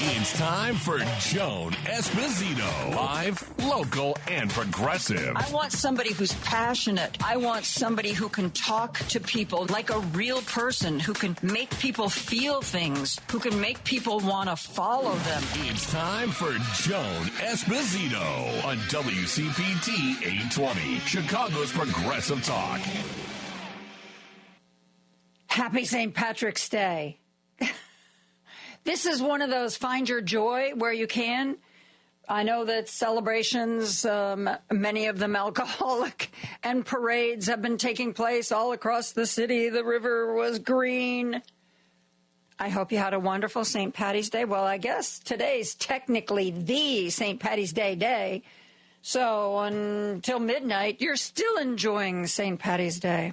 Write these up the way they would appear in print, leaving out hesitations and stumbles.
It's time for Joan Esposito. Live, local, and progressive. I want somebody who's passionate. I want somebody who can talk to people like a real person, who can make people feel things, who can make people want to follow them. It's time for Joan Esposito on WCPT 820, Chicago's Progressive Talk. Happy St. Patrick's Day. This is one of those find your joy where you can. I know that celebrations, many of them alcoholic, and parades have been taking place all across the city. The river was green. I hope you had a wonderful St. Patty's Day. Well, I guess today's technically the St. Patty's Day. So until midnight, you're still enjoying St. Patty's Day.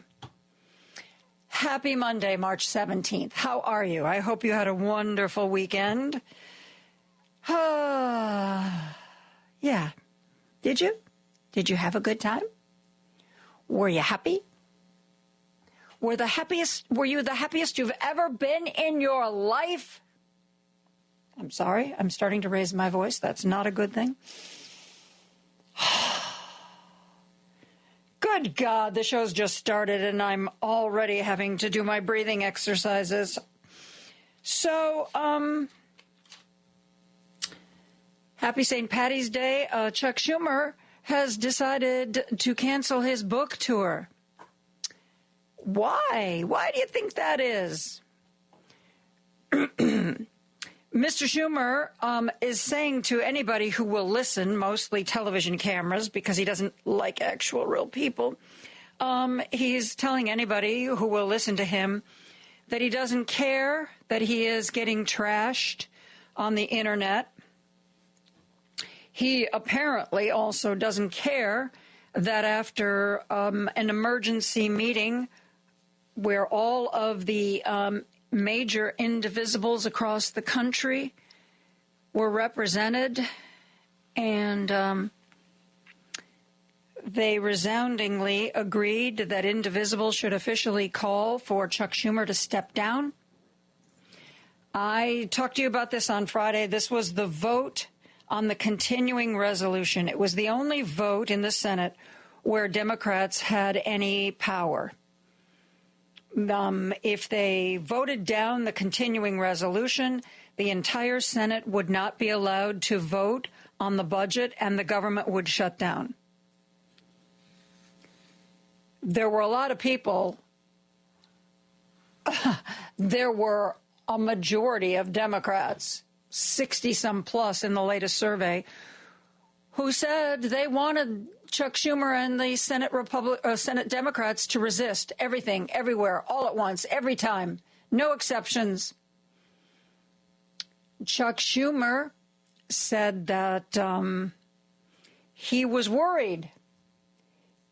Happy Monday, March 17th. How are you? I hope you had a wonderful weekend. Yeah. Did you? Did you have a good time? Were you happy? Were you the happiest you've ever been in your life? I'm sorry. I'm starting to raise my voice. That's not a good thing. Good God, the show's just started and I'm already having to do my breathing exercises. So, happy St. Patty's Day. Chuck Schumer has decided to cancel his book tour. Why? Why do you think that is? Mr. Schumer is saying to anybody who will listen, mostly television cameras, because he doesn't like actual real people, he's telling anybody who will listen to him that he doesn't care that he is getting trashed on the internet. He apparently also doesn't care that after an emergency meeting where all of the major indivisibles across the country were represented, and they resoundingly agreed that indivisible should officially call for Chuck Schumer to step down. I talked to you about this on Friday. This was the vote on the continuing resolution. It was the only vote in the Senate where Democrats had any power. If they voted down the continuing resolution, the entire Senate would not be allowed to vote on the budget and the government would shut down. There were a lot of people, there were a majority of Democrats, 60-some plus in the latest survey, who said they wanted Chuck Schumer and the Senate Democrats to resist everything, everywhere, all at once, every time, no exceptions. Chuck Schumer said that he was worried.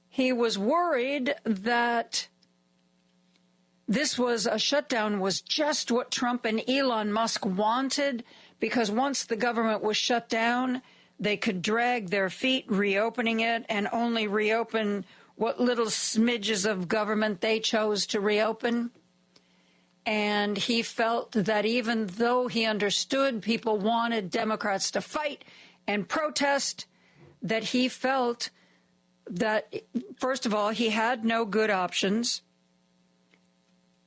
He was worried that this was a shutdown was just what Trump and Elon Musk wanted, because once the government was shut down, they could drag their feet reopening it and only reopen what little smidges of government they chose to reopen. And he felt that even though he understood people wanted Democrats to fight and protest, that he felt that, first of all, he had no good options.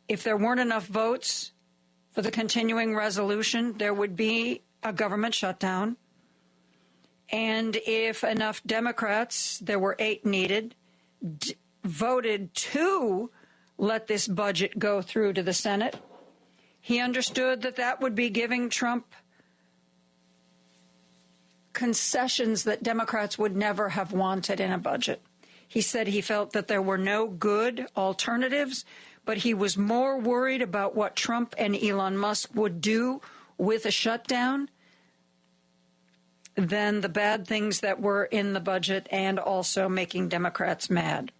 If there weren't enough votes for the continuing resolution, there would be a government shutdown. And if enough Democrats, there were 8 needed, voted to let this budget go through to the Senate, he understood that that would be giving Trump concessions that Democrats would never have wanted in a budget. He said he felt that there were no good alternatives, but he was more worried about what Trump and Elon Musk would do with a shutdown than the bad things that were in the budget and also making Democrats mad.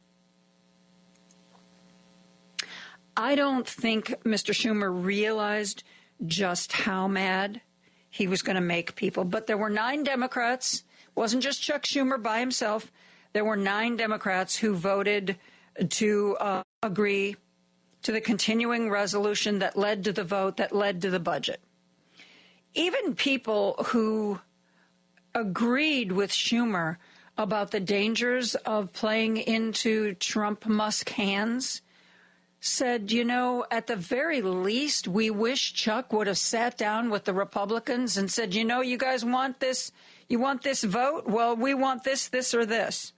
I don't think Mr. Schumer realized just how mad he was going to make people. But there were 9 Democrats. It wasn't just Chuck Schumer by himself. There were 9 Democrats who voted to agree to the continuing resolution that led to the vote that led to the budget. even people who agreed with Schumer about the dangers of playing into Trump-Musk hands said, at the very least, we wish Chuck would have sat down with the Republicans and said, you guys want this? You want this vote? Well, we want this, this, or this.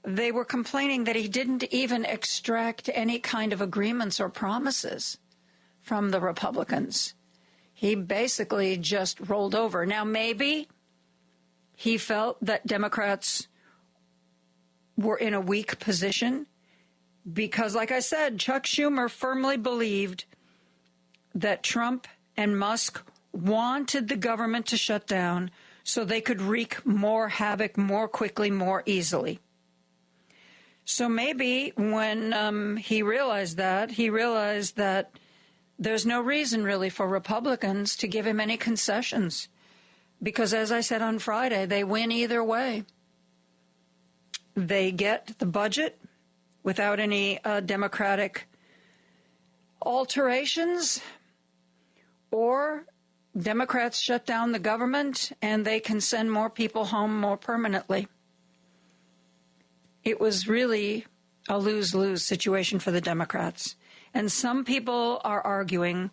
They were complaining that he didn't even extract any kind of agreements or promises from the Republicans. He basically just rolled over. Now, maybe he felt that Democrats were in a weak position because, like I said, Chuck Schumer firmly believed that Trump and Musk wanted the government to shut down so they could wreak more havoc more quickly, more easily. So maybe when he realized that there's no reason really for Republicans to give him any concessions. Because as I said on Friday, they win either way. They get the budget without any Democratic alterations, or Democrats shut down the government and they can send more people home more permanently. It was really a lose-lose situation for the Democrats. And some people are arguing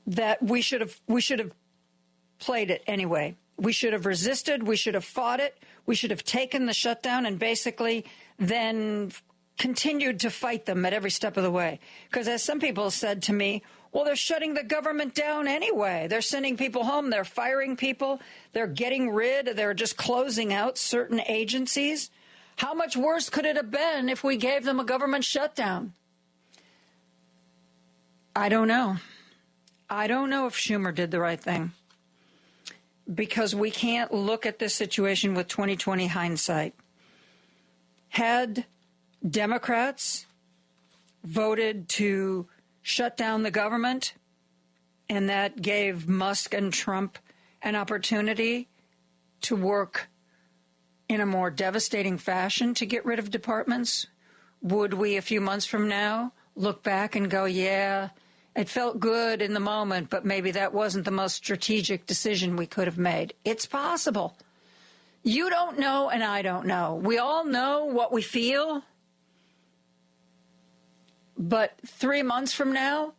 that we should have played it anyway. We should have resisted. We should have fought it. We should have taken the shutdown and basically then continued to fight them at every step of the way. Because as some people said to me, well, they're shutting the government down anyway. They're sending people home. They're firing people. They're they're just closing out certain agencies. How much worse could it have been if we gave them a government shutdown? I don't know. I don't know if Schumer did the right thing, because we can't look at this situation with 20/20 hindsight. Had Democrats voted to shut down the government, and that gave Musk and Trump an opportunity to work in a more devastating fashion to get rid of departments, would we a few months from now look back and go, yeah, it felt good in the moment, but maybe that wasn't the most strategic decision we could have made? It's possible. You don't know, and I don't know. We all know what we feel. But 3 months from now,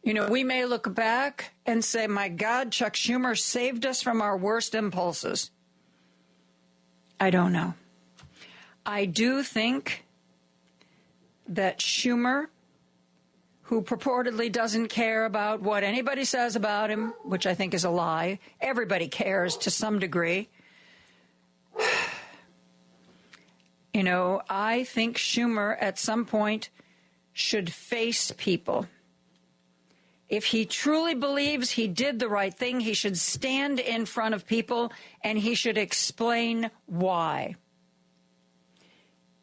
we may look back and say, my God, Chuck Schumer saved us from our worst impulses. I don't know. I do think that Schumer, who purportedly doesn't care about what anybody says about him, which I think is a lie. Everybody cares to some degree. I think Schumer at some point should face people. If he truly believes he did the right thing, he should stand in front of people and he should explain why.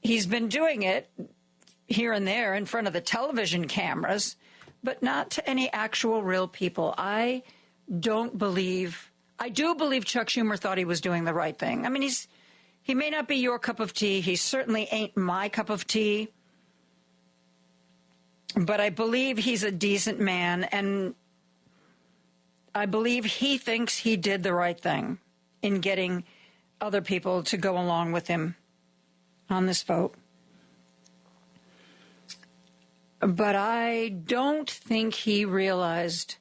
He's been doing it here and there in front of the television cameras, but not to any actual real people. I do believe Chuck Schumer thought he was doing the right thing. I mean, he may not be your cup of tea. He certainly ain't my cup of tea. But I believe he's a decent man, and I believe he thinks he did the right thing in getting other people to go along with him on this vote. But I don't think he realized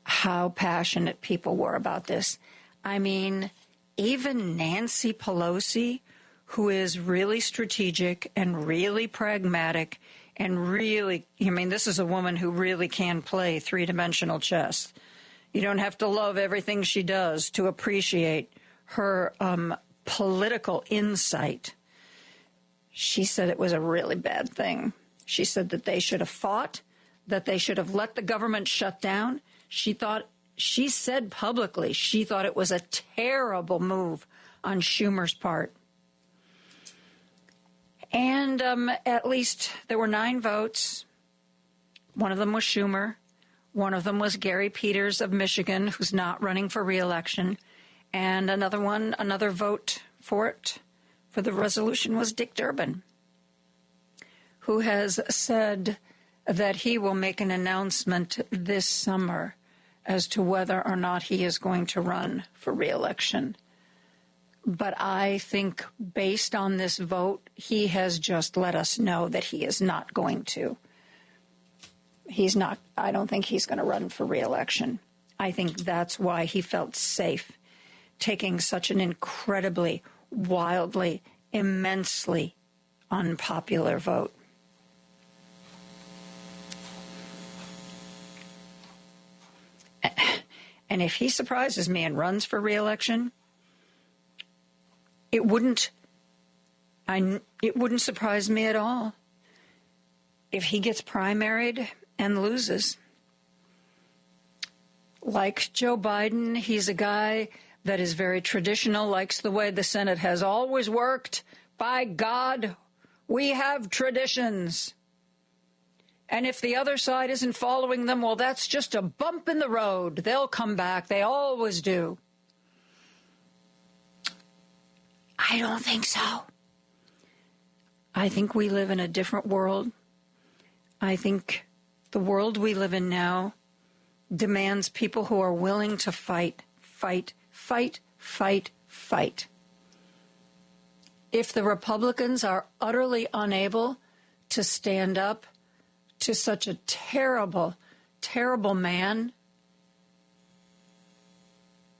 how passionate people were about this. I mean, even Nancy Pelosi, who is really strategic and really pragmatic and really, this is a woman who really can play three-dimensional chess. You don't have to love everything she does to appreciate her political insight. She said it was a really bad thing. She said that they should have fought, that they should have let the government shut down. She said publicly she thought it was a terrible move on Schumer's part. And at least there were 9 votes. One of them was Schumer. One of them was Gary Peters of Michigan, who's not running for re-election. And another vote for the resolution was Dick Durbin, who has said that he will make an announcement this summer as to whether or not he is going to run for re-election. But I think based on this vote, he has just let us know that he is not going to. I don't think he's going to run for re-election. I think that's why he felt safe taking such an incredibly, wildly, immensely unpopular vote. And if he surprises me and runs for re-election, it wouldn't surprise me at all if he gets primaried and loses. Like Joe Biden, he's a guy that is very traditional, likes the way the Senate has always worked. By God, we have traditions. And if the other side isn't following them, well, that's just a bump in the road. They'll come back. They always do. I don't think so. I think we live in a different world. I think the world we live in now demands people who are willing to fight, fight, fight, fight, fight. If the Republicans are utterly unable to stand up to such a terrible, terrible man,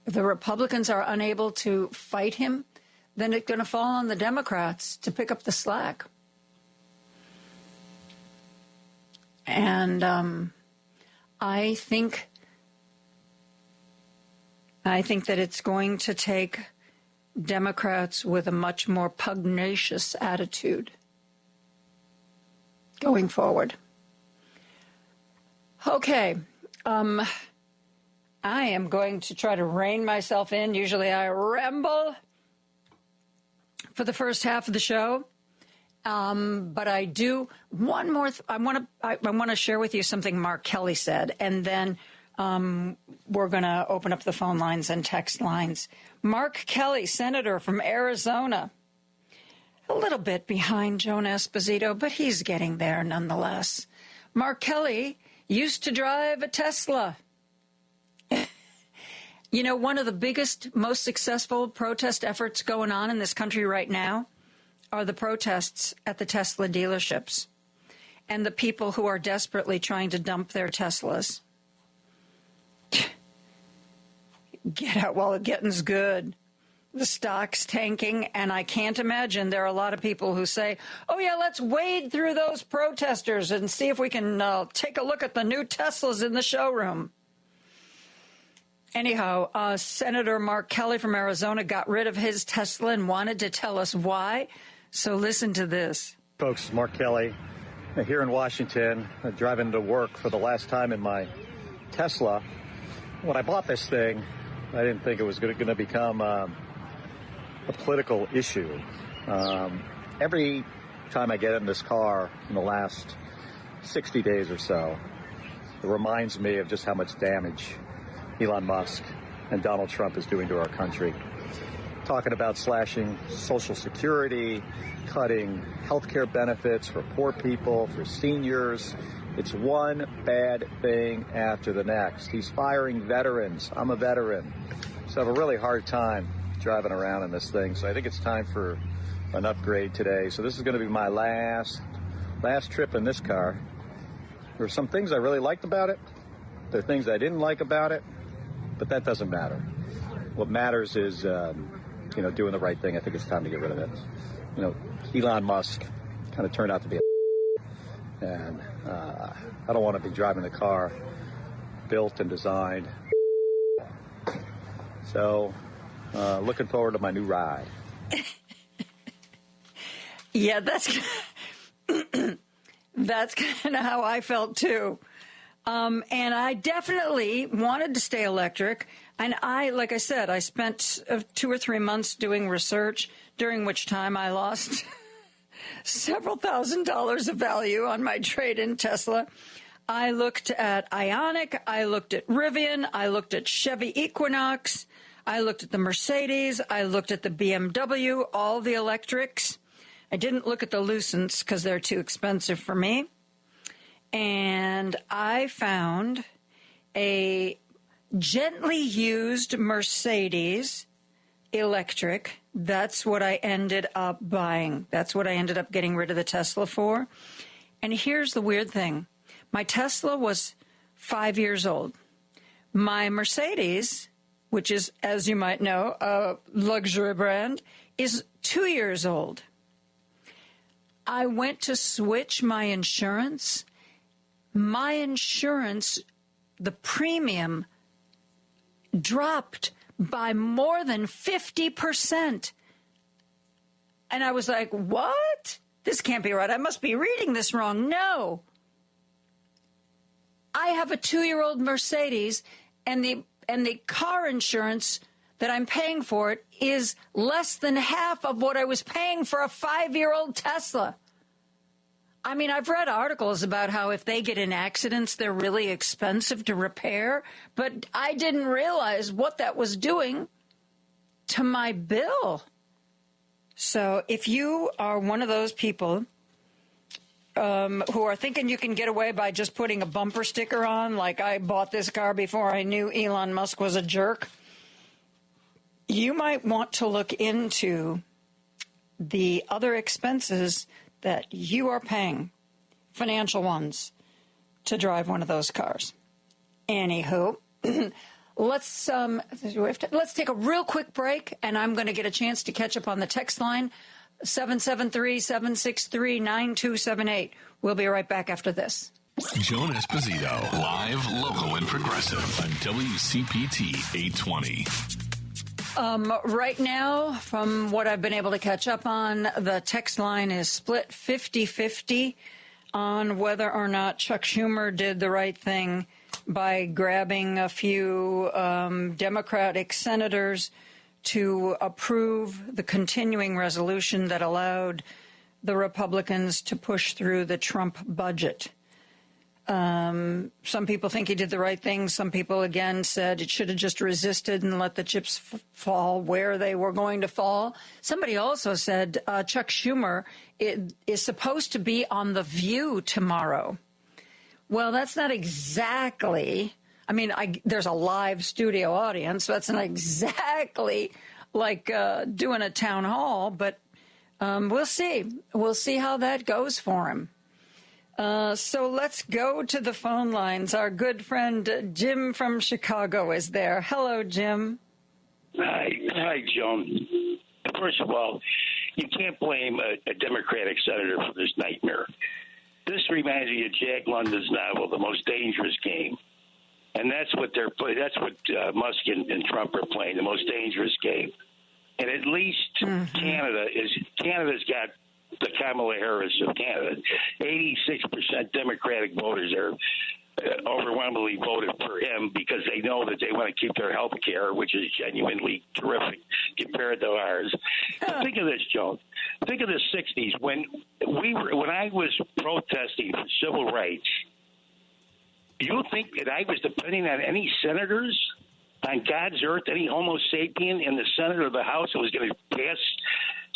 if the Republicans are unable to fight him, then it's going to fall on the Democrats to pick up the slack. And I think that it's going to take Democrats with a much more pugnacious attitude going forward. Okay. I am going to try to rein myself in. Usually I ramble for the first half of the show. But I do one more. I want to share with you something Mark Kelly said, and then we're going to open up the phone lines and text lines. Mark Kelly, senator from Arizona, a little bit behind Joan Esposito, but he's getting there nonetheless. Mark Kelly used to drive a Tesla. You know, one of the biggest, most successful protest efforts going on in this country right now are the protests at the Tesla dealerships and the people who are desperately trying to dump their Teslas. Get out while the getting's good. The stock's tanking, and I can't imagine there are a lot of people who say, oh, yeah, let's wade through those protesters and see if we can take a look at the new Teslas in the showroom. Anyhow, Senator Mark Kelly from Arizona got rid of his Tesla and wanted to tell us why. So listen to this. Folks, Mark Kelly here in Washington, driving to work for the last time in my Tesla. When I bought this thing, I didn't think it was going to become a political issue. Every time I get in this car in the last 60 days or so, it reminds me of just how much damage Elon Musk and Donald Trump is doing to our country. Talking about slashing Social Security, cutting health care benefits for poor people, for seniors. It's one bad thing after the next. He's firing veterans. I'm a veteran, so I have a really hard time driving around in this thing. So I think it's time for an upgrade today. So this is going to be my last trip in this car. There were some things I really liked about it. There are things I didn't like about it, but that doesn't matter. What matters is, doing the right thing. I think it's time to get rid of it. Elon Musk kind of turned out to be and I don't want to be driving the car built and designed. So, looking forward to my new ride. Yeah, that's kind of how I felt too. And I definitely wanted to stay electric. And like I said, I spent 2 or 3 months doing research, during which time I lost several $1,000s of value on my trade-in Tesla. I looked at Ioniq, I looked at Rivian, I looked at Chevy Equinox, I looked at the Mercedes, I looked at the BMW, all the electrics. I didn't look at the Lucents because they're too expensive for me. And I found a gently used Mercedes electric. That's what I ended up buying. That's what I ended up getting rid of the Tesla for. And here's the weird thing. My Tesla was 5 years old. My Mercedes, which is, as you might know, a luxury brand, is 2 years old. I went to switch my insurance. My insurance, the premium, dropped by more than 50%. And I was like, what? This can't be right. I must be reading this wrong. No. I have a 2-year-old Mercedes, and the car insurance that I'm paying for it is less than half of what I was paying for a 5-year-old Tesla. I mean, I've read articles about how if they get in accidents, they're really expensive to repair, but I didn't realize what that was doing to my bill. So if you are one of those people who are thinking you can get away by just putting a bumper sticker on, like I bought this car before I knew Elon Musk was a jerk, you might want to look into the other expenses that you are paying, financial ones, to drive one of those cars. Anywho, let's take a real quick break, and I'm going to get a chance to catch up on the text line, 773-763-9278. We'll be right back after this. Joan Esposito, live, local, and progressive on WCPT 820. Right now, from what I've been able to catch up on, the text line is split 50-50 on whether or not Chuck Schumer did the right thing by grabbing a few Democratic senators to approve the continuing resolution that allowed the Republicans to push through the Trump budget. Some people think he did the right thing. Some people, again, said it should have just resisted and let the chips fall where they were going to fall. Somebody also said Chuck Schumer is supposed to be on The View tomorrow. Well, that's not exactly, I mean, there's a live studio audience, so that's not exactly like doing a town hall, but we'll see. We'll see how that goes for him. So let's go to the phone lines. Our good friend Jim from Chicago is there. Hello, Jim. Hi, Joan. First of all, you can't blame a Democratic senator for this nightmare. This reminds me of Jack London's novel, The Most Dangerous Game. And that's what they're playing. That's what Musk and Trump are playing, the most dangerous game. And at least Canada's got the Kamala Harris of Canada. 86% Democratic voters are overwhelmingly voted for him because they know that they want to keep their health care, which is genuinely terrific compared to ours. But think of this, Joan. Think of the 60s when I was protesting for civil rights. You think that I was depending on any senators on God's earth, any Homo sapien in the Senate or the House that was going to pass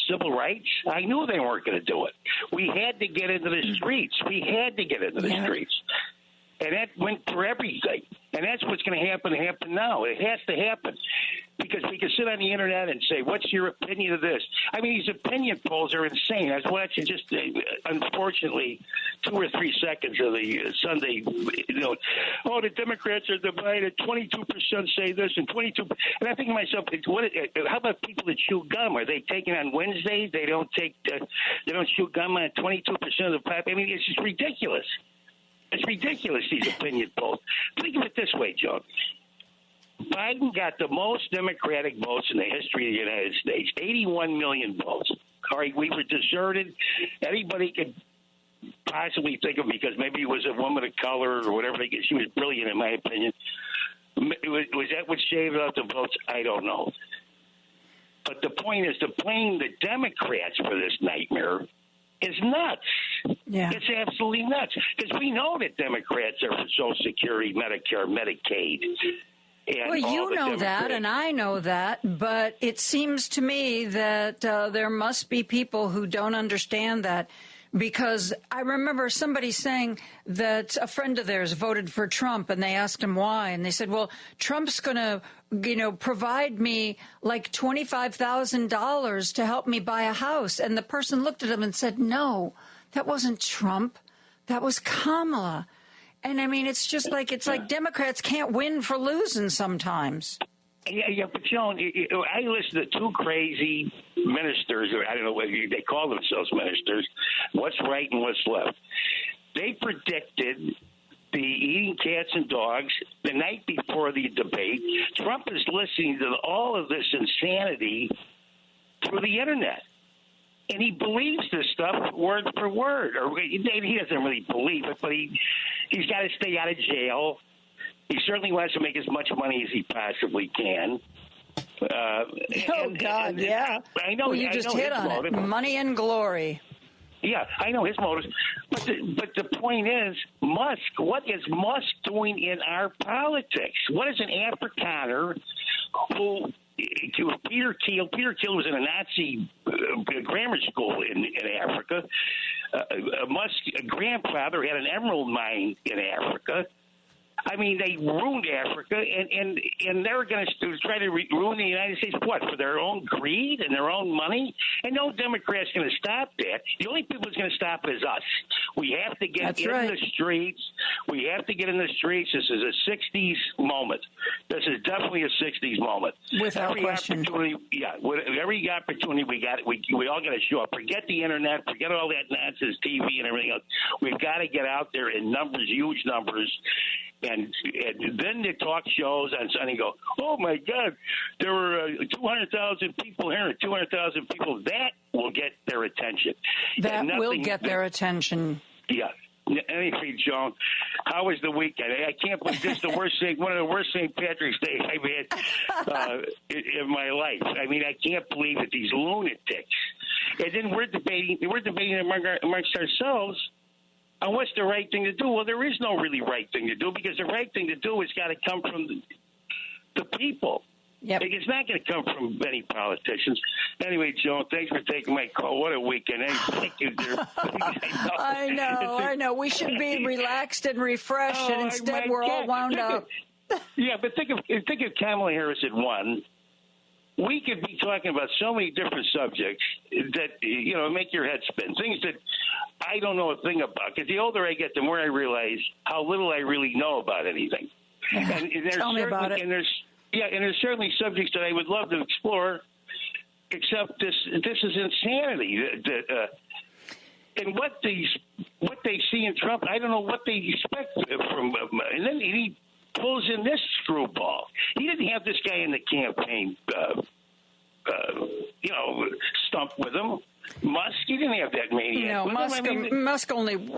civil rights? I knew they weren't going to do it. We had to get into the streets. Streets. And that went for everything. And that's what's going to happen now. It has to happen. Because we can sit on the Internet and say, what's your opinion of this? I mean, these opinion polls are insane. I was watching just, unfortunately, 2 or 3 seconds of the Sunday, the Democrats are divided. 22% say this and 22%. And I think to myself, how about people that chew gum? Are they taking on Wednesdays? They don't chew gum on 22% of the pop. I mean, it's just ridiculous. It's ridiculous, these opinion polls. Think of it this way, Joe. Biden got the most Democratic votes in the history of the United States, 81 million votes. All right, we were deserted. Anybody could possibly think of him because maybe he was a woman of color or whatever. She was brilliant, in my opinion. Was that what shaved out the votes? I don't know. But the point is, to blame the Democrats for this nightmare is nuts. Yeah. It's absolutely nuts. Because we know that Democrats are for Social Security, Medicare, Medicaid. And well, you know Democrats. that, and I know that, but it seems to me that there must be people who don't understand that, because I remember somebody saying that a friend of theirs voted for Trump, and they asked him why, and they said, well, Trump's going to, provide me like $25,000 to help me buy a house. And the person looked at him and said, no, that wasn't Trump. That was Kamala. And I mean, it's like Democrats can't win for losing sometimes. Yeah, but Joan, I listen to two crazy ministers, or I don't know whether they call themselves ministers, what's right and what's left. They predicted the eating cats and dogs the night before the debate. Trump is listening to all of this insanity through the internet. And he believes this stuff word for word. Or he doesn't really believe it, but he's got to stay out of jail. He certainly wants to make as much money as he possibly can. Yeah. I know. Well, you just hit on it. Money and glory. Yeah, I know his motives. But the point is, Musk, what is Musk doing in our politics? What is an Afrikaner who... Peter Thiel was in a Nazi grammar school in Africa. Musk's grandfather had an emerald mine in Africa. I mean, they ruined Africa, and they're going to try to ruin the United States, what, for their own greed and their own money? And no Democrat's going to stop that. The only people who's going to stop it is us. We have to get the streets. We have to get in the streets. This is a 60s moment. This is definitely a 60s moment. Without question. Every opportunity we got, we all got to show up. Forget the internet. Forget all that nonsense, TV and everything else. We've got to get out there in numbers, huge numbers. And then the talk shows on Sunday go, oh, my God, there were 200,000 people here and 200,000 people. That will get their attention. That will get their attention. Yeah. Anyway, Joan, how was the weekend? I can't believe this is the worst thing, one of the worst St. Patrick's Days I've had in my life. I mean, I can't believe that these lunatics. And then we're debating amongst ourselves on what's the right thing to do. Well, there is no really right thing to do, because the right thing to do has got to come from the people. Yep. It's not going to come from any politicians. Anyway, Joan, thanks for taking my call. What a weekend. Thank you, dear. I know. We should be relaxed and refreshed, and instead we're all wound up. But think of Kamala Harris at one. We could be talking about so many different subjects that, make your head spin. Things that I don't know a thing about. Because the older I get, the more I realize how little I really know about anything. And tell me about it. And there's certainly subjects that I would love to explore, except this is insanity. And what they see in Trump, I don't know what they expect from him. And then he pulls in this screwball. He didn't have this guy in the campaign, stump with him. Musk, he didn't have that maniac. No,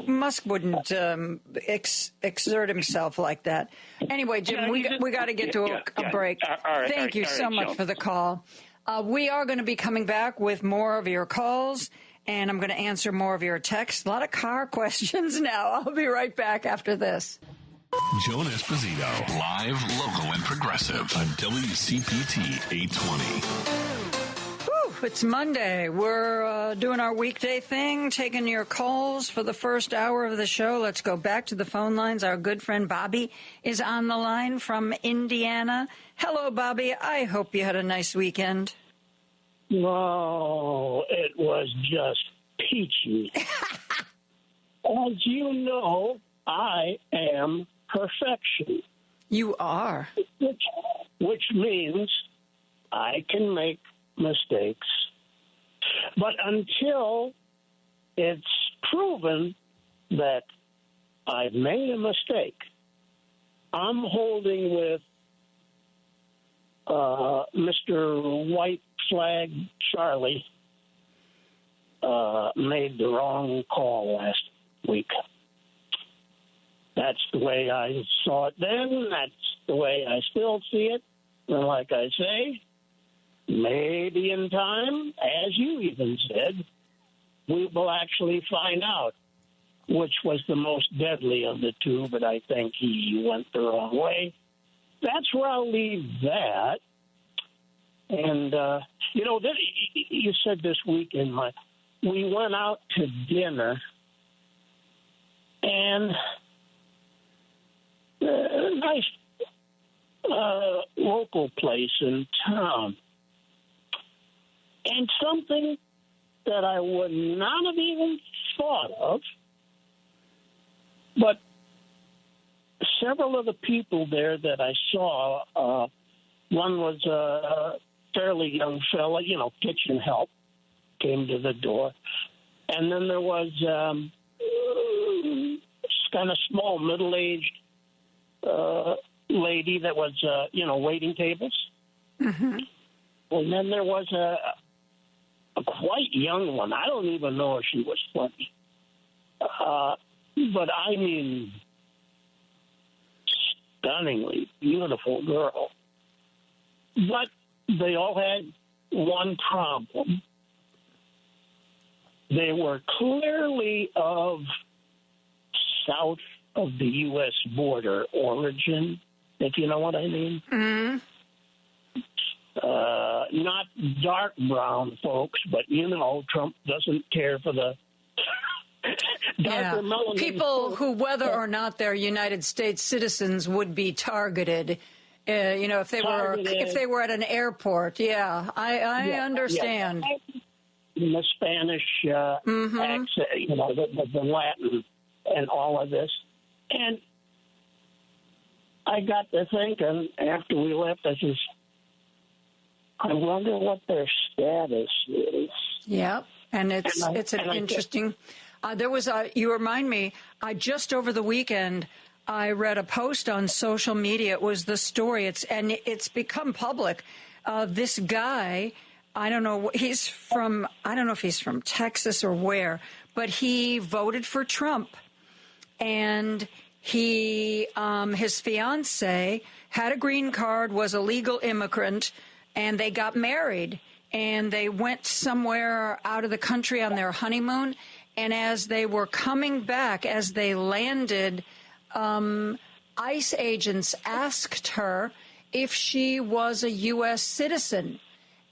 Musk wouldn't exert himself like that. Anyway, Jim, we got to get to a break. Thank you so much for the call. We are going to be coming back with more of your calls, and I'm going to answer more of your texts. A lot of car questions now. I'll be right back after this. Joan Esposito, live, local, and progressive on WCPT 820. It's Monday. We're doing our weekday thing, taking your calls for the first hour of the show. Let's go back to the phone lines. Our good friend Bobby is on the line from Indiana. Hello, Bobby. I hope you had a nice weekend. No, it was just peachy. As you know, I am perfection. You are. Which means I can make mistakes. But until it's proven that I've made a mistake, I'm holding with Mr. White Flag Charlie made the wrong call last week. That's the way I saw it then. That's the way I still see it. And like I say, maybe in time, as you even said, we will actually find out which was the most deadly of the two, but I think he went the wrong way. that's where I'll leave that. And, you said this weekend, we went out to dinner, and a nice local place in town. And something that I would not have even thought of, but several of the people there that I saw, one was a fairly young fella, kitchen help, came to the door. And then there was kind of small, middle-aged lady that was, waiting tables. Mm-hmm. And then there was a quite young one. I don't even know if she was 20. But I mean, stunningly beautiful girl. But they all had one problem. They were clearly of south of the U.S. border origin, if you know what I mean. Mm-hmm. Not dark brown folks, but, Trump doesn't care for the darker melanin people folks. who, whether or not they're United States citizens, would be targeted. If they were at an airport. Yeah, I understand. In the Spanish accent, the Latin and all of this. And I got to thinking after we left, I says, I wonder what their status is. Yeah, and it's an interesting. You remind me. Just over the weekend, I read a post on social media. It was the story. It's become public. This guy, I don't know. I don't know if he's from Texas or where, but he voted for Trump, and his fiance had a green card, was a legal immigrant. And they got married, and they went somewhere out of the country on their honeymoon. And as they were coming back, as they landed, ICE agents asked her if she was a U.S. citizen.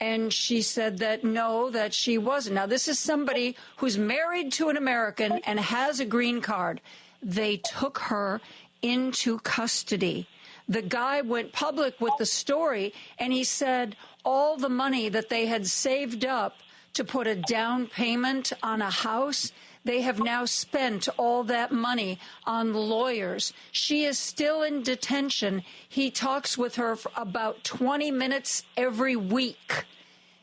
And she said that no, that she wasn't. Now, this is somebody who's married to an American and has a green card. They took her into custody. The guy went public with the story, and he said all the money that they had saved up to put a down payment on a house, they have now spent all that money on lawyers. She is still in detention. He talks with her for about 20 minutes every week.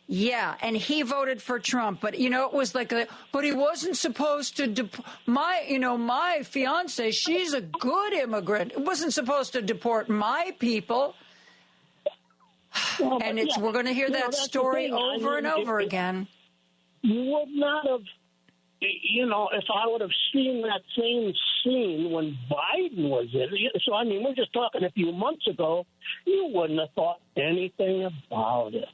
Yeah, and he voted for Trump, but it was but he wasn't supposed to my fiance, she's a good immigrant. It wasn't supposed to deport my people. Well, and we're going to hear that story over and over again. You would not have, if I would have seen that same scene when Biden was in it. So, we're just talking a few months ago, you wouldn't have thought anything about it.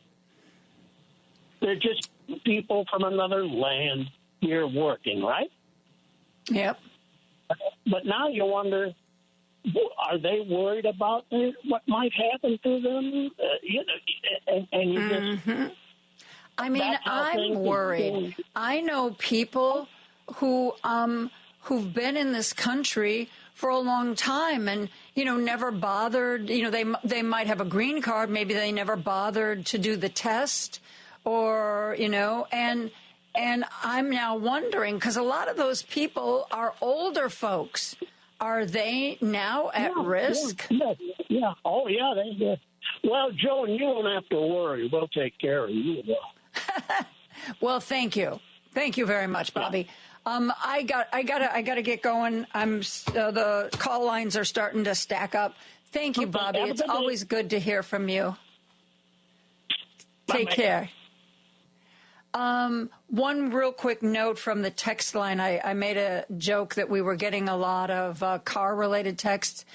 They're just people from another land here working, right? Yep. But now you wonder, are they worried about what might happen to them? And you just... I'm worried. I know people who've been in this country for a long time and, never bothered. They might have a green card. Maybe they never bothered to do the test. Or, and I'm now wondering, because a lot of those people are older folks. Are they now at risk? Yeah. Oh, yeah, they did. Well, Joan, you don't have to worry. We'll take care of you. Well, thank you. Thank you very much, Bobby. I gotta get going. The call lines are starting to stack up. Thank you, Bobby. It's always good to hear from you. Take care. One real quick note from the text line. I made a joke that we were getting a lot of car-related texts.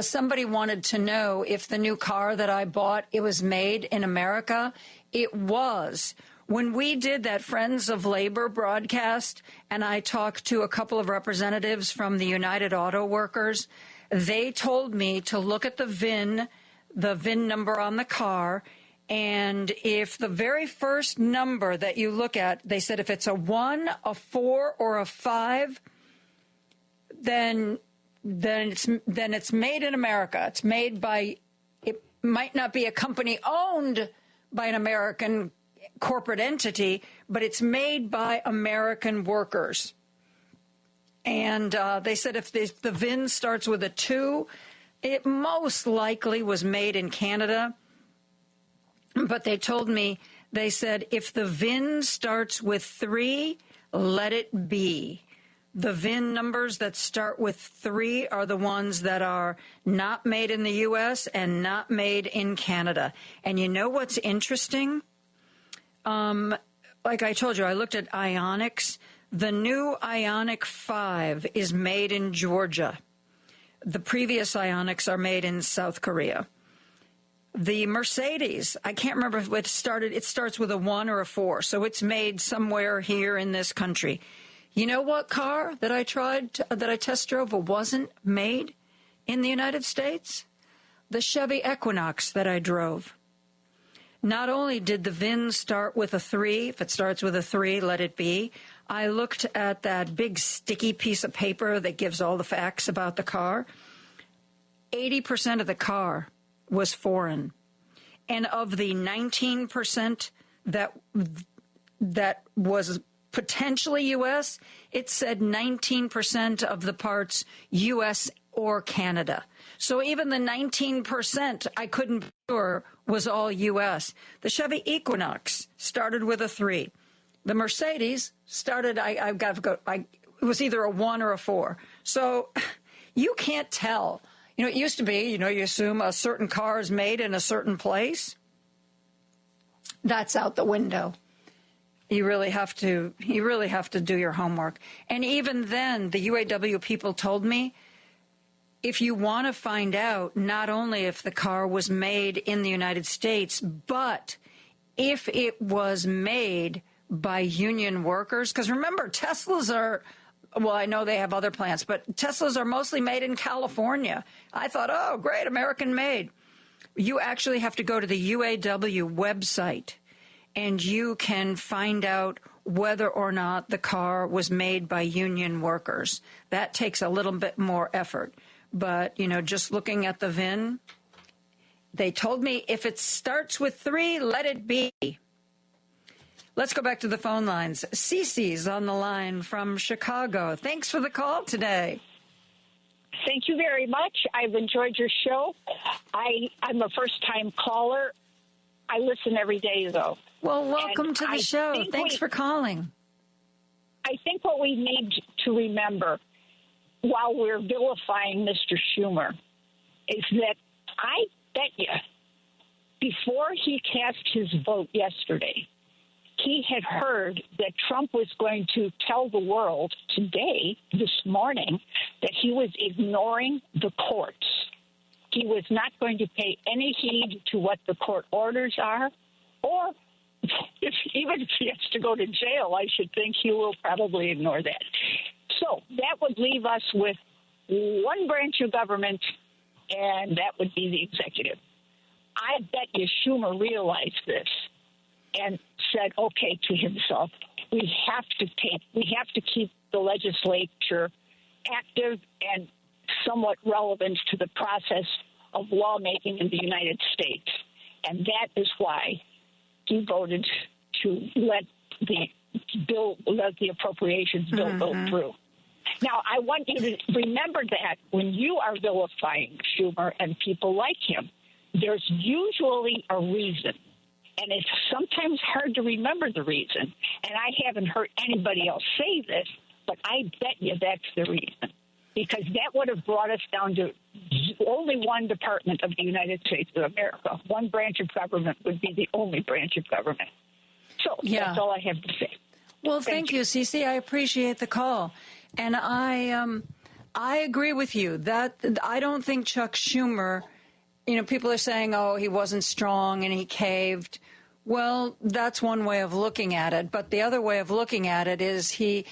Somebody wanted to know if the new car that I bought, it was made in America. It was. When we did that Friends of Labor broadcast, and I talked to a couple of representatives from the United Auto Workers, they told me to look at the VIN the VIN number on the car. And if the very first number that you look at, they said if it's a 1, a 4, or a 5, then it's made in America. It's made by, it might not be a company owned by an American corporate entity, but it's made by American workers. And they said if the VIN starts with a 2, it most likely was made in Canada. But they told me, they said, if the VIN starts with 3, let it be. The VIN numbers that start with 3 are the ones that are not made in the U.S. and not made in Canada. And you know what's interesting? Like I told you, I looked at Ioniqs. The new Ioniq 5 is made in Georgia. The previous Ioniqs are made in South Korea. The Mercedes, I can't remember if it started. It starts with a 1 or a 4, so it's made somewhere here in this country. You know what car that I test drove wasn't made in the United States? The Chevy Equinox that I drove. Not only did the VIN start with a 3, if it starts with a 3, let it be. I looked at that big sticky piece of paper that gives all the facts about the car. 80% of the car was foreign. And of the 19% that was potentially U.S., it said 19% of the parts U.S. or Canada. So even the 19% I couldn't be sure was all U.S. The Chevy Equinox started with a 3. The Mercedes started, it was either a 1 or a 4. So you can't tell. You know, it used to be, you assume a certain car is made in a certain place. That's out the window. You really have to do your homework. And even then, the UAW people told me, if you want to find out not only if the car was made in the United States, but if it was made by union workers, because remember, Teslas are, well, I know they have other plants, but Teslas are mostly made in California. I thought, oh, great, American made. You actually have to go to the UAW website, and you can find out whether or not the car was made by union workers. That takes a little bit more effort. But, just looking at the VIN, they told me if it starts with 3, let it be. Let's go back to the phone lines. Cece's on the line from Chicago. Thanks for the call today. Thank you very much. I've enjoyed your show. I'm a first-time caller. I listen every day, though. Well, welcome to the show. Thanks for calling. I think what we need to remember while we're vilifying Mr. Schumer is that I bet you before he cast his vote yesterday, he had heard that Trump was going to tell the world today, this morning, that he was ignoring the courts. He was not going to pay any heed to what the court orders are, or even if he has to go to jail, I should think he will probably ignore that. So that would leave us with one branch of government, and that would be the executive. I bet you Schumer realized this and said, okay, to himself, we have to keep the legislature active and somewhat relevant to the process of lawmaking in the United States. And that is why he voted to let the appropriations bill go through. Now, I want you to remember that when you are vilifying Schumer and people like him, there's usually a reason. And it's sometimes hard to remember the reason. And I haven't heard anybody else say this, but I bet you that's the reason. Because that would have brought us down to only one department of the United States of America. One branch of government would be the only branch of government. So that's all I have to say. Well, thank you, Cece. I appreciate the call. And I agree with you that I don't think Chuck Schumer, people are saying, oh, he wasn't strong and he caved. Well, that's one way of looking at it. But the other way of looking at it is he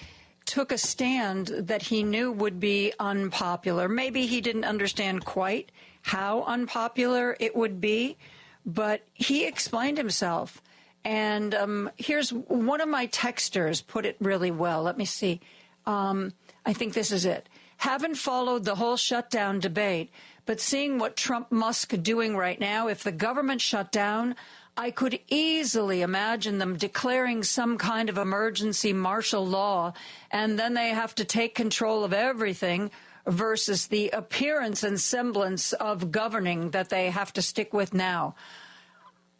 took a stand that he knew would be unpopular. Maybe he didn't understand quite how unpopular it would be, but he explained himself. And here's one of my texters put it really well. Let me see. I think this is it. Haven't followed the whole shutdown debate, but seeing what Trump Musk doing right now, if the government shut down, I could easily imagine them declaring some kind of emergency martial law, and then they have to take control of everything versus the appearance and semblance of governing that they have to stick with now.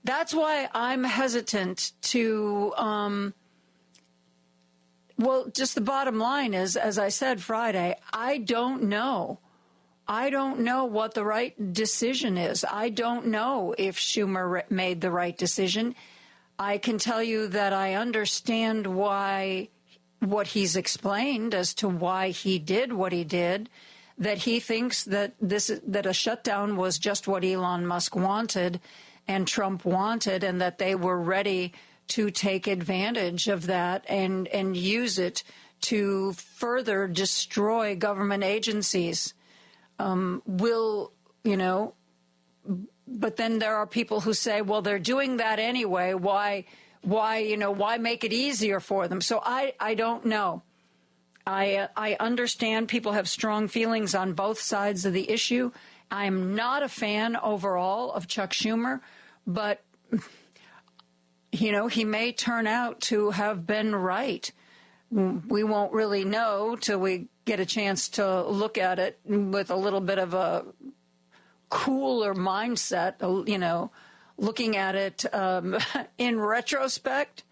That's why I'm hesitant to, just the bottom line is, as I said Friday, I don't know. I don't know what the right decision is. I don't know if Schumer made the right decision. I can tell you that I understand what he's explained as to why he did what he did, that he thinks that that a shutdown was just what Elon Musk wanted and Trump wanted, and that they were ready to take advantage of that and use it to further destroy government agencies. But then there are people who say, well, they're doing that anyway. Why make it easier for them? So I don't know. I understand people have strong feelings on both sides of the issue. I'm not a fan overall of Chuck Schumer, but, he may turn out to have been right. We won't really know till we get a chance to look at it with a little bit of a cooler mindset, looking at it in retrospect.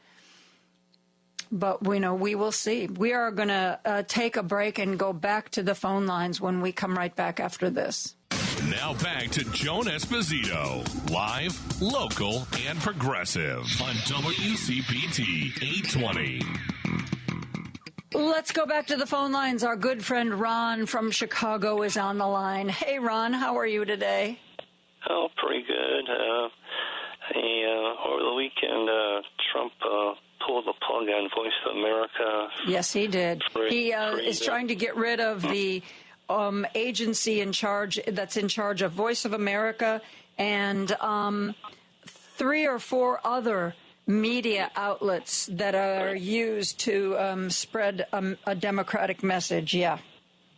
But, we will see. We are going to take a break and go back to the phone lines when we come right back after this. Now back to Joan Esposito, live, local, and progressive on WCPT 820. Let's go back to the phone lines. Our good friend Ron from Chicago is on the line. Hey, Ron, how are you today? Oh, pretty good. Over the weekend, Trump pulled the plug on Voice of America. Yes, he did. He is trying to get rid of the agency that's in charge of Voice of America and 3 or 4 other media outlets that are used to spread a democratic message. Yeah.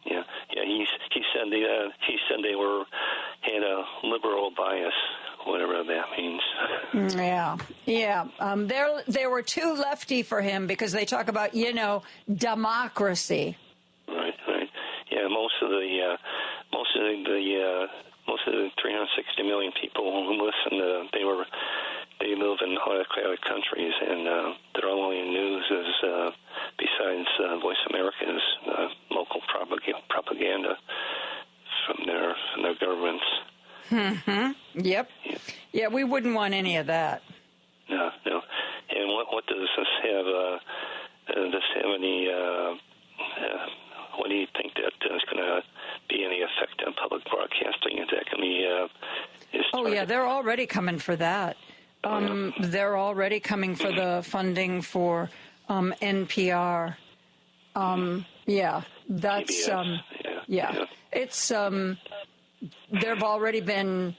He said they had a liberal bias, whatever that means. Yeah. They were too lefty for him because they talk about democracy. Right. Yeah, most of the 360 million people who listen, they live in autocratic countries, and their only news is, besides Voice America's local propaganda from their governments. Mm-hmm. Yep. Yeah, we wouldn't want any of that. No. And what does this have? Does this have any? What do you think that is going to be any effect on public broadcasting? Is that going to be? They're already coming for that. They're already coming for the funding for NPR. That's PBS. It's there've already been.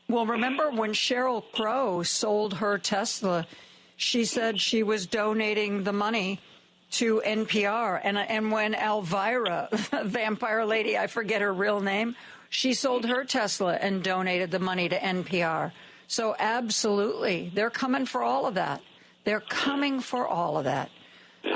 Well, remember when Sheryl Crow sold her Tesla? She said she was donating the money to NPR, and when Elvira, vampire lady, I forget her real name, she sold her Tesla and donated the money to NPR. So absolutely, they're coming for all of that. I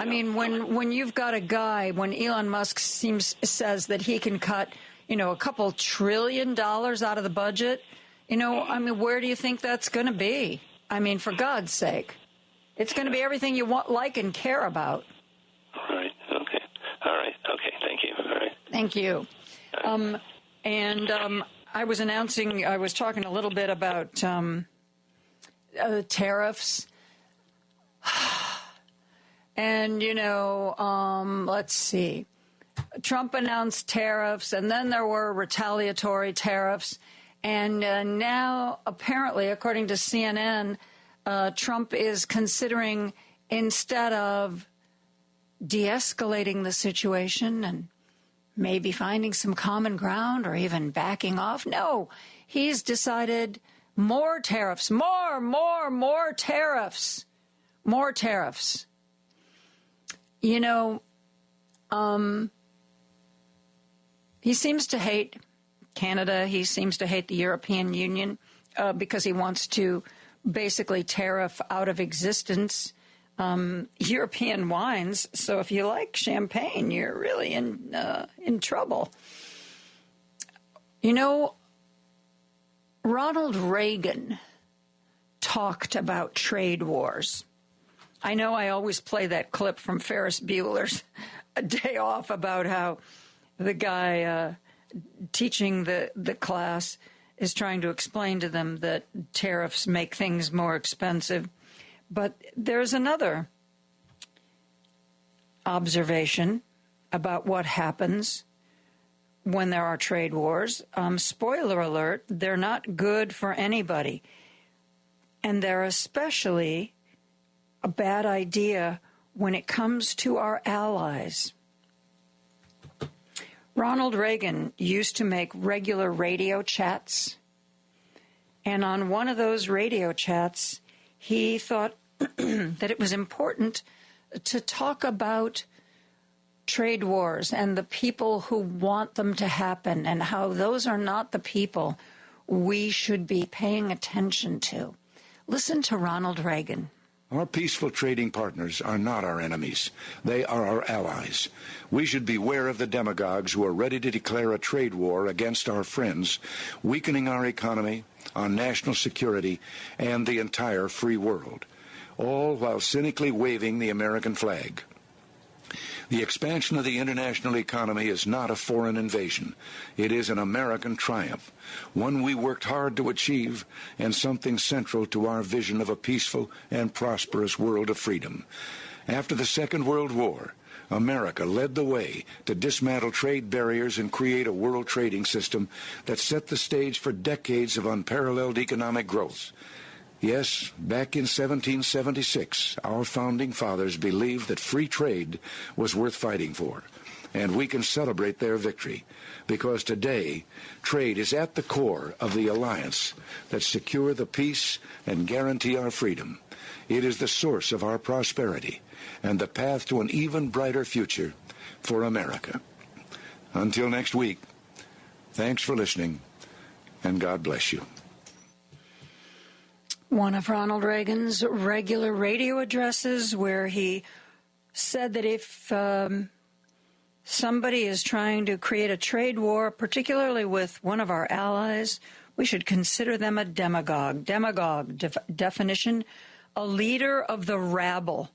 mean, when you've got a guy, when Elon Musk says that he can cut, a couple $1 trillion out of the budget, where do you think that's going to be? I mean, for God's sake, it's going to be everything you want, like, and care about. Right. Okay. All right. Okay. Thank you. All right. Thank you. I was talking a little bit about tariffs. And, let's see. Trump announced tariffs, and then there were retaliatory tariffs. And now, apparently, according to CNN, Trump is considering, instead of de-escalating the situation and maybe finding some common ground or even backing off. No, he's decided more tariffs, more tariffs, more tariffs. You know, he seems to hate Canada. He seems to hate the European Union because he wants to basically tariff out of existence European wines. So if you like champagne, you're really in trouble. You know, Ronald Reagan talked about trade wars. I know I always play that clip from Ferris Bueller's A Day Off about how the guy teaching the class is trying to explain to them that tariffs make things more expensive. But there's another observation about what happens when there are trade wars. Spoiler alert, they're not good for anybody. And they're especially a bad idea when it comes to our allies. Ronald Reagan used to make regular radio chats. And on one of those radio chats, he thought that it was important to talk about trade wars and the people who want them to happen and how those are not the people we should be paying attention to. Listen to Ronald Reagan. Our peaceful trading partners are not our enemies. They are our allies. We should beware of the demagogues who are ready to declare a trade war against our friends, weakening our economy, our national security, and the entire free world, all while cynically waving the American flag. The expansion of the international economy is not a foreign invasion. It is an American triumph, one we worked hard to achieve, and something central to our vision of a peaceful and prosperous world of freedom. After the Second World War, America led the way to dismantle trade barriers and create a world trading system that set the stage for decades of unparalleled economic growth. Yes, back in 1776, our founding fathers believed that free trade was worth fighting for, and we can celebrate their victory, because today, trade is at the core of the alliance that secure the peace and guarantee our freedom. It is the source of our prosperity and the path to an even brighter future for America. Until next week, thanks for listening, and God bless you. One of Ronald Reagan's regular radio addresses where he said that if somebody is trying to create a trade war, particularly with one of our allies, we should consider them a demagogue. Demagogue, definition, a leader of the rabble,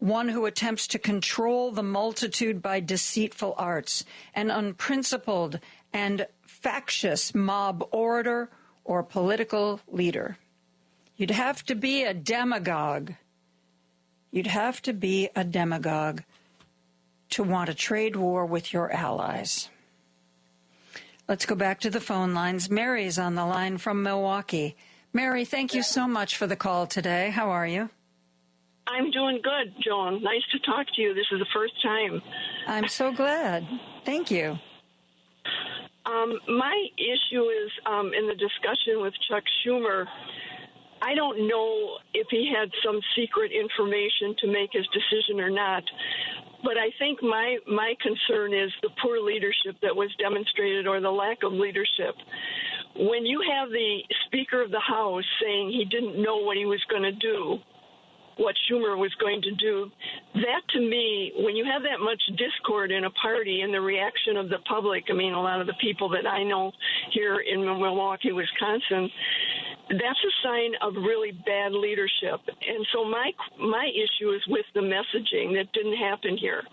one who attempts to control the multitude by deceitful arts, an unprincipled and factious mob orator or political leader. You'd have to be a demagogue. You'd have to be a demagogue to want a trade war with your allies. Let's go back to the phone lines. Mary's on the line from Milwaukee. Mary, thank you so much for the call today. How are you? I'm doing good, Joan. Nice to talk to you. This is the first time. I'm so glad. Thank you. My issue is in the discussion with Chuck Schumer. I don't know if he had some secret information to make his decision or not, but I think my concern is the poor leadership that was demonstrated or the lack of leadership. When you have the Speaker of the House saying he didn't know what he was going to do, what Schumer was going to do, that to me, when you have that much discord in a party and the reaction of the public, I mean, a lot of the people that I know here in Milwaukee, Wisconsin, that's a sign of really bad leadership. And so my issue is with the messaging that didn't happen here.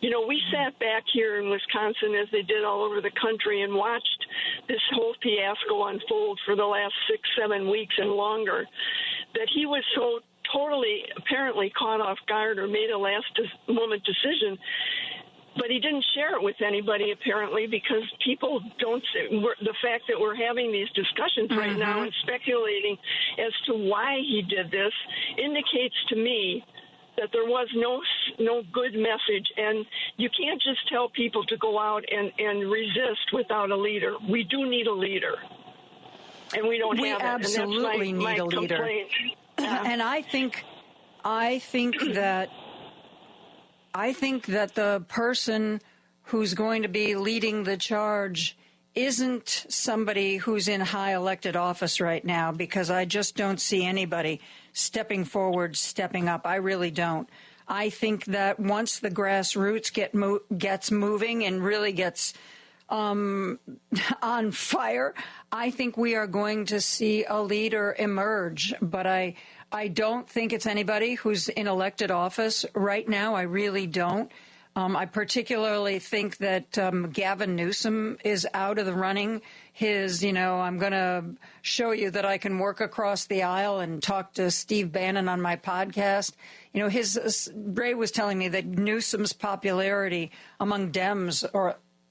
You know, we sat back here in Wisconsin, as they did all over the country, and watched this whole fiasco unfold for the last 6-7 weeks and longer, that he was so totally apparently caught off guard or made a last-moment decision. But he didn't share it with anybody, apparently, because people don't – the fact that we're having these discussions right now and speculating as to why he did this indicates to me that there was no good message, and you can't just tell people to go out and resist without a leader. We do need a leader, and we don't have it. We absolutely need a leader. And I think that the person who's going to be leading the charge isn't somebody who's in high elected office right now, because I just don't see anybody stepping forward, stepping up. I really don't. I think that once the grassroots gets moving and really gets on fire, I think we are going to see a leader emerge. But I don't think it's anybody who's in elected office right now. I really don't. I particularly think that Gavin Newsom is out of the running. I'm going to show you that I can work across the aisle and talk to Steve Bannon on my podcast. Ray was telling me that Newsom's popularity among Dems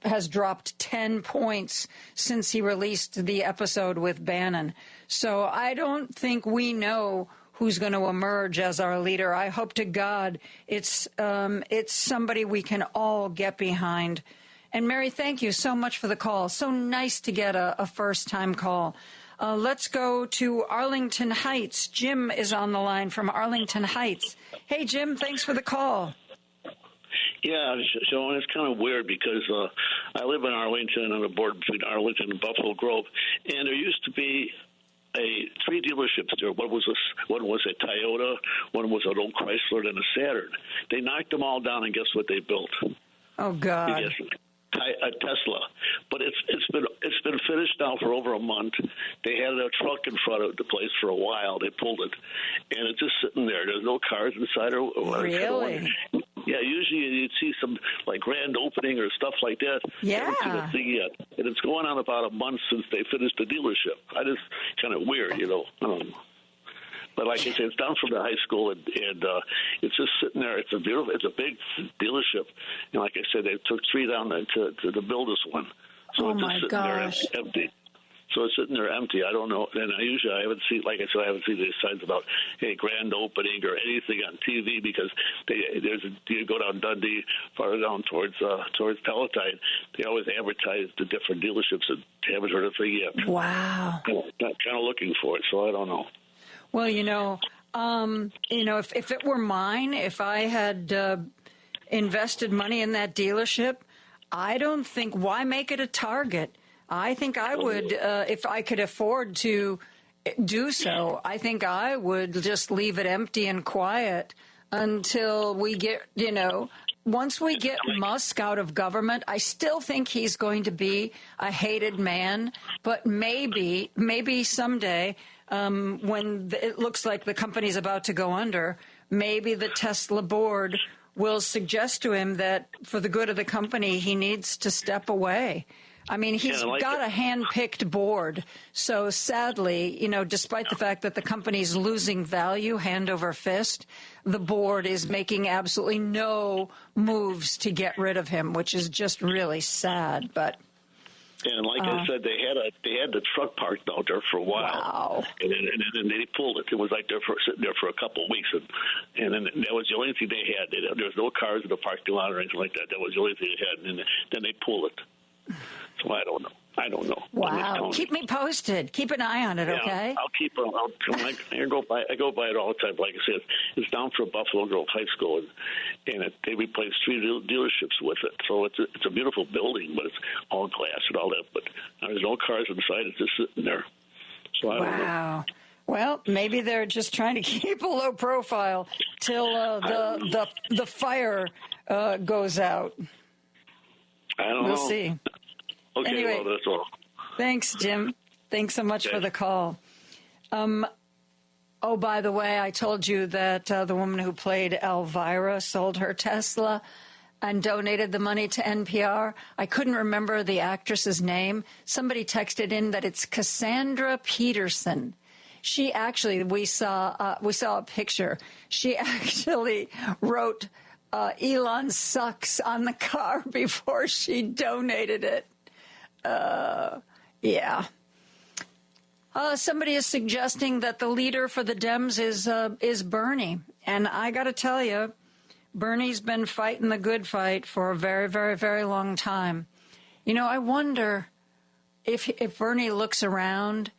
has dropped 10 points since he released the episode with Bannon. So I don't think we know who's going to emerge as our leader. I hope to God it's somebody we can all get behind. And Mary, thank you so much for the call. So nice to get a first-time call. Let's go to Arlington Heights. Jim is on the line from Arlington Heights. Hey, Jim, thanks for the call. Yeah, Joan, it's kind of weird because I live in Arlington on the border between Arlington and Buffalo Grove, and there used to be three dealerships there. One was a Toyota, one was an old Chrysler, and a Saturn. They knocked them all down, and guess what they built? Oh God! A Tesla. But it's been finished now for over a month. They had a truck in front of the place for a while. They pulled it, and it's just sitting there. There's no cars inside. Really? Yeah, usually you'd see some like grand opening or stuff like that. Yeah. Haven't seen a thing yet. And it's going on about a month since they finished the dealership. Kind of weird, But like I said, it's down from the high school, and it's just sitting there. It's a big dealership. And like I said, they took three down to build this one. So it's just sitting there empty. So it's sitting there empty. I don't know. And I haven't seen, like I said, I haven't seen these signs about, hey, grand opening or anything on TV, because you go down Dundee, farther down towards Palatine, they always advertise the different dealerships, and haven't heard a thing yet. Wow. I'm kind of looking for it, so I don't know. Well, if it were mine, if I had invested money in that dealership, I don't think, why make it a Target? I think I would, if I could afford to do so, I think I would just leave it empty and quiet until we get, once we get Musk out of government. I still think he's going to be a hated man, but maybe someday, when it looks like the company's about to go under, maybe the Tesla board will suggest to him that for the good of the company, he needs to step away. I mean, he's got a hand-picked board. So sadly, despite the fact that the company's losing value hand over fist, the board is making absolutely no moves to get rid of him, which is just really sad. But and like I said, they had the truck parked out there for a while. Wow. And then they pulled it. It was like sitting there for a couple of weeks, and then that was the only thing they had. There was no cars in the parking lot or anything like that. That was the only thing they had. And then they pulled it. So I don't know. Wow. Keep me posted. Keep an eye on it, okay? I'll keep it. I go by it all the time. Like I said, it's down from Buffalo Grove High School, and they replaced three dealerships with it. So it's a beautiful building, but it's all glass and all that. But there's no cars inside. It's just sitting there. So I don't know. Wow. Well, maybe they're just trying to keep a low profile till the fire goes out. I don't know. We'll see. Okay, anyway, well, that's all. Thanks, Jim. Thanks so much for the call. Oh, by the way, I told you that the woman who played Elvira sold her Tesla and donated the money to NPR. I couldn't remember the actress's name. Somebody texted in that it's Cassandra Peterson. She actually, we saw a picture. She actually wrote Elon sucks on the car before she donated it. Yeah. Somebody is suggesting that the leader for the Dems is Bernie. And I got to tell you, Bernie's been fighting the good fight for a very, very, very long time. You know, I wonder if Bernie looks around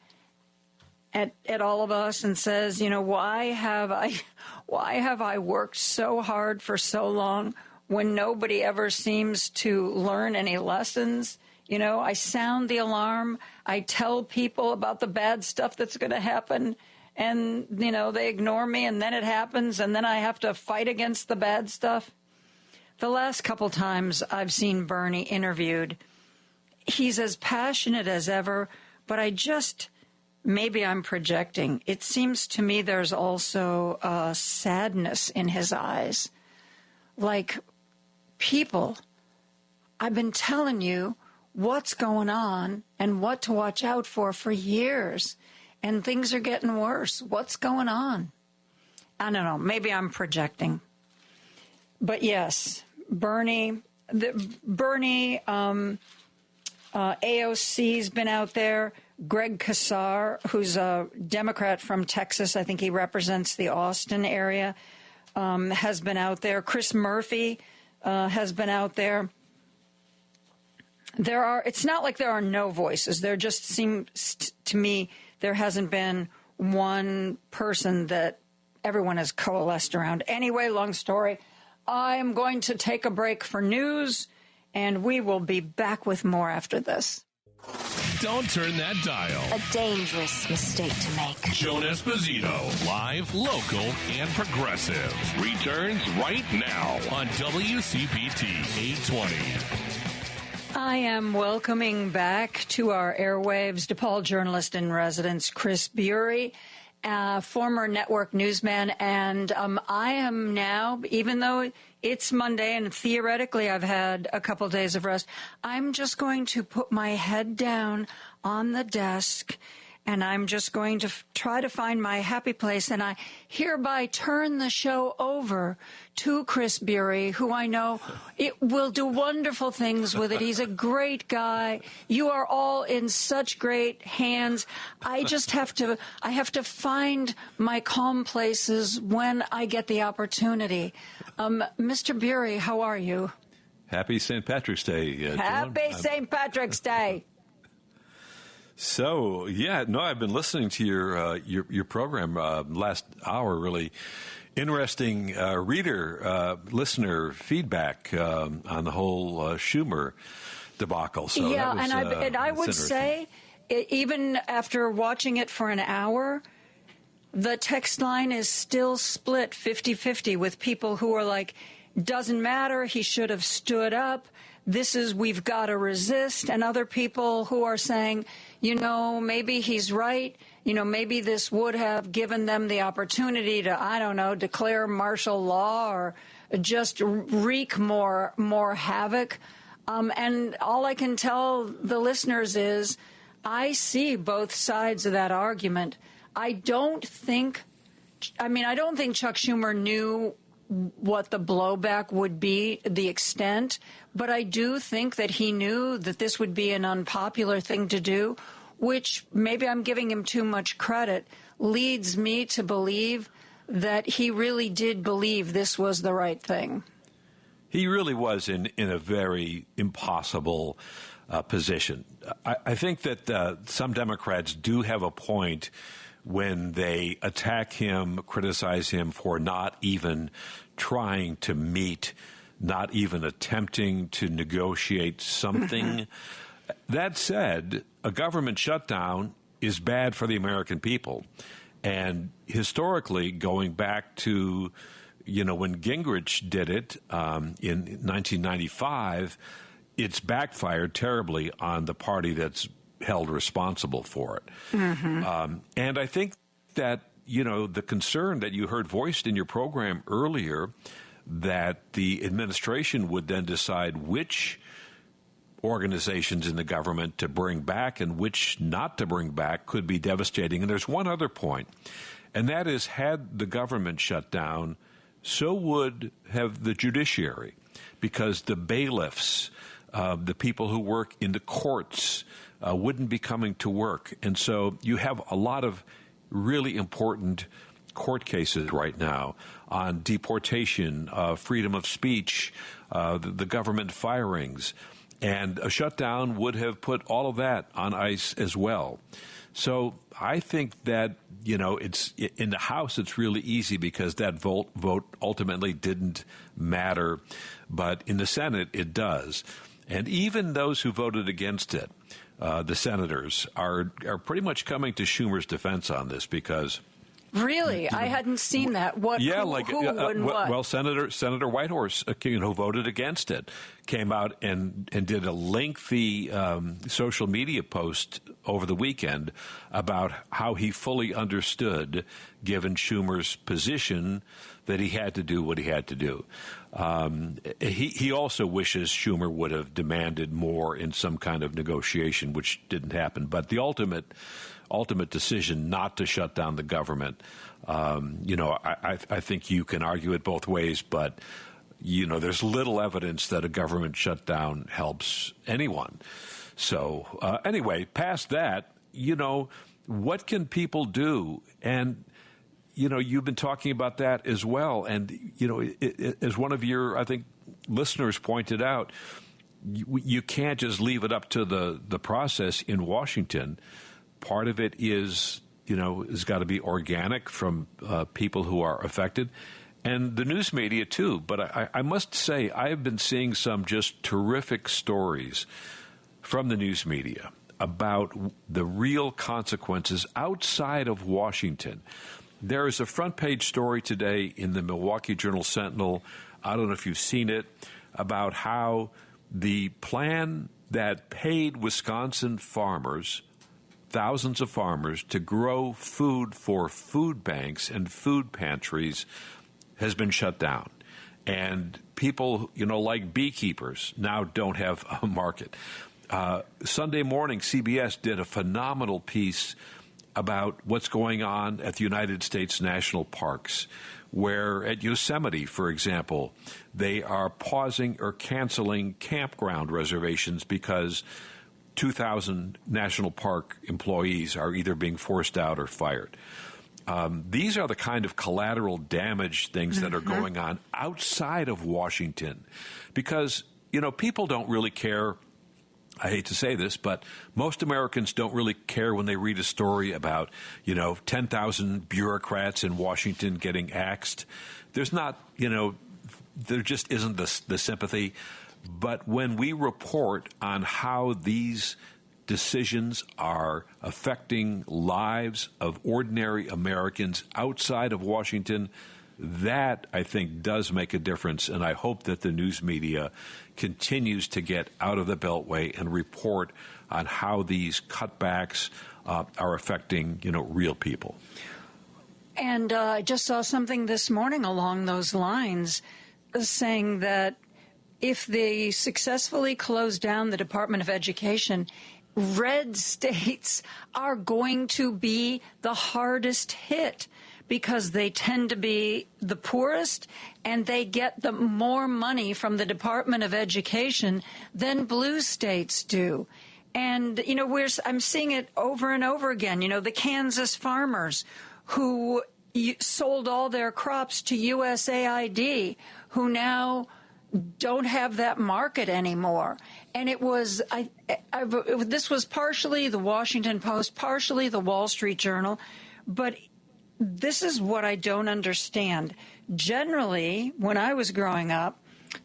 at all of us and says, you know, why have I worked so hard for so long when nobody ever seems to learn any lessons? You know, I sound the alarm. I tell people about the bad stuff that's going to happen. And, you know, they ignore me, and then it happens, and then I have to fight against the bad stuff. The last couple times I've seen Bernie interviewed, he's as passionate as ever, but maybe I'm projecting. It seems to me there's also sadness in his eyes. Like, people, I've been telling you what's going on and what to watch out for years, and things are getting worse. What's going on? I don't know. Maybe I'm projecting. But yes, Bernie, AOC's been out there. Greg Casar, who's a Democrat from Texas, I think he represents the Austin area, has been out there. Chris Murphy has been out there. It's not like there are no voices. There just seems to me there hasn't been one person that everyone has coalesced around. Anyway, long story. I'm going to take a break for news, and we will be back with more after this. Don't turn that dial. A dangerous mistake to make. Joan Esposito, live, local, and progressive, returns right now on WCPT 820. I am welcoming back to our airwaves DePaul journalist in residence, Chris Bury, former network newsman. And I am now, even though it's Monday and theoretically I've had a couple days of rest, I'm just going to put my head down on the desk and I'm just going to try to find my happy place. And I hereby turn the show over to Chris Bury, who I know it will do wonderful things with it. He's a great guy. You are all in such great hands. I have to find my calm places when I get the opportunity. Mr. Bury, how are you? Happy St. Patrick's Day, Happy St. Patrick's Day. So, I've been listening to your program last hour. Really interesting listener feedback on the whole Schumer debacle. So yeah, and I would say, even after watching it for an hour, the text line is still split 50-50 with people who are like, doesn't matter, he should have stood up. We've got to resist. And other people who are saying, maybe he's right. Maybe this would have given them the opportunity to, declare martial law or just wreak more havoc. And all I can tell the listeners is I see both sides of that argument. I don't think Chuck Schumer knew what the blowback would be, the extent, but I do think that he knew that this would be an unpopular thing to do, which maybe I'm giving him too much credit, leads me to believe that he really did believe this was the right thing. He really was in a very impossible position. I think that some Democrats do have a point when they attack him, criticize him for not even trying to meet, not even attempting to negotiate something. That said, a government shutdown is bad for the American people. And historically, going back to, when Gingrich did it in 1995, it's backfired terribly on the party that's held responsible for it. And I think that, the concern that you heard voiced in your program earlier, that the administration would then decide which organizations in the government to bring back and which not to bring back could be devastating. And there's one other point, and that is, had the government shut down, so would have the judiciary, because the bailiffs, The people who work in the courts wouldn't be coming to work. And so you have a lot of really important court cases right now on deportation, freedom of speech, the government firings. And a shutdown would have put all of that on ice as well. So I think that, it's in the House, it's really easy because that vote ultimately didn't matter. But in the Senate, it does. And even those who voted against it, the senators, are pretty much coming to Schumer's defense on this because... Really? I hadn't seen that. What? Yeah, who and what? Well, Senator Whitehorse, who voted against it, came out and did a lengthy social media post over the weekend about how he fully understood, given Schumer's position, that he had to do what he had to do. He also wishes Schumer would have demanded more in some kind of negotiation, which didn't happen. But the ultimate decision not to shut down the government, I think you can argue it both ways, but, there's little evidence that a government shutdown helps anyone. So anyway, past that, what can people do? And, you've been talking about that as well. And, as one of your, I think, listeners pointed out, you can't just leave it up to the process in Washington. Part of it is, has got to be organic from people who are affected, and the news media too. But I must say, I have been seeing some just terrific stories from the news media about the real consequences outside of Washington. There is a front page story today in the Milwaukee Journal-Sentinel. I don't know if you've seen it, about how the plan that paid Wisconsin farmers, thousands of farmers, to grow food for food banks and food pantries has been shut down. And people, like beekeepers, now don't have a market. Sunday morning, CBS did a phenomenal piece about what's going on at the United States national parks, where at Yosemite, for example, they are pausing or canceling campground reservations because 2,000 national park employees are either being forced out or fired. These are the kind of collateral damage things that are going on outside of Washington because, people don't really care. I hate to say this, but most Americans don't really care when they read a story about, 10,000 bureaucrats in Washington getting axed. There's not, there just isn't the sympathy. But when we report on how these decisions are affecting lives of ordinary Americans outside of Washington, that, I think, does make a difference. And I hope that the news media continues to get out of the Beltway and report on how these cutbacks are affecting, real people. And I just saw something this morning along those lines saying that if they successfully close down the Department of Education, red states are going to be the hardest hit because they tend to be the poorest and they get the more money from the Department of Education than blue states do. And, I'm seeing it over and over again. The Kansas farmers who sold all their crops to USAID, who now don't have that market anymore. And it was, this was partially the Washington Post, partially the Wall Street Journal, but this is what I don't understand. Generally, when I was growing up,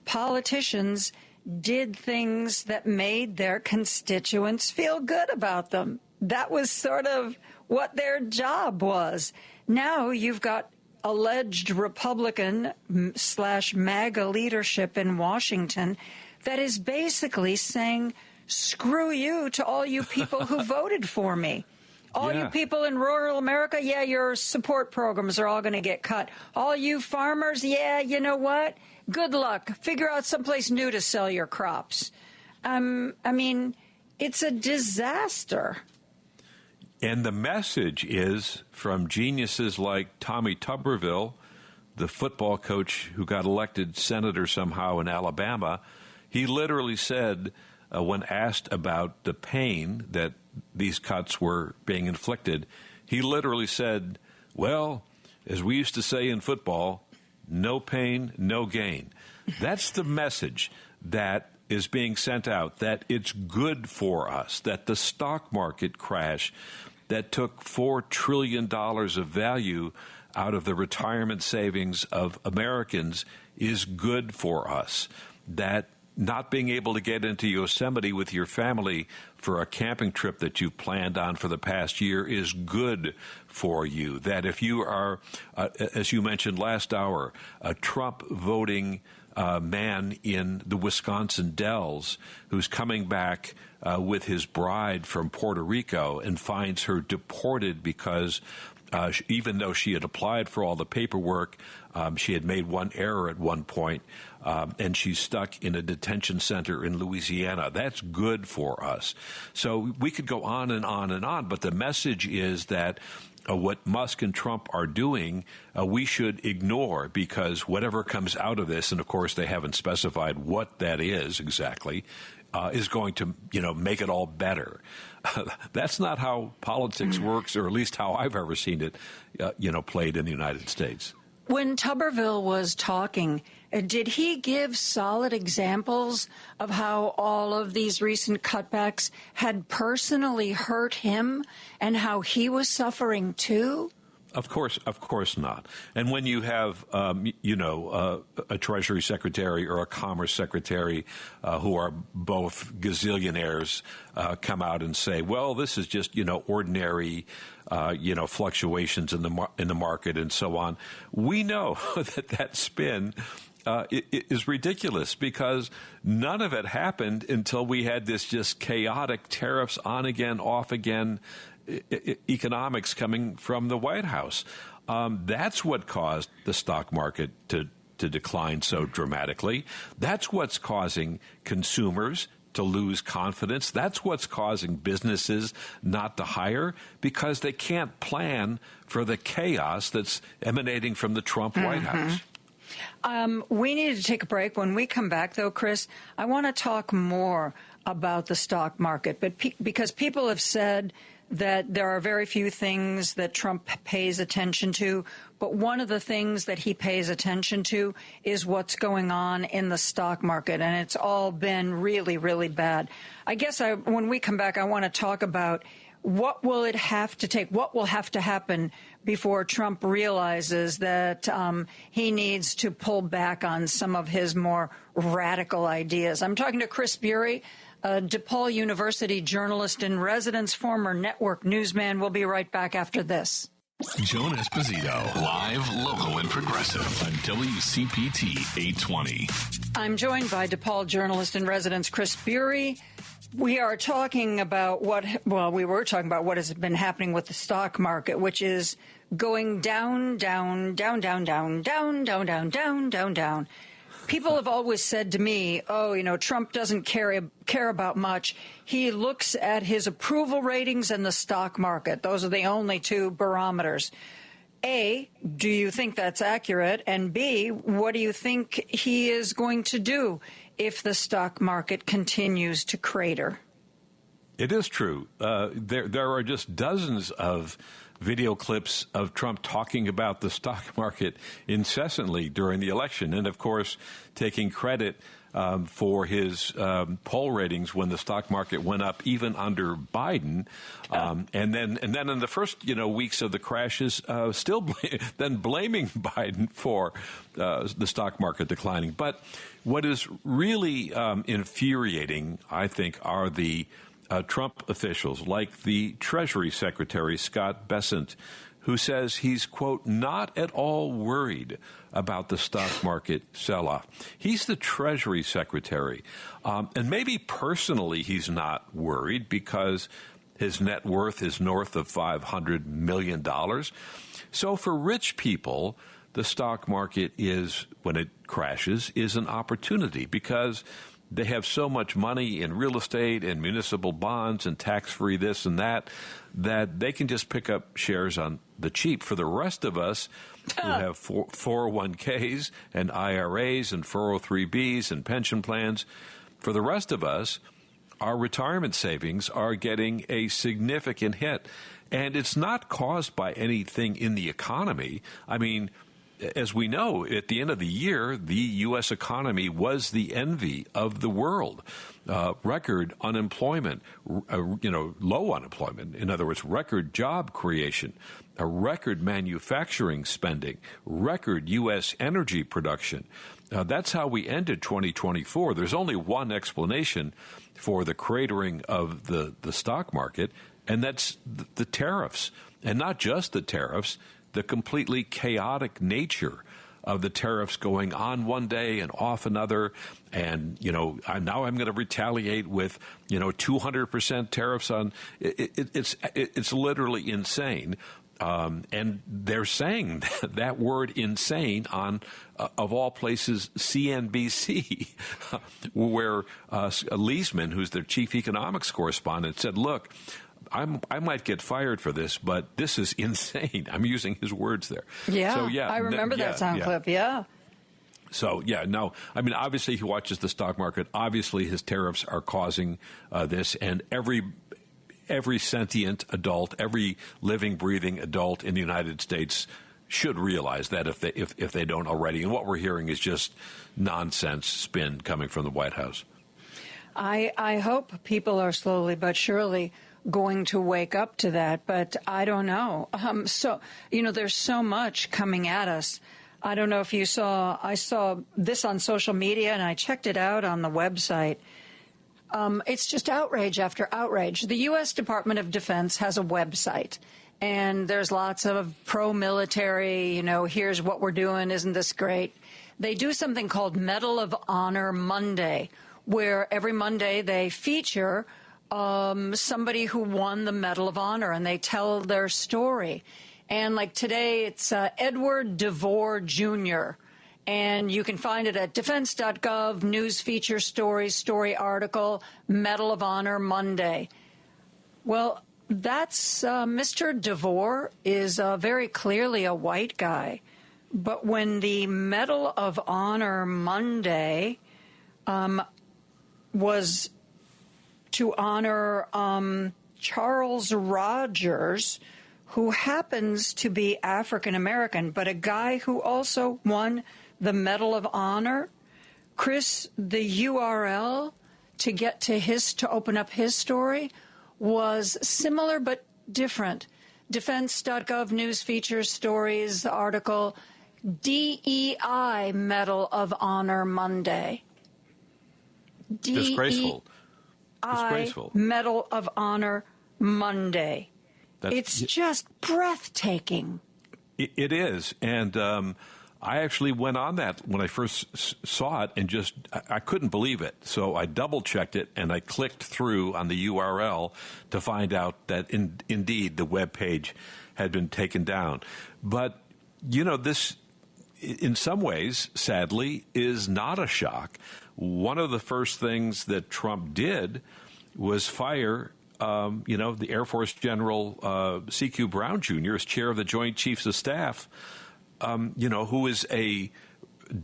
politicians did things that made their constituents feel good about them. That was sort of what their job was. Now you've got alleged Republican/MAGA leadership in Washington that is basically saying, screw you to all you people who voted for me. All you people in rural America, your support programs are all going to get cut. All you farmers, you know what? Good luck. Figure out someplace new to sell your crops. It's a disaster. And the message is from geniuses like Tommy Tuberville, the football coach who got elected senator somehow in Alabama. He literally said, when asked about the pain that these cuts were being inflicted, he literally said, well, as we used to say in football, no pain, no gain. That's the message that is being sent out, that it's good for us, that the stock market crash that took $4 trillion of value out of the retirement savings of Americans is good for us, that not being able to get into Yosemite with your family for a camping trip that you've planned on for the past year is good for you, that if you are, as you mentioned last hour, a Trump voting man in the Wisconsin Dells who's coming back with his bride from Puerto Rico and finds her deported because even though she had applied for all the paperwork, she had made one error at one point, and she's stuck in a detention center in Louisiana. That's good for us. So we could go on and on and on, but the message is that what Musk and Trump are doing, we should ignore, because whatever comes out of this, and of course they haven't specified what that is exactly, is going to, make it all better. That's not how politics works, or at least how I've ever seen it, played in the United States. When Tuberville was talking, did he give solid examples of how all of these recent cutbacks had personally hurt him and how he was suffering too? Of course not. And when you have, a Treasury Secretary or a Commerce Secretary who are both gazillionaires come out and say, well, this is just, ordinary, fluctuations in the market and so on, we know that spin is ridiculous, because none of it happened until we had this just chaotic tariffs on again, off again, economics coming from the White House. That's what caused the stock market to decline so dramatically. That's what's causing consumers to lose confidence. That's what's causing businesses not to hire, because they can't plan for the chaos that's emanating from the Trump White House. We need to take a break. When we come back, though, Chris, I want to talk more about the stock market, but because people have said that there are very few things that Trump pays attention to, but one of the things that he pays attention to is what's going on in the stock market, and it's all been really, really bad. I guess when we come back, I want to talk about what will it have to take, what will have to happen before Trump realizes that he needs to pull back on some of his more radical ideas. I'm talking to Chris Bury, a DePaul University journalist in residence, former network newsman. We'll be right back after this. Joan Esposito, live, local, and progressive on WCPT 820. I'm joined by DePaul journalist in residence Chris Bury. We are talking about what has been happening with the stock market, which is going down, down, down, down, down, down, down, down, down, down, down. People have always said to me, Trump doesn't care about much. He looks at his approval ratings and the stock market. Those are the only two barometers. A, do you think that's accurate? And B, what do you think he is going to do if the stock market continues to crater? It is true. There are just dozens of video clips of Trump talking about the stock market incessantly during the election, and of course taking credit for his poll ratings when the stock market went up even under Biden, and then in the first weeks of the crashes, still then blaming Biden for the stock market declining. But what is really infuriating, I think, are the Trump officials like the Treasury Secretary, Scott Bessent, who says he's, quote, not at all worried about the stock market sell-off. He's the Treasury Secretary. And maybe personally he's not worried because his net worth is north of $500 million. So for rich people, the stock market is, when it crashes, is an opportunity because they have so much money in real estate and municipal bonds and tax-free this and that they can just pick up shares on the cheap. For the rest of us who have 401ks and IRAs and 403bs and pension plans, For the rest of us, our retirement savings are getting a significant hit. And it's not caused by anything in the economy. I mean, as we know, at the end of the year, the U.S. economy was the envy of the world. Record unemployment, low unemployment. In other words, record job creation, a record manufacturing spending, record U.S. energy production. That's how we ended 2024. There's only one explanation for the cratering of the stock market, and that's the tariffs. And not just the tariffs, the completely chaotic nature of the tariffs going on one day and off another. And, now I'm going to retaliate with, 200% tariffs on it's literally insane. And they're saying that word insane on, of all places, CNBC, where Leisman, who's their chief economics correspondent, said, look, I might get fired for this, but this is insane. I'm using his words there. Yeah, so, I remember that sound clip, yeah. So, no, I mean, obviously he watches the stock market. Obviously his tariffs are causing this, and every sentient adult, every living, breathing adult in the United States should realize that if they don't already. And what we're hearing is just nonsense spin coming from the White House. I hope people are slowly but surely going to wake up to that, but I don't know. There's so much coming at us. I don't know if you saw, I saw this on social media, and I checked it out on the website. It's just outrage after outrage. The U.S. Department of Defense has a website, and there's lots of pro-military, here's what we're doing, isn't this great? They do something called Medal of Honor Monday, where every Monday they feature somebody who won the Medal of Honor, and they tell their story. And like today, it's Edward DeVore Jr., and you can find it at defense.gov, news feature story article, Medal of Honor Monday. Well, that's Mr. DeVore is very clearly a white guy. But when the Medal of Honor Monday was to honor Charles Rogers, who happens to be African American, but a guy who also won the Medal of Honor, Chris, the URL to get to open up his story was similar but different. Defense.gov news features stories article, DEI Medal of Honor Monday. Disgraceful. Medal of Honor Monday. It's just breathtaking. It is. And I actually went on that when I first saw it, and I couldn't believe it. So I double-checked it, and I clicked through on the URL to find out that indeed the web page had been taken down. But, this, in some ways, sadly, is not a shock. One of the first things that Trump did was fire the Air Force General C.Q. Brown Jr. as chair of the Joint Chiefs of Staff, who is a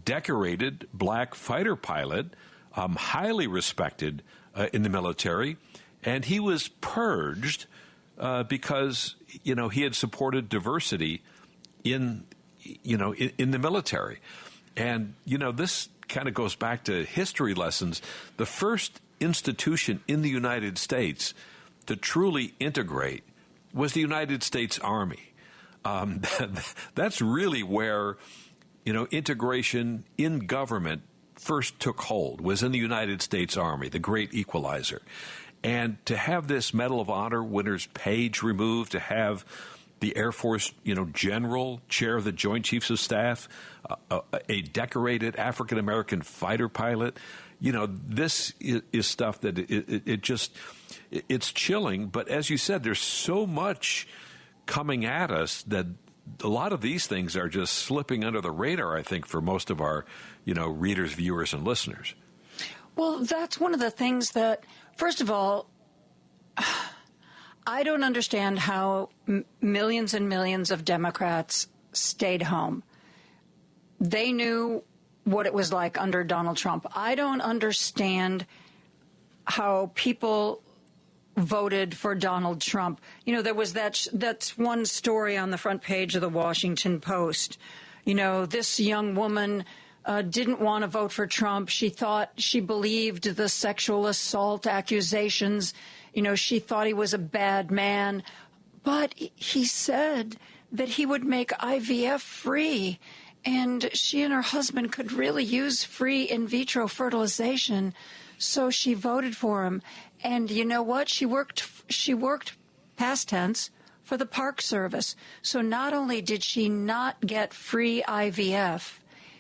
decorated black fighter pilot, highly respected in the military, and he was purged because he had supported diversity in the military. And this kind of goes back to history lessons. The first institution in the United States to truly integrate was the United States Army. That's really where, integration in government first took hold, was in the United States Army, the great equalizer. And to have this Medal of Honor winner's page removed, to have the Air Force, general, chair of the Joint Chiefs of Staff, a decorated African-American fighter pilot, this is stuff that it's chilling. But as you said, there's so much coming at us that a lot of these things are just slipping under the radar, I think, for most of our, readers, viewers, and listeners. Well, that's one of the things that, first of all, I don't understand how millions and millions of Democrats stayed home. They knew what it was like under Donald Trump. I don't understand how people voted for Donald Trump. You know, there was that's one story on the front page of the Washington Post. You know, this young woman didn't want to vote for Trump. She believed the sexual assault accusations. You know, she thought he was a bad man. But he said that he would make IVF free. And she and her husband could really use free in vitro fertilization. So she voted for him. And you know what? She worked past tense for the Park Service. So not only did she not get free IVF,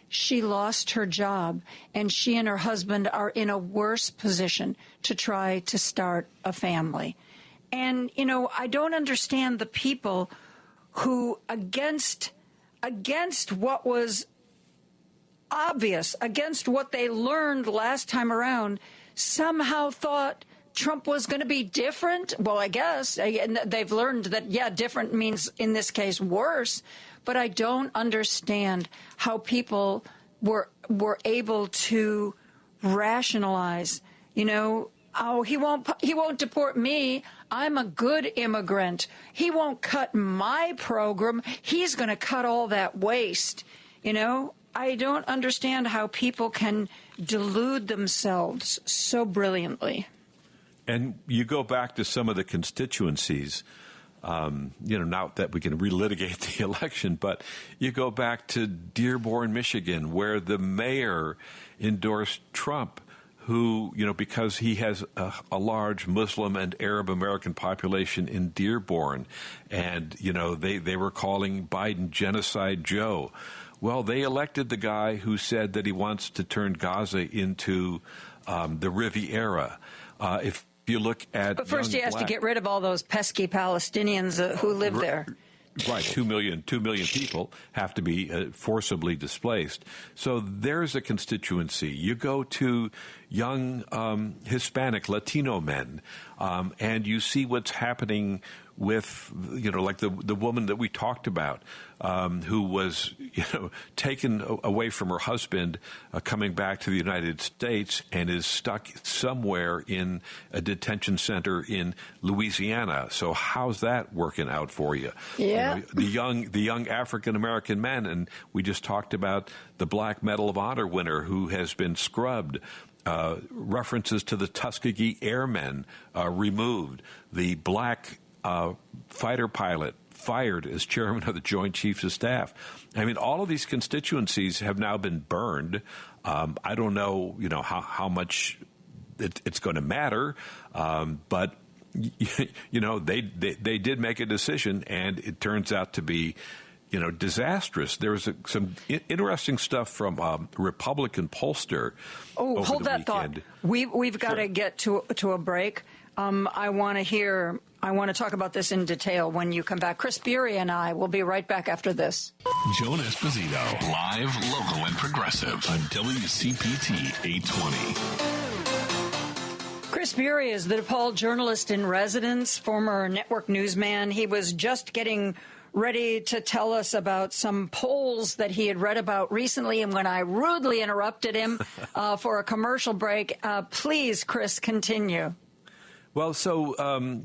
she lost her job, and she and her husband are in a worse position to try to start a family. And, you know, I don't understand the people who, against what was obvious, against what they learned last time around, somehow thought Trump was going to be different. Well, I guess they've learned that, yeah, different means in this case worse. But I don't understand how people were able to rationalize, you know, oh, he won't deport me. I'm a good immigrant. He won't cut my program. He's going to cut all that waste. You know, I don't understand how people can delude themselves so brilliantly. And you go back to some of the constituencies, you know, not that we can relitigate the election, but you go back to Dearborn, Michigan, where the mayor endorsed Trump, who, you know, because he has a large Muslim and Arab American population in Dearborn, and, you know, they were calling Biden Genocide Joe. Well, they elected the guy who said that he wants to turn Gaza into the Riviera. If you look at, but first he has to get rid of all those pesky Palestinians who live there. Right, 2 million people have to be forcibly displaced. So there's a constituency. You go to young Hispanic, Latino men, and you see what's happening with, you know, like the woman that we talked about, who was, you know, taken away from her husband, coming back to the United States, and is stuck somewhere in a detention center in Louisiana. So how's that working out for you? Yeah. You know, the young African American men, and we just talked about the Black Medal of Honor winner who has been scrubbed. References to the Tuskegee Airmen removed. The black fighter pilot fired as chairman of the Joint Chiefs of Staff. I mean, all of these constituencies have now been burned. I don't know, you know, how much it's going to matter, but you know, they did make a decision, and it turns out to be, you know, disastrous. There was some interesting stuff from a Republican pollster. Oh, hold that thought. We've got to get to a break. I want to talk about this in detail when you come back. Chris Bury and I will be right back after this. Joan Esposito, live, local, and progressive on WCPT 820. Chris Bury is the DePaul journalist in residence, former network newsman. He was just getting ready to tell us about some polls that he had read about recently, and when I rudely interrupted him for a commercial break, please, Chris, continue. Well, so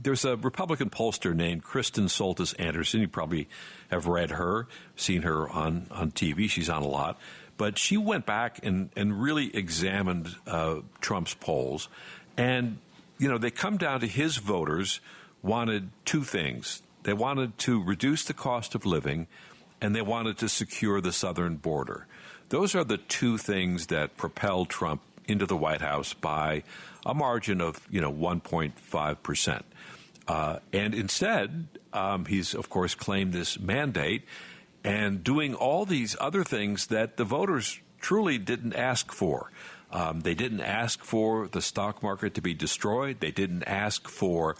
there's a Republican pollster named Kristen Soltis Anderson. You probably have read her, seen her on TV. She's on a lot. But she went back and really examined Trump's polls. And, you know, they come down to his voters wanted two things. They wanted to reduce the cost of living, and they wanted to secure the southern border. Those are the two things that propelled Trump into the White House by a margin of, you know, 1.5%. And instead, he's, of course, claimed this mandate and doing all these other things that the voters truly didn't ask for. They didn't ask for the stock market to be destroyed. They didn't ask for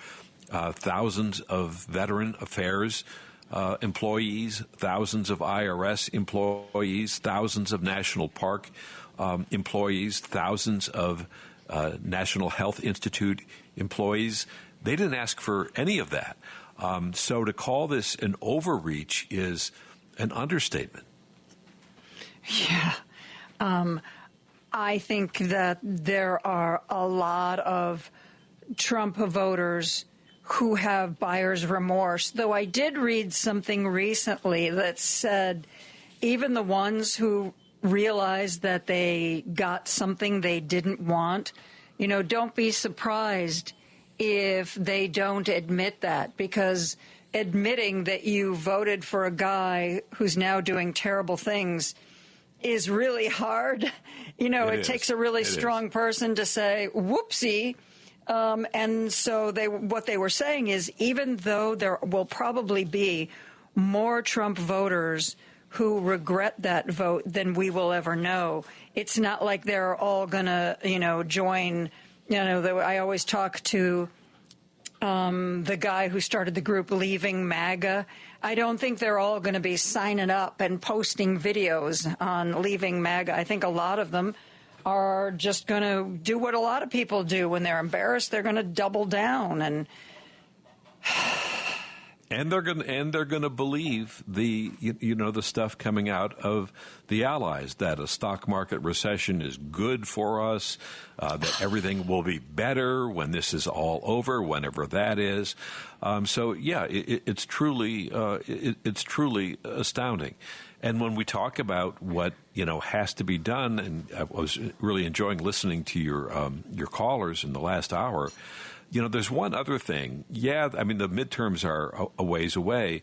thousands of Veteran Affairs employees, thousands of IRS employees, thousands of National Park employees, thousands of National Health Institute employees. They didn't ask for any of that. So to call this an overreach is an understatement. Yeah. I think that there are a lot of Trump voters who have buyer's remorse, though I did read something recently that said even the ones who realized that they got something they didn't want, don't be surprised if they don't admit that, because admitting that you voted for a guy who's now doing terrible things is really hard. It takes a really strong person to say, whoopsie. And so what they were saying is, even though there will probably be more Trump voters who regret that vote than we will ever know, it's not like they're all going to, join. I always talk to the guy who started the group Leaving MAGA. I don't think they're all going to be signing up and posting videos on Leaving MAGA. I think a lot of them are just going to do what a lot of people do when they're embarrassed. They're going to double down and they're going to believe the stuff coming out of the allies, that a stock market recession is good for us, that everything will be better when this is all over, whenever that is. It's truly astounding. And when we talk about what has to be done, and I was really enjoying listening to your callers in the last hour. There's one other thing. Yeah, I mean, the midterms are a ways away,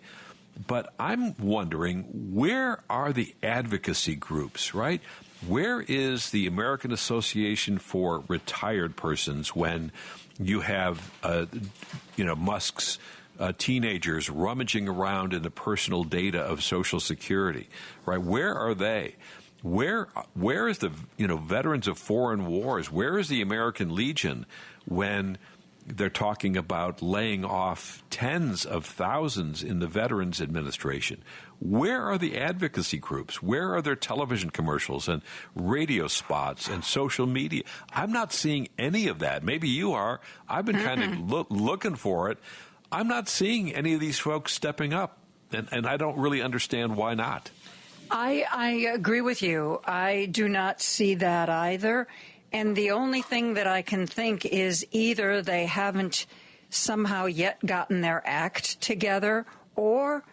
but I'm wondering, where are the advocacy groups, right? Where is the American Association for Retired Persons when you have, Musk's teenagers rummaging around in the personal data of Social Security, right? Where are they? Where is the, Veterans of Foreign Wars? Where is the American Legion when they're talking about laying off tens of thousands in the Veterans Administration? Where are the advocacy groups? Where are their television commercials and radio spots and social media? I'm not seeing any of that. Maybe you are. I've been kind of looking for it. I'm not seeing any of these folks stepping up, and I don't really understand why not. I agree with you. I do not see that either. And the only thing that I can think is either they haven't somehow yet gotten their act together, or,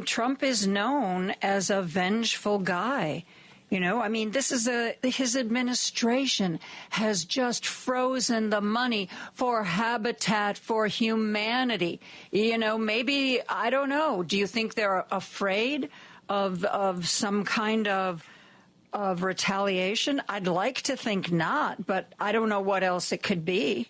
Trump is known as a vengeful guy. This is his administration has just frozen the money for Habitat for Humanity. Maybe, I don't know. Do you think they're afraid of some kind of retaliation? I'd like to think not, but I don't know what else it could be.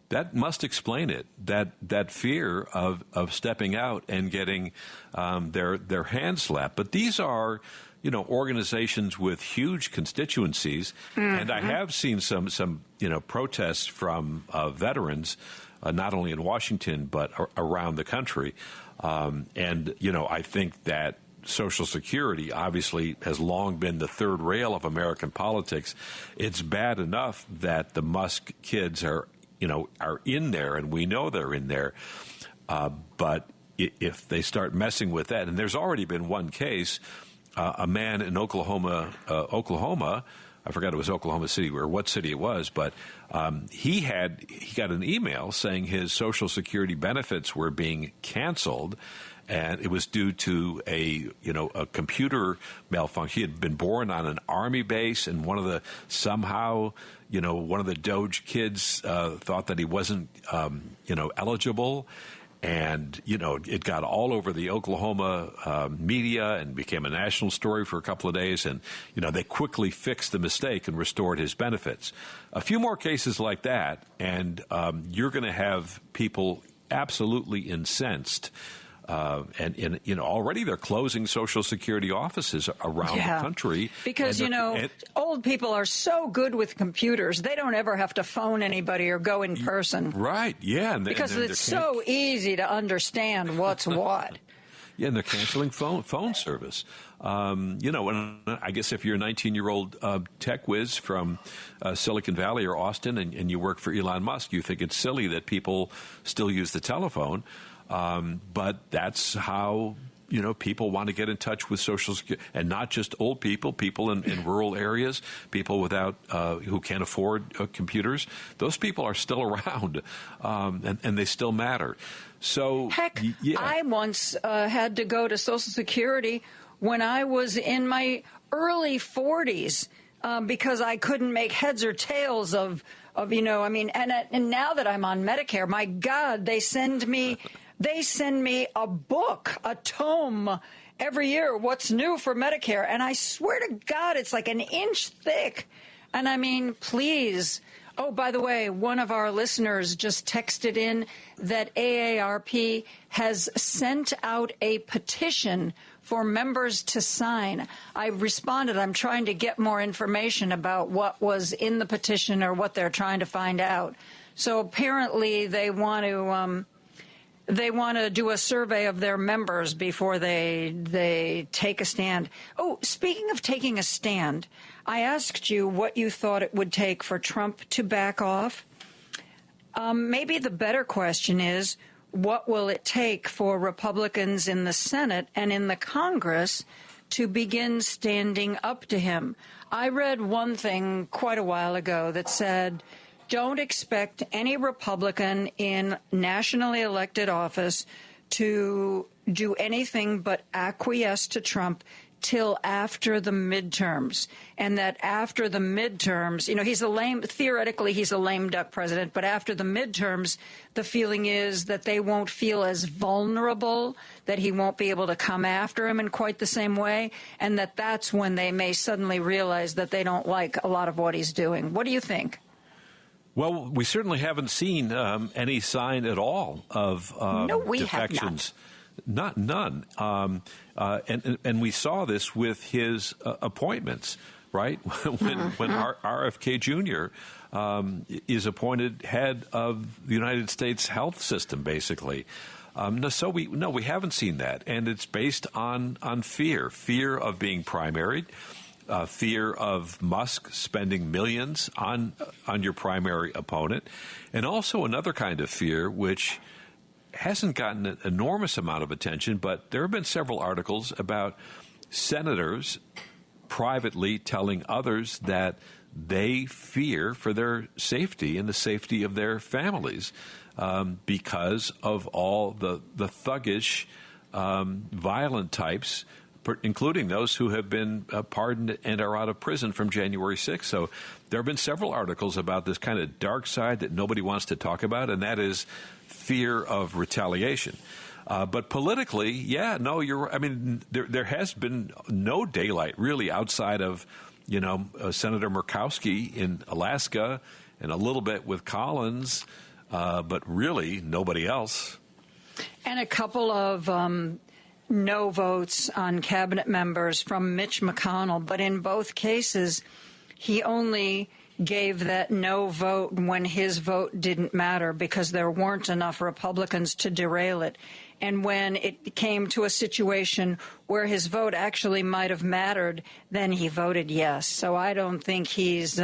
That must explain it. That fear of stepping out and getting their hands slapped. But these are, organizations with huge constituencies, and I have seen some protests from veterans, not only in Washington but around the country. I think that Social Security obviously has long been the third rail of American politics. It's bad enough that the Musk kids are in there, and we know they're in there. But if they start messing with that, and there's already been one case, a man in Oklahoma, I forgot it was Oklahoma City or what city it was, but he got an email saying his Social Security benefits were being canceled. And it was due to a computer malfunction. He had been born on an Army base, and one of the Doge kids thought that he wasn't, eligible. And, it got all over the Oklahoma media and became a national story for a couple of days. And, they quickly fixed the mistake and restored his benefits. A few more cases like that, and you're going to have people absolutely incensed. Already they're closing Social Security offices around the country. Because, old people are so good with computers, they don't ever have to phone anybody or go in person. Right, yeah. Because it's so easy to understand what's what. Yeah, and they're canceling phone service. And I guess if you're a 19-year-old tech whiz from Silicon Valley or Austin and you work for Elon Musk, you think it's silly that people still use the telephone. But that's how, people want to get in touch with Social Security, and not just old people, people in rural areas, people without who can't afford computers. Those people are still around, and they still matter. So, heck, yeah. I once had to go to Social Security when I was in my early 40s because I couldn't make heads or tails of and now that I'm on Medicare, my God, they send me a book, a tome every year, what's new for Medicare. And I swear to God, it's like an inch thick. And I mean, please. Oh, by the way, one of our listeners just texted in that AARP has sent out a petition for members to sign. I responded, I'm trying to get more information about what was in the petition or what they're trying to find out. So apparently they want to do a survey of their members before they take a stand. Oh, speaking of taking a stand, I asked you what you thought it would take for Trump to back off. Maybe the better question is, what will it take for Republicans in the Senate and in the Congress to begin standing up to him? I read one thing quite a while ago that said, don't expect any Republican in nationally elected office to do anything but acquiesce to Trump till after the midterms. And that after the midterms, theoretically he's a lame duck president, but after the midterms, the feeling is that they won't feel as vulnerable, that he won't be able to come after him in quite the same way, and that's when they may suddenly realize that they don't like a lot of what he's doing. What do you think? Well, we certainly haven't seen any sign at all of defections. None. And we saw this with his appointments, right? when RFK Jr. Is appointed head of the United States health system, basically. We haven't seen that, and it's based on fear of being primaried. Fear of Musk spending millions on your primary opponent, and also another kind of fear which hasn't gotten an enormous amount of attention, but there have been several articles about senators privately telling others that they fear for their safety and the safety of their families because of all the thuggish, violent types, including those who have been pardoned and are out of prison from January 6th. So there have been several articles about this kind of dark side that nobody wants to talk about, and that is fear of retaliation. But politically, you're right. I mean, there has been no daylight really outside of, Senator Murkowski in Alaska and a little bit with Collins, but really nobody else. And a couple of no votes on cabinet members from Mitch McConnell, but in both cases, he only gave that no vote when his vote didn't matter because there weren't enough Republicans to derail it. And when it came to a situation where his vote actually might have mattered, then he voted yes. So I don't think he's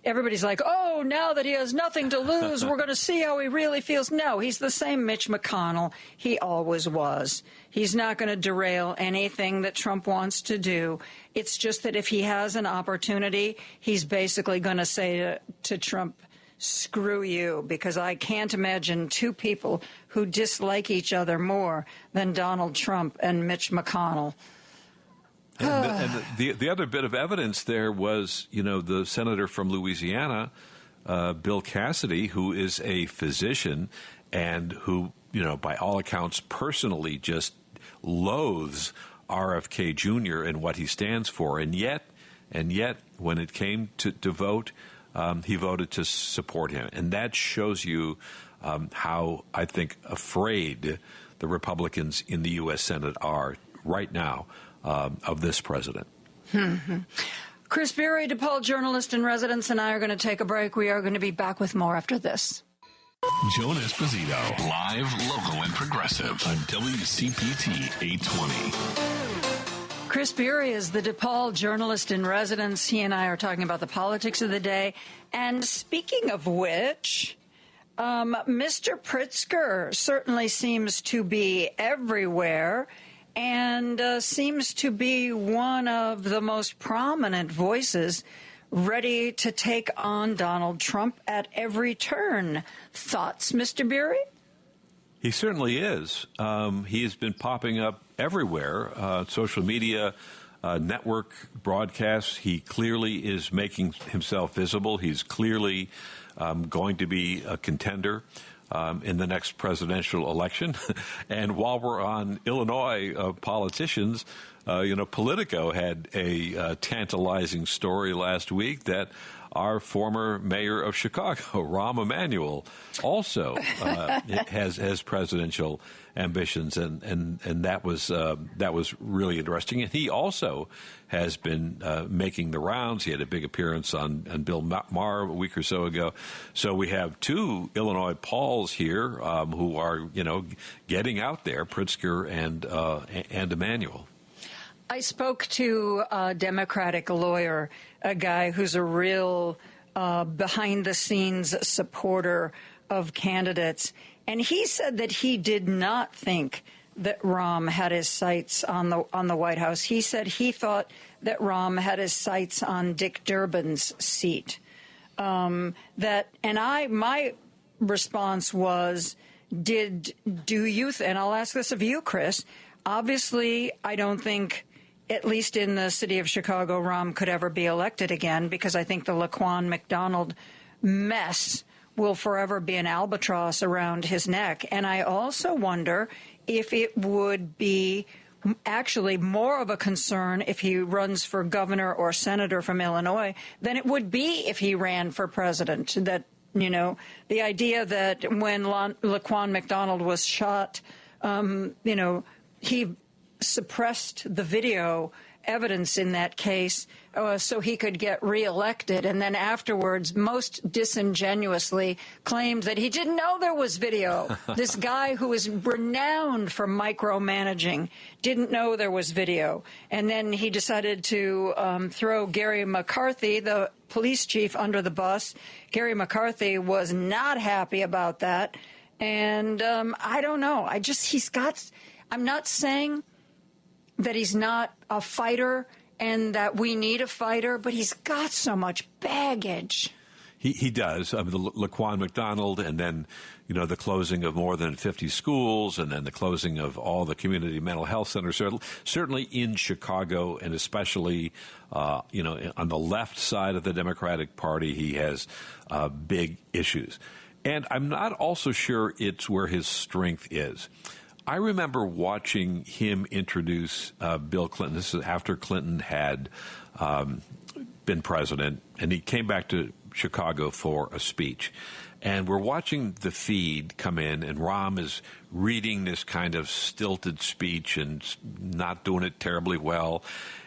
everybody's like, oh, now that he has nothing to lose, we're going to see how he really feels. No, he's the same Mitch McConnell he always was. He's not going to derail anything that Trump wants to do. It's just that if he has an opportunity, he's basically going to say to Trump, screw you, because I can't imagine two people who dislike each other more than Donald Trump and Mitch McConnell. And the other bit of evidence there was, the senator from Louisiana, Bill Cassidy, who is a physician and who, by all accounts, personally just loathes RFK Jr. and what he stands for. And yet, when it came to vote, he voted to support him. And that shows you how, I think, afraid the Republicans in the U.S. Senate are right now of this president. Chris Berry, DePaul journalist in residence, and I are going to take a break. We are going to be back with more after this. Joan Esposito, live, local, and progressive on WCPT 820. Chris Berry is the DePaul journalist in residence. He and I are talking about the politics of the day. And speaking of which, Mr. Pritzker certainly seems to be everywhere and seems to be one of the most prominent voices ready to take on Donald Trump at every turn. Thoughts, Mr. Beery? He certainly is. He has been popping up everywhere, social media, network broadcasts. He clearly is making himself visible. He's clearly going to be a contender in the next presidential election. And while we're on Illinois politicians, Politico had a tantalizing story last week that our former mayor of Chicago, Rahm Emanuel, also has presidential ambitions, and that was really interesting. And he also has been making the rounds. He had a big appearance on Bill Maher a week or so ago. So we have two Illinois Pauls here who are getting out there, Pritzker and Emanuel. I spoke to a Democratic lawyer, a guy who's a real behind-the-scenes supporter of candidates, and he said that he did not think that Rahm had his sights on the White House. He said he thought that Rahm had his sights on Dick Durbin's seat. My response was, do you? And I'll ask this of you, Chris. Obviously, I don't think, at least in the city of Chicago, Rahm could ever be elected again, because I think the Laquan McDonald mess will forever be an albatross around his neck. And I also wonder if it would be actually more of a concern if he runs for governor or senator from Illinois than it would be if he ran for president. That, the idea that when Laquan McDonald was shot, he suppressed the video evidence in that case so he could get reelected, and then afterwards most disingenuously claimed that he didn't know there was video. This guy who is renowned for micromanaging didn't know there was video. And then he decided to throw Gary McCarthy, the police chief, under the bus. Gary McCarthy was not happy about that. And I don't know. I'm not saying that he's not a fighter and that we need a fighter, but he's got so much baggage. He does. The Laquan McDonald, and then, the closing of more than 50 schools, and then the closing of all the community mental health centers, certainly in Chicago, and especially, on the left side of the Democratic Party, he has big issues. And I'm not also sure it's where his strength is. I remember watching him introduce Bill Clinton. This is after Clinton had been president, and he came back to Chicago for a speech. And we're watching the feed come in, and Rahm is reading this kind of stilted speech and not doing it terribly well.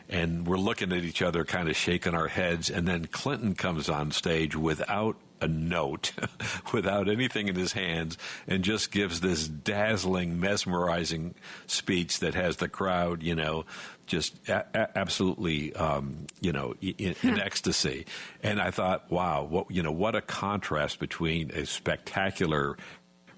And we're looking at each other, kind of shaking our heads. And then Clinton comes on stage without a note, without anything in his hands, and just gives this dazzling, mesmerizing speech that has the crowd, just absolutely, in ecstasy. And I thought, wow, what a contrast between a spectacular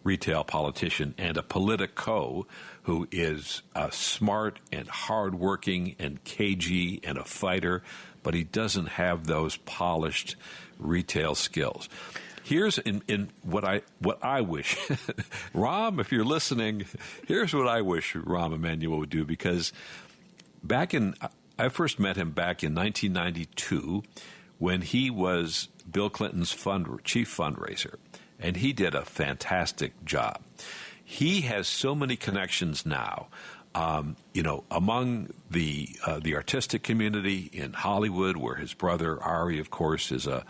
retail politician and a politico who is smart and hardworking and cagey and a fighter, but he doesn't have those polished retail skills. Here's in what I wish, Rahm, if you're listening, here's what I wish Rahm Emanuel would do, because I first met him back in 1992 when he was Bill Clinton's chief fundraiser, and he did a fantastic job. He has so many connections now, among the artistic community in Hollywood, where his brother Ari, of course, is a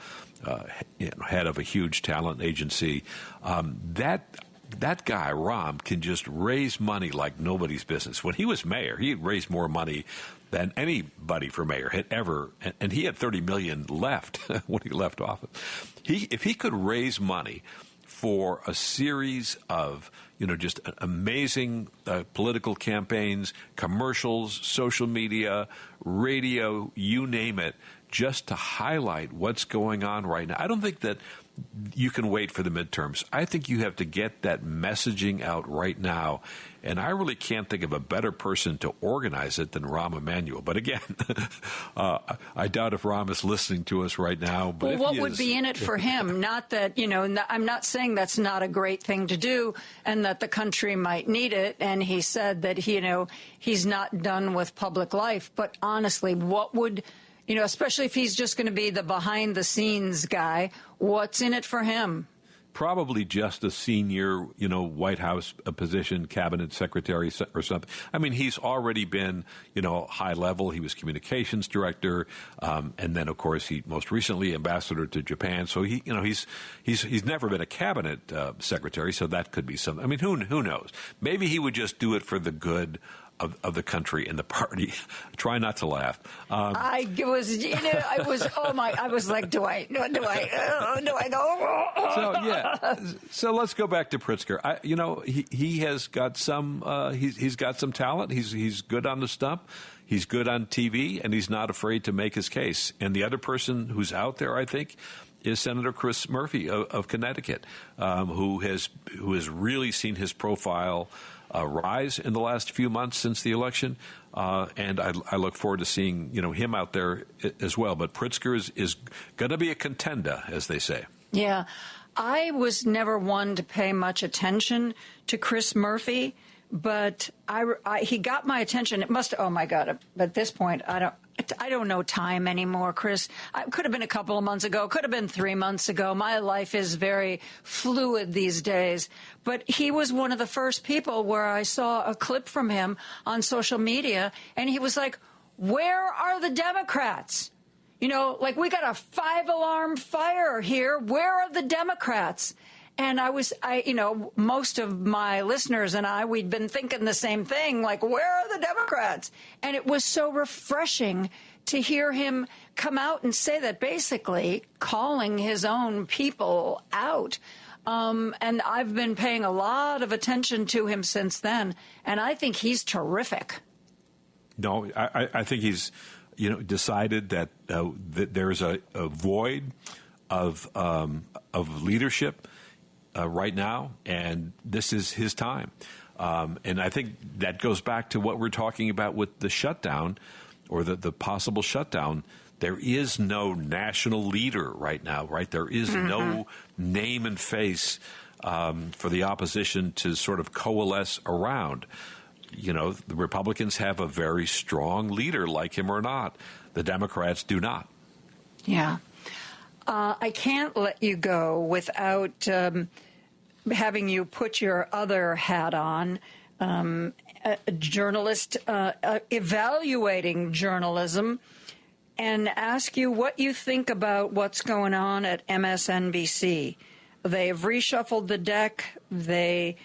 head of a huge talent agency. That guy Rahm can just raise money like nobody's business. When he was mayor, he raised more money than anybody for mayor had ever, and he had $30 million left when he left office. If he could raise money for a series of just amazing political campaigns, commercials, social media, radio, you name it, just to highlight what's going on right now. I don't think that you can wait for the midterms. I think you have to get that messaging out right now. And I really can't think of a better person to organize it than Rahm Emanuel. But again, I doubt if Rahm is listening to us right now. But well, what would be in it for him? Not that, I'm not saying that's not a great thing to do and that the country might need it. And he said that, he's not done with public life. But honestly, what would, especially if he's just going to be the behind the scenes guy, what's in it for him? Probably just a senior, White House position, cabinet secretary or something. I mean, he's already been, high level. He was communications director, and then, of course, he most recently ambassador to Japan. So he's never been a cabinet secretary. So that could be something. I mean, who knows? Maybe he would just do it for the good of the country and the party. Try not to laugh. I was like, do I go? So yeah. So let's go back to Pritzker. He has got some. He's got some talent. He's good on the stump. He's good on TV, and he's not afraid to make his case. And the other person who's out there, I think, is Senator Chris Murphy of Connecticut, who has really seen his profile rise in the last few months since the election, and I look forward to seeing him out there as well. But Pritzker is going to be a contender, as they say. Yeah, I was never one to pay much attention to Chris Murphy, but he got my attention. It must. Oh my God! At this point, I don't know time anymore, Chris. It could have been a couple of months ago. Could have been 3 months ago. My life is very fluid these days. But he was one of the first people where I saw a clip from him on social media, and he was like, where are the Democrats? We got a 5-alarm fire here. Where are the Democrats? And most of my listeners and we'd been thinking the same thing, like, where are the Democrats? And it was so refreshing to hear him come out and say that, basically calling his own people out. And I've been paying a lot of attention to him since then, and I think he's terrific. No, I think he's, decided that that there's a void of leadership right now, and this is his time. And I think that goes back to what we're talking about with the shutdown, or the possible shutdown. There is no national leader right now, right? There is no name and face for the opposition to sort of coalesce around. The Republicans have a very strong leader, like him or not. The Democrats do not. Yeah. I can't let you go without having you put your other hat on, a journalist evaluating journalism, and ask you what you think about what's going on at MSNBC. They've reshuffled the deck. They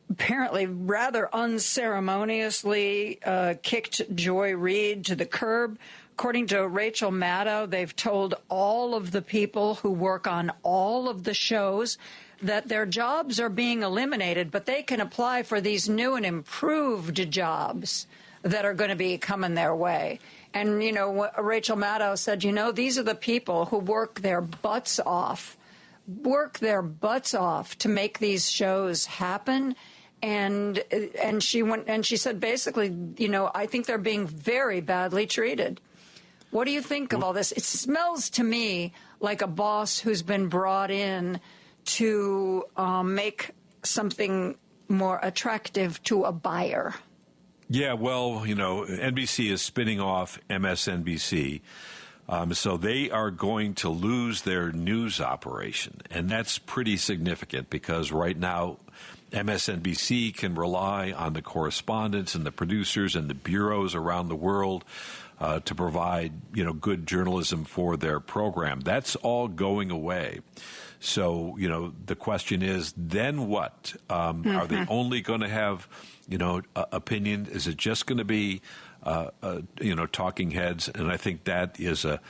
apparently rather unceremoniously kicked Joy Reid to the curb. According to Rachel Maddow, they've told all of the people who work on all of the shows that their jobs are being eliminated, but they can apply for these new and improved jobs that are going to be coming their way. And, Rachel Maddow said, these are the people who work their butts off to make these shows happen. And she said, basically, I think they're being very badly treated. What do you think of all this? It smells to me like a boss who's been brought in to make something more attractive to a buyer. Yeah, well, NBC is spinning off MSNBC, so they are going to lose their news operation, and that's pretty significant because right now MSNBC can rely on the correspondents and the producers and the bureaus around the world to provide, good journalism for their program. That's all going away. So, the question is, then what? Are they only going to have, opinion? Is it just going to be, talking heads? And I think that is a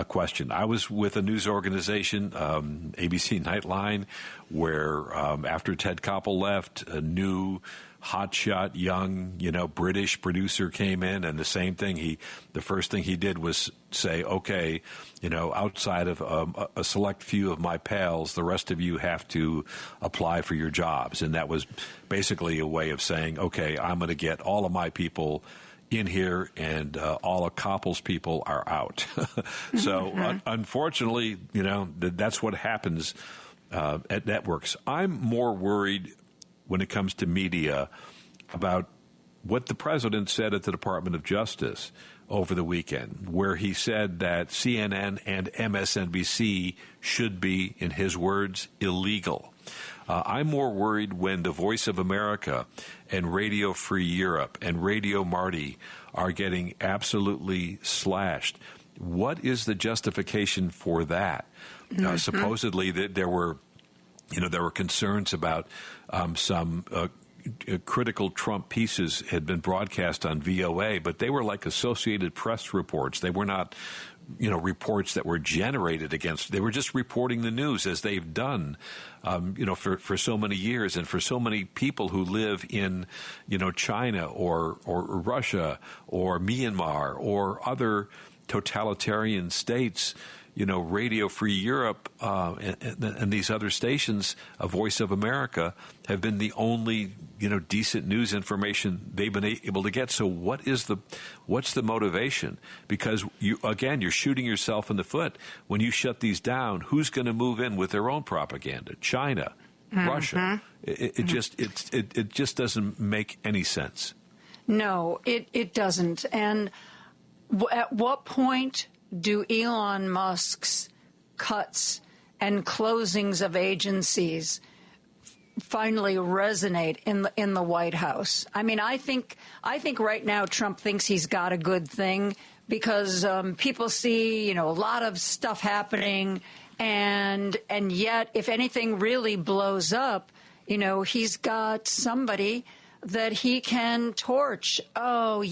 question. I was with a news organization, ABC Nightline, where after Ted Koppel left, a new hotshot young, British producer came in, and the same thing. The first thing he did was say, okay, outside of a select few of my pals, the rest of you have to apply for your jobs. And that was basically a way of saying, okay, I'm going to get all of my people in here, and all of Koppel's people are out. So unfortunately, that's what happens at networks. I'm more worried when it comes to media about what the president said at the Department of Justice over the weekend, where he said that CNN and MSNBC should be, in his words, illegal. I'm more worried when the Voice of America and Radio Free Europe and Radio Marty are getting absolutely slashed. What is the justification for that? Supposedly there were concerns about some critical Trump pieces had been broadcast on VOA, but they were like Associated Press reports. They were not reports that were generated against. They were just reporting the news as they've done, for so many years, and for so many people who live in, China or Russia or Myanmar or other totalitarian states. Radio Free Europe and these other stations, a Voice of America, have been the only decent news information they've been able to get. So what's the motivation? Because you're shooting yourself in the foot when you shut these down. Who's going to move in with their own propaganda? China, Russia. It just doesn't make any sense. No, it doesn't. And at what point do Elon Musk's cuts and closings of agencies finally resonate in the White House? I mean, I think right now Trump thinks he's got a good thing because people see, a lot of stuff happening, and yet if anything really blows up, he's got somebody that he can torch. Oh,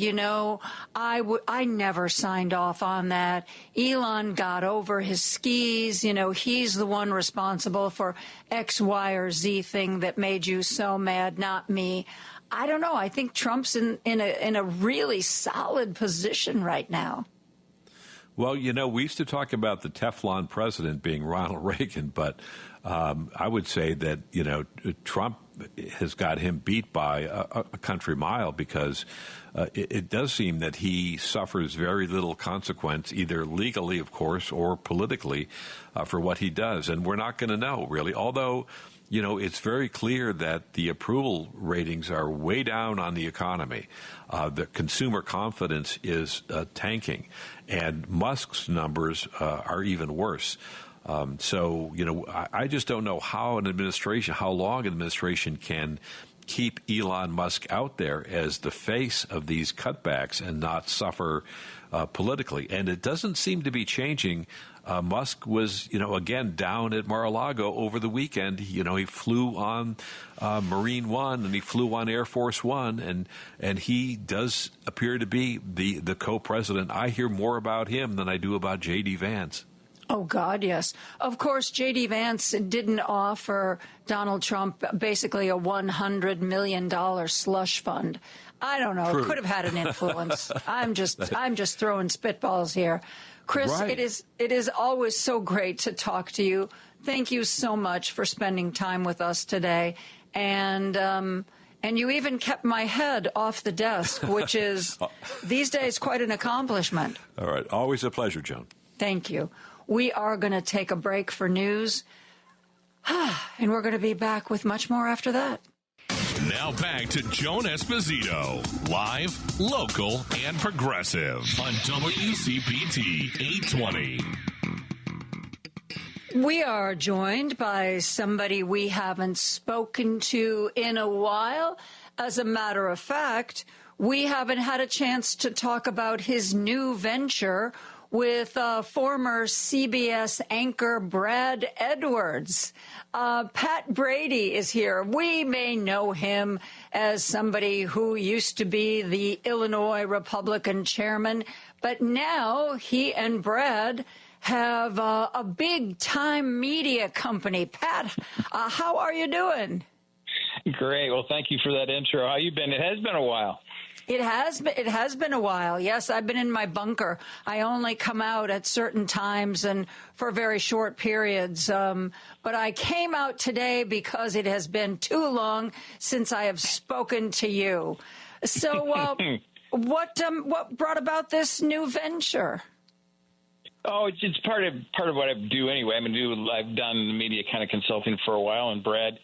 I never signed off on that. Elon got over his skis. He's the one responsible for X, Y, or Z thing that made you so mad, not me. I don't know. I think Trump's in a really solid position right now. Well, we used to talk about the Teflon president being Ronald Reagan, but I would say that, Trump has got him beat by a country mile, because it does seem that he suffers very little consequence, either legally, of course, or politically, for what he does. And we're not going to know, really, although, it's very clear that the approval ratings are way down on the economy. The consumer confidence is tanking, and Musk's numbers are even worse. So, I just don't know how long an administration can keep Elon Musk out there as the face of these cutbacks and not suffer politically. And it doesn't seem to be changing. Musk was, again, down at Mar-a-Lago over the weekend. He flew on Marine One and he flew on Air Force One, and he does appear to be the co-president. I hear more about him than I do about J.D. Vance. Oh, God, yes. Of course, J.D. Vance didn't offer Donald Trump basically a $100 million slush fund. I don't know. It could have had an influence. I'm just throwing spitballs here. Chris, right. It is always so great to talk to you. Thank you so much for spending time with us today. And you even kept my head off the desk, which is these days quite an accomplishment. All right. Always a pleasure, Joan. Thank you. We are going to take a break for news, and we're going to be back with much more after that. Now back to Joan Esposito, live, local, and progressive on WCPT 820. We are joined by somebody we haven't spoken to in a while. As a matter of fact, we haven't had a chance to talk about his new venture with former CBS anchor Brad Edwards. Pat Brady is here. We may know him as somebody who used to be the Illinois Republican chairman, but now he and Brad have a big-time media company. Pat, how are you doing? Great. Well, thank you for that intro. How you been? It has been a while. It has been a while. Yes, I've been in my bunker. I only come out at certain times and for very short periods. But I came out today because it has been too long since I have spoken to you. So, what brought about this new venture? Oh, it's part of what I do anyway. I've done media kind of consulting for a while, and Brad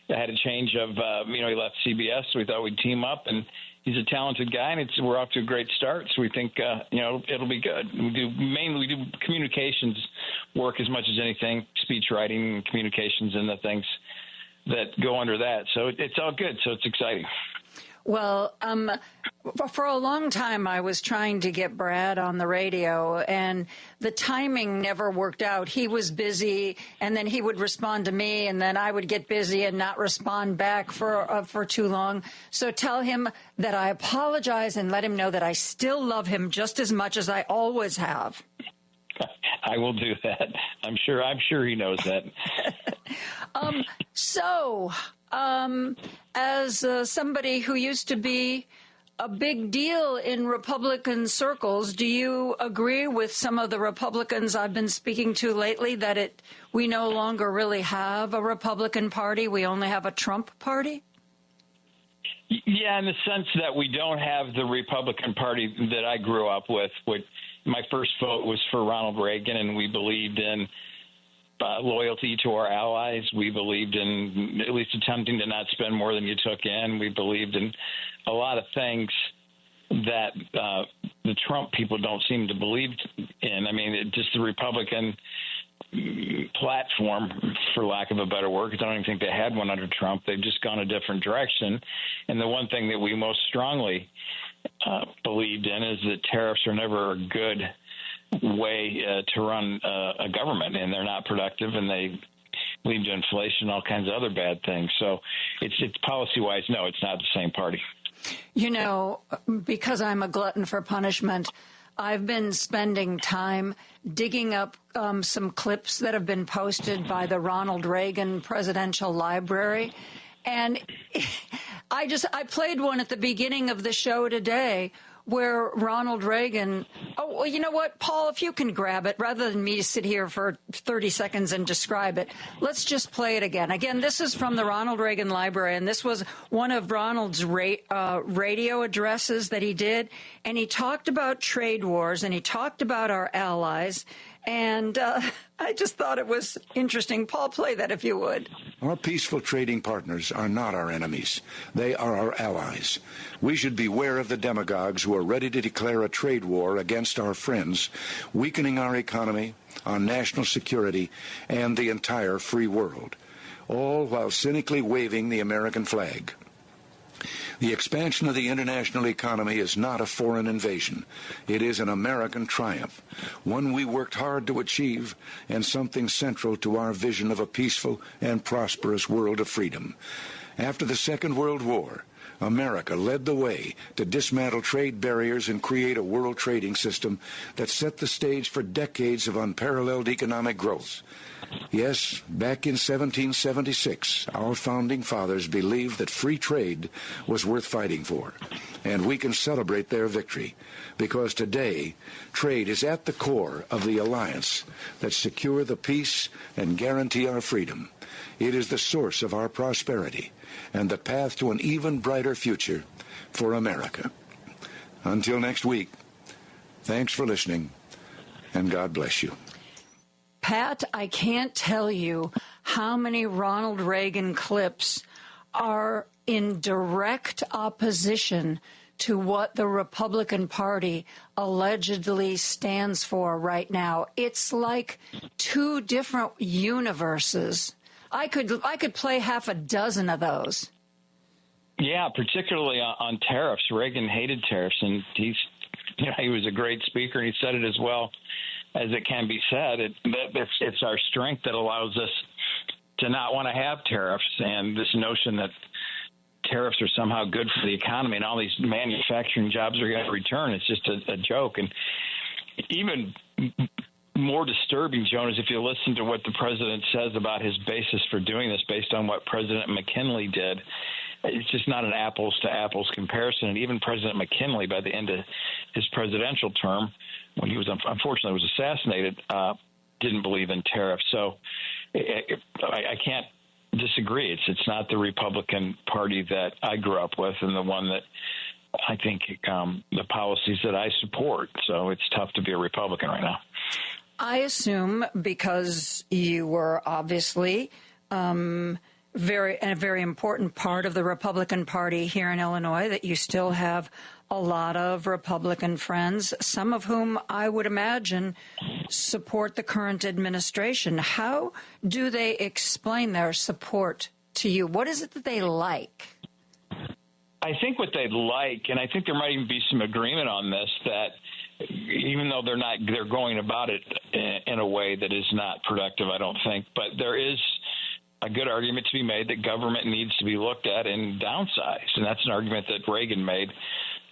had a change of, he left CBS, so we thought we'd team up, and he's a talented guy, and we're off to a great start. So we think, it'll be good. We do communications work as much as anything, speech writing, communications, and the things that go under that. So it's all good. So it's exciting. Well, for a long time, I was trying to get Brad on the radio, and the timing never worked out. He was busy, and then he would respond to me, and then I would get busy and not respond back for too long. So tell him that I apologize and let him know that I still love him just as much as I always have. I will do that. I'm sure he knows that. As somebody who used to be a big deal in Republican circles, do you agree with some of the Republicans I've been speaking to lately that we no longer really have a Republican Party, we only have a Trump Party? Yeah, in the sense that we don't have the Republican Party that I grew up with. My first vote was for Ronald Reagan, and we believed in loyalty to our allies. We believed in at least attempting to not spend more than you took in. We believed in a lot of things that the Trump people don't seem to believe in. Just the Republican platform, for lack of a better word, because I don't even think they had one under Trump. They've just gone a different direction. And the one thing that we most strongly believed in is that tariffs are never a good way to run a government, and they're not productive, and they lead to inflation, all kinds of other bad things. So it's policy-wise, no, it's not the same party. Because I'm a glutton for punishment, I've been spending time digging up some clips that have been posted by the Ronald Reagan Presidential Library. And I played one at the beginning of the show today where Ronald Reagan, you know what, Paul, if you can grab it, rather than me sit here for 30 seconds and describe it, let's just play it again. Again, this is from the Ronald Reagan Library, and this was one of Ronald's radio addresses that he did, and he talked about trade wars, and he talked about our allies, and I just thought it was interesting. Paul, play that if you would. Our peaceful trading partners are not our enemies. They are our allies. We should beware of the demagogues who are ready to declare a trade war against our friends, weakening our economy, our national security, and the entire free world, all while cynically waving the American flag. The expansion of the international economy is not a foreign invasion. It is an American triumph, one we worked hard to achieve, and something central to our vision of a peaceful and prosperous world of freedom. After the Second World War, America led the way to dismantle trade barriers and create a world trading system that set the stage for decades of unparalleled economic growth. Yes, back in 1776, our founding fathers believed that free trade was worth fighting for, and we can celebrate their victory, because today, trade is at the core of the alliance that secure the peace and guarantee our freedom. It is the source of our prosperity and the path to an even brighter future for America. Until next week, thanks for listening, and God bless you. Pat, I can't tell you how many Ronald Reagan clips are in direct opposition to what the Republican Party allegedly stands for right now. It's like two different universes. I could play half a dozen of those. Yeah, particularly on tariffs. Reagan hated tariffs, and he was a great speaker, and he said it as well as it can be said. It's our strength that allows us to not want to have tariffs, and this notion that tariffs are somehow good for the economy and all these manufacturing jobs are going to return. It's just a joke. And even more disturbing, Joan, is if you listen to what the president says about his basis for doing this based on what President McKinley did. It's just not an apples-to-apples comparison. And even President McKinley, by the end of his presidential term, when he was unfortunately was assassinated, didn't believe in tariffs. So I can't disagree. It's not the Republican Party that I grew up with and the one that I think the policies that I support. So it's tough to be a Republican right now. I assume because you were obviously a very important part of the Republican Party here in Illinois, that you still have a lot of Republican friends, some of whom I would imagine support the current administration. How do they explain their support to you? What is it that they like? I think what they'd like, and I think there might even be some agreement on this, that even though they're going about it in a way that is not productive, I don't think, but there is a good argument to be made that government needs to be looked at and downsized. And that's an argument that Reagan made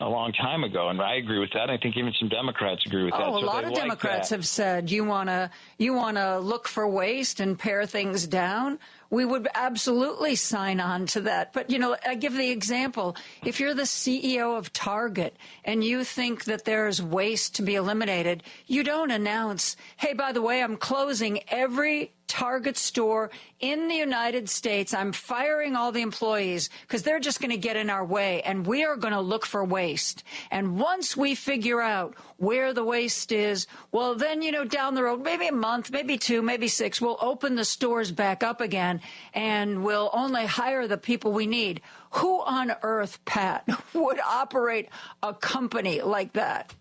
a long time ago, and I agree with that. I think even some Democrats agree with that. A lot of Democrats have said you want to look for waste and pare things down. We would absolutely sign on to that. But, I give the example. If you're the CEO of Target and you think that there's waste to be eliminated, you don't announce, hey, by the way, I'm closing every Target store in the United States. I'm firing all the employees because they're just going to get in our way, and we are going to look for waste. And once we figure out where the waste is, well, then, down the road, maybe a month, maybe 2, maybe 6, we'll open the stores back up again, and we'll only hire the people we need. Who on earth, Pat, would operate a company like that?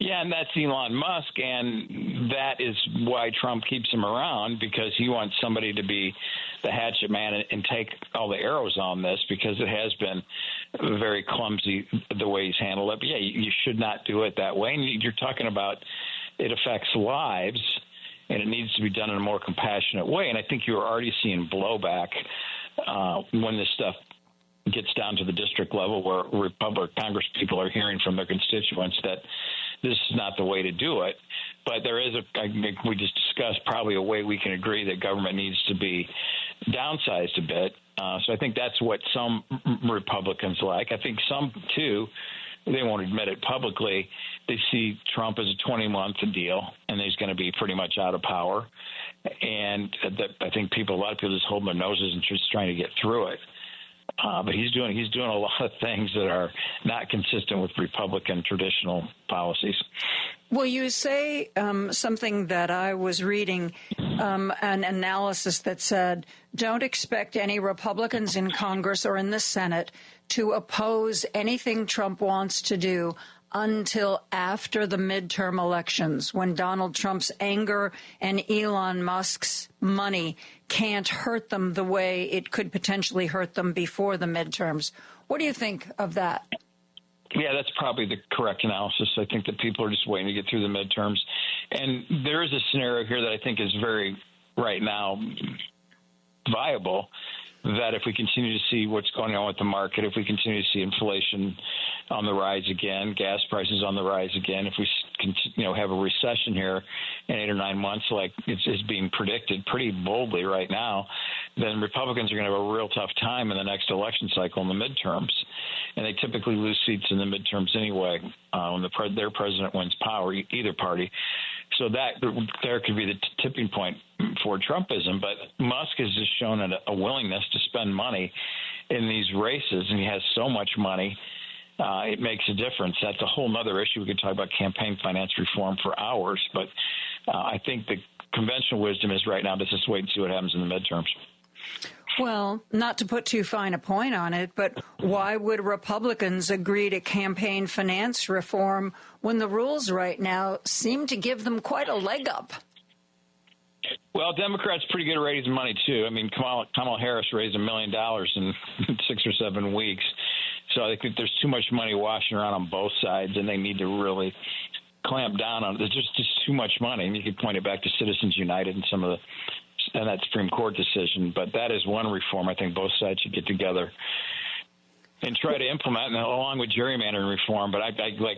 Yeah, and that's Elon Musk, and that is why Trump keeps him around, because he wants somebody to be the hatchet man and take all the arrows on this, because it has been very clumsy the way he's handled it. But, yeah, you should not do it that way. And you're talking about it affects lives, and it needs to be done in a more compassionate way. And I think you're already seeing blowback when this stuff gets down to the district level, where Congress people are hearing from their constituents that this is not the way to do it. But there is, I think we just discussed, probably a way we can agree that government needs to be downsized a bit. So I think that's what some Republicans like. I think some, too, they won't admit it publicly, they see Trump as a 20-month deal, and he's going to be pretty much out of power. And I think a lot of people just hold their noses and just trying to get through it. But he's doing a lot of things that are not consistent with Republican traditional policies. Well, you say something that I was reading, an analysis that said, don't expect any Republicans in Congress or in the Senate to oppose anything Trump wants to do until after the midterm elections, when Donald Trump's anger and Elon Musk's money can't hurt them the way it could potentially hurt them before the midterms. What do you think of that? Yeah, that's probably the correct analysis. I think that people are just waiting to get through the midterms. And there is a scenario here that I think is very, right now, viable, that if we continue to see what's going on with the market, if we continue to see inflation on the rise again, gas prices on the rise again, if we have a recession here in 8 or 9 months, like it's being predicted pretty boldly right now, then Republicans are going to have a real tough time in the next election cycle in the midterms. And they typically lose seats in the midterms anyway when their president wins power, either party. So that there could be the tipping point for Trumpism. But Musk has just shown a willingness to spend money in these races, and he has so much money, it makes a difference. That's a whole other issue. We could talk about campaign finance reform for hours. But I think the conventional wisdom is right now to just wait and see what happens in the midterms. Well, not to put too fine a point on it, but why would Republicans agree to campaign finance reform when the rules right now seem to give them quite a leg up? Well, Democrats are pretty good at raising money, too. I mean, Kamala Harris raised $1 million in 6 or 7 weeks. So I think there's too much money washing around on both sides, and they need to really clamp down on it. There's just too much money. And you could point it back to Citizens United and some of that Supreme Court decision. But that is one reform I think both sides should get together and try to implement, and along with gerrymandering reform. But I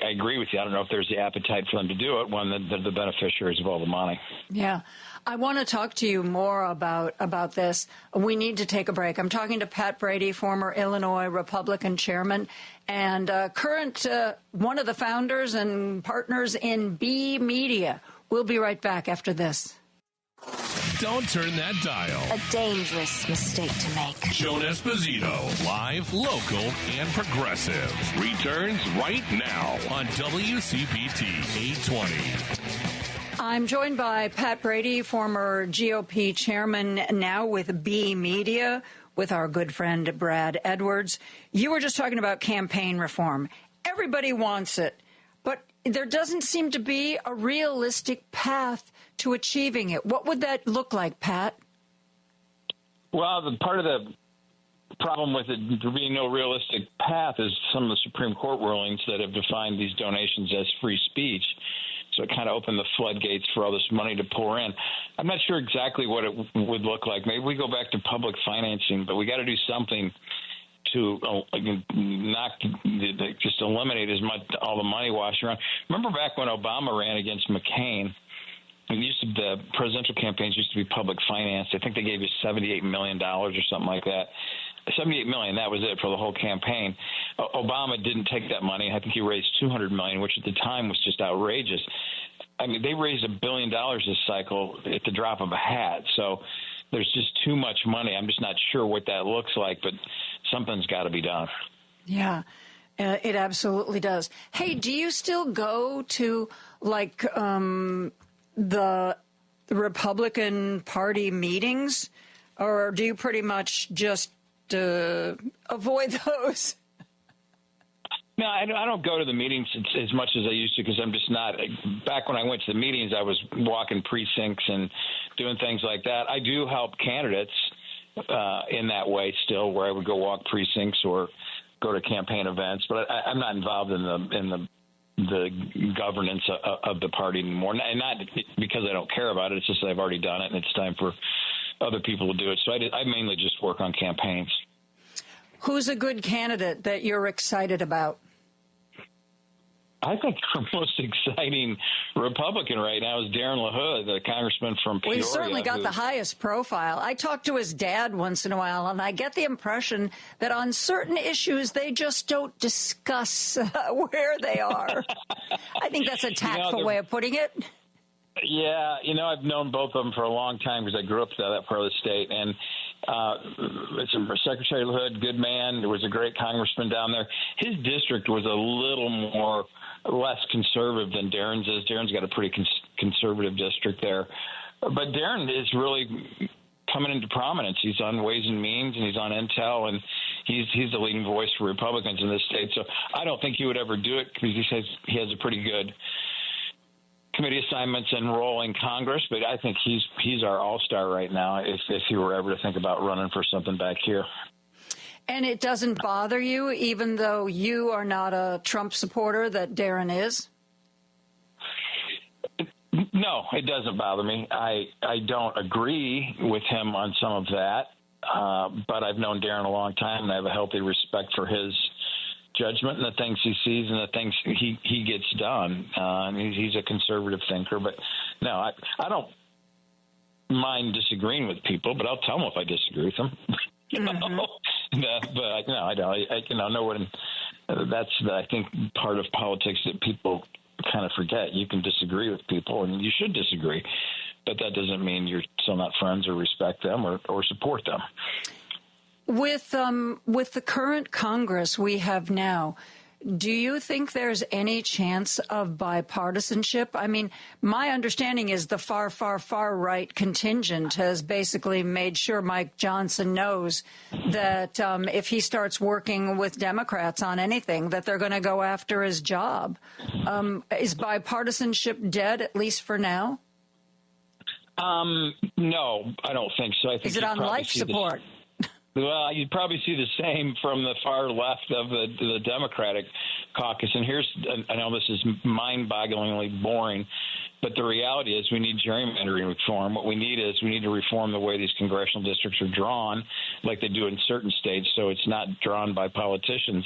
agree with you. I don't know if there's the appetite for them to do it when they're the beneficiaries of all the money. Yeah. I want to talk to you more about this. We need to take a break. I'm talking to Pat Brady, former Illinois Republican chairman and current one of the founders and partners in B Media. We'll be right back after this. Don't turn that dial. A dangerous mistake to make. Joan Esposito, live, local, and progressive, returns right now on WCPT 820. I'm joined by Pat Brady, former GOP chairman, now with B Media, with our good friend Brad Edwards. You were just talking about campaign reform. Everybody wants it, but there doesn't seem to be a realistic path to achieving it. What would that look like, Pat? Well, the part of the problem with it there being no realistic path is some of the Supreme Court rulings that have defined these donations as free speech. So it kind of opened the floodgates for all this money to pour in. I'm not sure exactly what it would look like. Maybe we go back to public financing, but we got to do something to just eliminate as much all the money washing around. Remember back when Obama ran against McCain? The presidential campaigns used to be public financed. I think they gave you $78 million or something like that. $78 million, that was it for the whole campaign. Obama didn't take that money. I think he raised $200 million, which at the time was just outrageous. I mean, they raised $1 billion this cycle at the drop of a hat. So there's just too much money. I'm just not sure what that looks like, but something's got to be done. Yeah, it absolutely does. Hey, do you still go to, like, the Republican Party meetings, or do you pretty much just avoid those? No, I don't go to the meetings as much as I used to because I'm just not. Back when I went to the meetings, I was walking precincts and doing things like that. I do help candidates in that way still, where I would go walk precincts or go to campaign events, but I'm not involved in the governance of the party anymore, and not because I don't care about it. It's just that I've already done it, and it's time for other people to do it. So I mainly just work on campaigns. Who's a good candidate that you're excited about? I think our most exciting Republican right now is Darren LaHood, the congressman from Peoria. Well, he certainly got the highest profile. I talk to his dad once in a while, and I get the impression that on certain issues, they just don't discuss where they are. I think that's a tactful way of putting it. Yeah, I've known both of them for a long time because I grew up in that part of the state. And Secretary LaHood, good man. There was a great congressman down there. His district was a little less conservative than Darren's is. Darren's got a pretty conservative district there. But Darren is really coming into prominence. He's on Ways and Means, and he's on Intel, and he's the leading voice for Republicans in this state. So I don't think he would ever do it because he has a pretty good committee assignments and role in Congress, but I think he's our all-star right now if he were ever to think about running for something back here. And it doesn't bother you, even though you are not a Trump supporter, that Darren is? No, it doesn't bother me. I don't agree with him on some of that, but I've known Darren a long time, and I have a healthy respect for his judgment and the things he sees and the things he gets done. He's a conservative thinker, but no, I don't mind disagreeing with people, but I'll tell them if I disagree with them. But no, I don't. No one. That's I think part of politics that people kind of forget. You can disagree with people, and you should disagree, but that doesn't mean you're still not friends or respect them or support them. With the current Congress we have now, do you think there's any chance of bipartisanship? I mean, my understanding is the far, far, far right contingent has basically made sure Mike Johnson knows that if he starts working with Democrats on anything, that they're going to go after his job. Is bipartisanship dead, at least for now? No, I don't think so. I think is it on life support? Well, you'd probably see the same from the far left of the Democratic caucus. And I know this is mind-bogglingly boring, but the reality is we need gerrymandering reform. What we need to reform the way these congressional districts are drawn, like they do in certain states, so it's not drawn by politicians.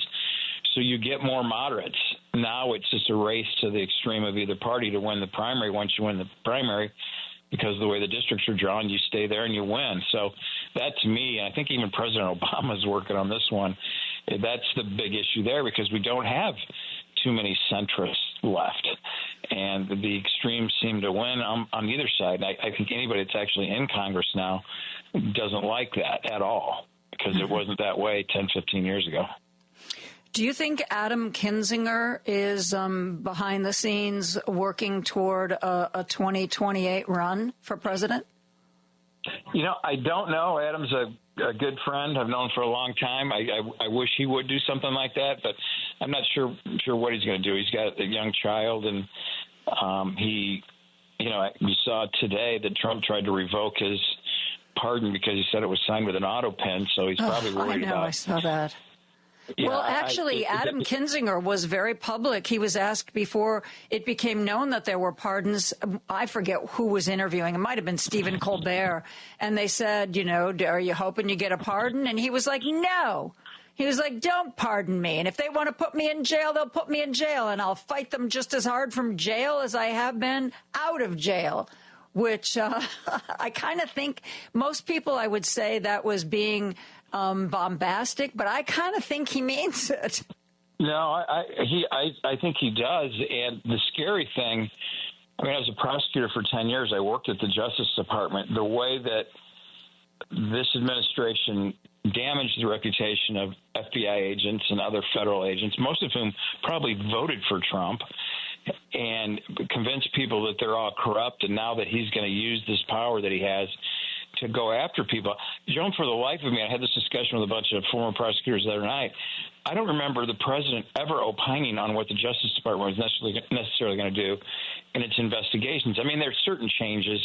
So you get more moderates. Now it's just a race to the extreme of either party to win the primary. Once you win the primary, because of the way the districts are drawn, you stay there and you win. So that, to me, and I think even President Obama is working on this one, that's the big issue there, because we don't have too many centrists left. And the extremes seem to win on either side. I think anybody that's actually in Congress now doesn't like that at all, because it wasn't that way 10, 15 years ago. Do you think Adam Kinzinger is behind the scenes working toward a 2028 run for president? I don't know. Adam's a good friend I've known for a long time. I wish he would do something like that, but I'm not sure what he's going to do. He's got a young child, and we saw today that Trump tried to revoke his pardon because he said it was signed with an auto pen, so he's probably worried about. I saw that. Yeah, well, actually, Adam Kinzinger was very public. He was asked before it became known that there were pardons. I forget who was interviewing. It might have been Stephen Colbert. And they said, are you hoping you get a pardon? And he was like, no. He was like, don't pardon me. And if they want to put me in jail, they'll put me in jail. And I'll fight them just as hard from jail as I have been out of jail, which I kind of think most people, I would say that was being bombastic, but I kind of think he means it. No, I think he does. And the scary thing, I was a prosecutor for 10 years. I worked at the Justice Department. The way that this administration damaged the reputation of FBI agents and other federal agents, most of whom probably voted for Trump, and convinced people that they're all corrupt, and now that he's going to use this power that he has to go after people. Joan, for the life of me, I had this discussion with a bunch of former prosecutors the other night. I don't remember the president ever opining on what the Justice Department was necessarily going to do in its investigations. There's certain changes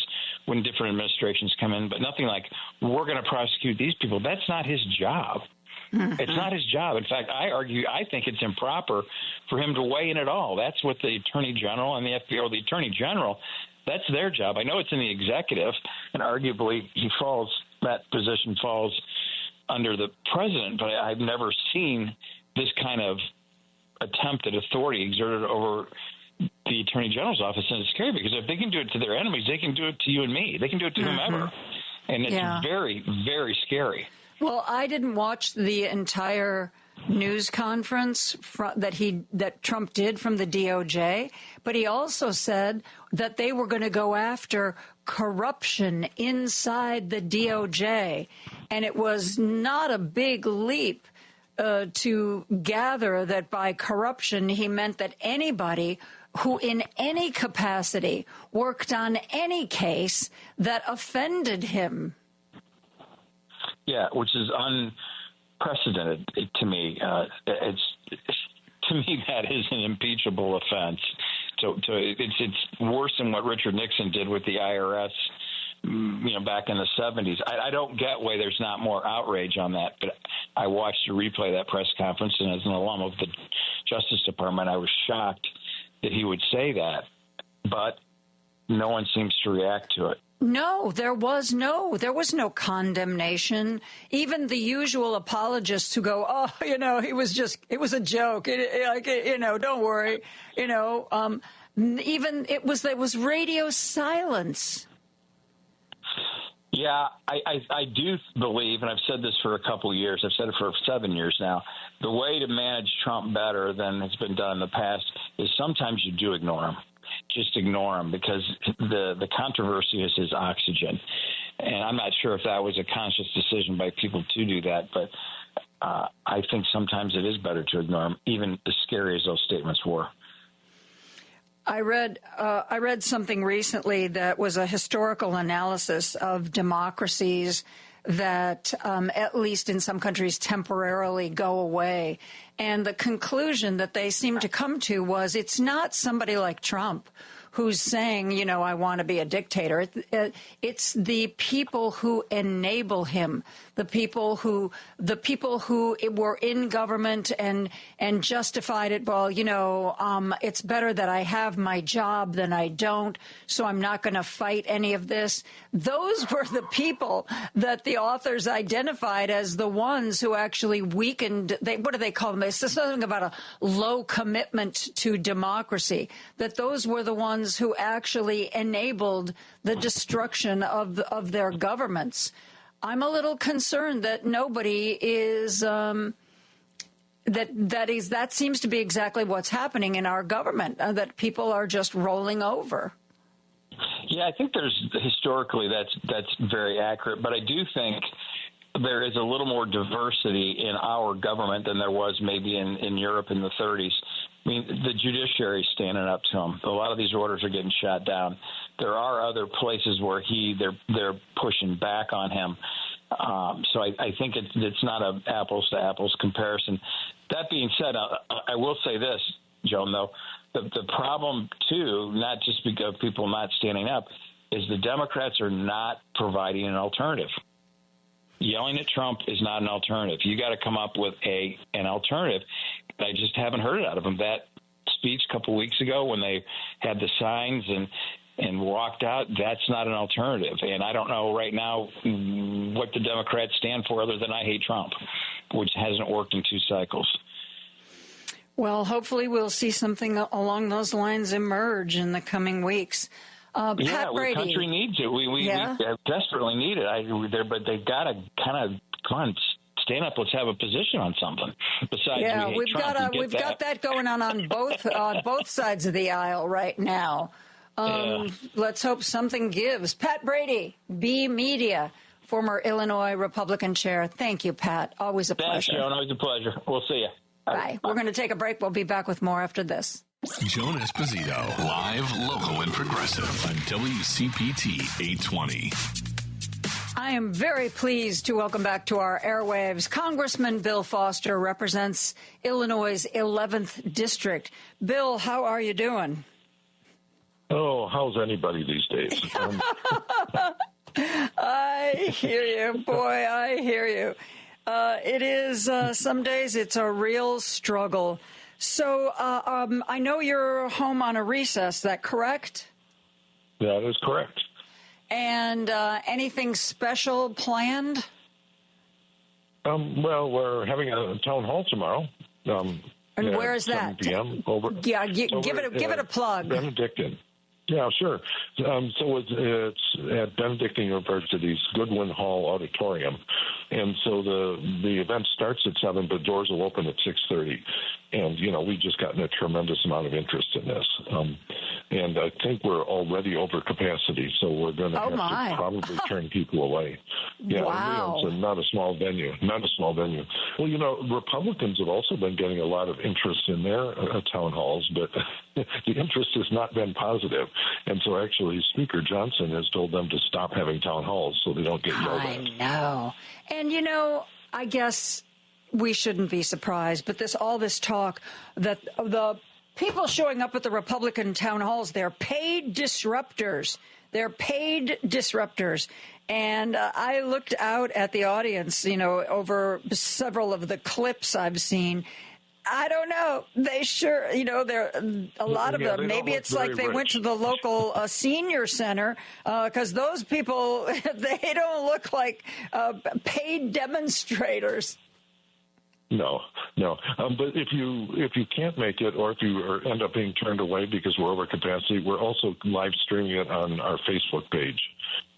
when different administrations come in, but nothing like, we're going to prosecute these people. That's not his job. Mm-hmm. It's not his job. In fact, I think it's improper for him to weigh in at all. That's what the Attorney General and the FBI, or the Attorney General, that's their job. I know it's in the executive, and arguably that position falls under the president, but I've never seen this kind of attempt at authority exerted over the Attorney General's office, and it's scary, because if they can do it to their enemies, they can do it to you and me. They can do it to whomever, and it's very, very scary. Well, I didn't watch the entire news conference that Trump did from the DOJ, but he also said that they were going to go after corruption inside the DOJ, and it was not a big leap to gather that by corruption he meant that anybody who in any capacity worked on any case that offended him. Yeah, which is unprecedented to me. To me, that is an impeachable offense. So it's worse than what Richard Nixon did with the IRS, back in the 70s. I don't get why there's not more outrage on that, but I watched a replay of that press conference, and as an alum of the Justice Department, I was shocked that he would say that, but no one seems to react to it. No, there was no condemnation. Even the usual apologists who go, it was a joke. Don't worry. Even there was radio silence. Yeah, I do believe, and I've said this for a couple of years, I've said it for 7 years now, the way to manage Trump better than has been done in the past is sometimes you do ignore him. Just ignore him, because the controversy is his oxygen. And I'm not sure if that was a conscious decision by people to do that, but I think sometimes it is better to ignore him, even as scary as those statements were. I read something recently that was a historical analysis of democracies that, at least in some countries, temporarily go away. And the conclusion that they seemed to come to was it's not somebody like Trump who's saying, I want to be a dictator. It's the people who enable him, the people who were in government and justified it. Well, it's better that I have my job than I don't, so I'm not going to fight any of this. Those were the people that the authors identified as the ones who actually weakened. What do they call them? It's something about a low commitment to democracy. That those were the ones who actually enabled the destruction of their governments. I'm a little concerned that nobody is that seems to be exactly what's happening in our government, that people are just rolling over. Yeah, I think historically that's very accurate, but I do think there is a little more diversity in our government than there was maybe in Europe in the 30s. I mean, the judiciary is standing up to him. A lot of these orders are getting shot down. There are other places where they're pushing back on him. So I think it's not an apples to apples comparison. That being said, I will say this, Joan, though. The problem, too, not just because of people not standing up, is the Democrats are not providing an alternative. Yelling at Trump is not an alternative. You got to come up with an alternative. I just haven't heard it out of them. That speech a couple weeks ago when they had the signs and walked out, that's not an alternative. And I don't know right now what the Democrats stand for other than I hate Trump, which hasn't worked in 2 cycles. Well, hopefully we'll see something along those lines emerge in the coming weeks. Pat Brady. The country needs it. We desperately need it. But they've got to kind of, come on, stand up. Let's have a position on something. Besides, we've got that going on both sides of the aisle right now. Let's hope something gives. Pat Brady, B Media, former Illinois Republican chair. Thank you, Pat. Always a pleasure. Thanks, Joan. Always a pleasure. We'll see you. Bye. We're going to take a break. We'll be back with more after this. Joan Esposito, live, local, and progressive on WCPT 820. I am very pleased to welcome back to our airwaves Congressman Bill Foster, represents Illinois' 11th District. Bill, how are you doing? Oh, how's anybody these days? I hear you, boy, I hear you. It is, some days it's a real struggle. So I know you're home on a recess, is that correct? That is correct. And anything special planned? Well, we're having a town hall tomorrow. And where is that? 7 p.m. Give it a plug. Benedictine. Yeah, sure. So it's at Benedictine University's Goodwin Hall Auditorium. And so the event starts at 7, but doors will open at 6:30. And, we've just gotten a tremendous amount of interest in this. And I think we're already over capacity, so we're going to have to probably turn people away. Yeah, wow. It's not a small venue. Well, Republicans have also been getting a lot of interest in their town halls, but the interest has not been positive. And so actually Speaker Johnson has told them to stop having town halls so they don't get yelled at. I know. And, I guess we shouldn't be surprised, but all this talk that the people showing up at the Republican town halls, they're paid disruptors. And I looked out at the audience, over several of the clips I've seen. I don't know. They sure, they're a lot of them. Maybe it's like they went to the local senior center because those people, they don't look like paid demonstrators. No. But if you can't make it, or if you end up being turned away because we're over capacity, we're also live streaming it on our Facebook page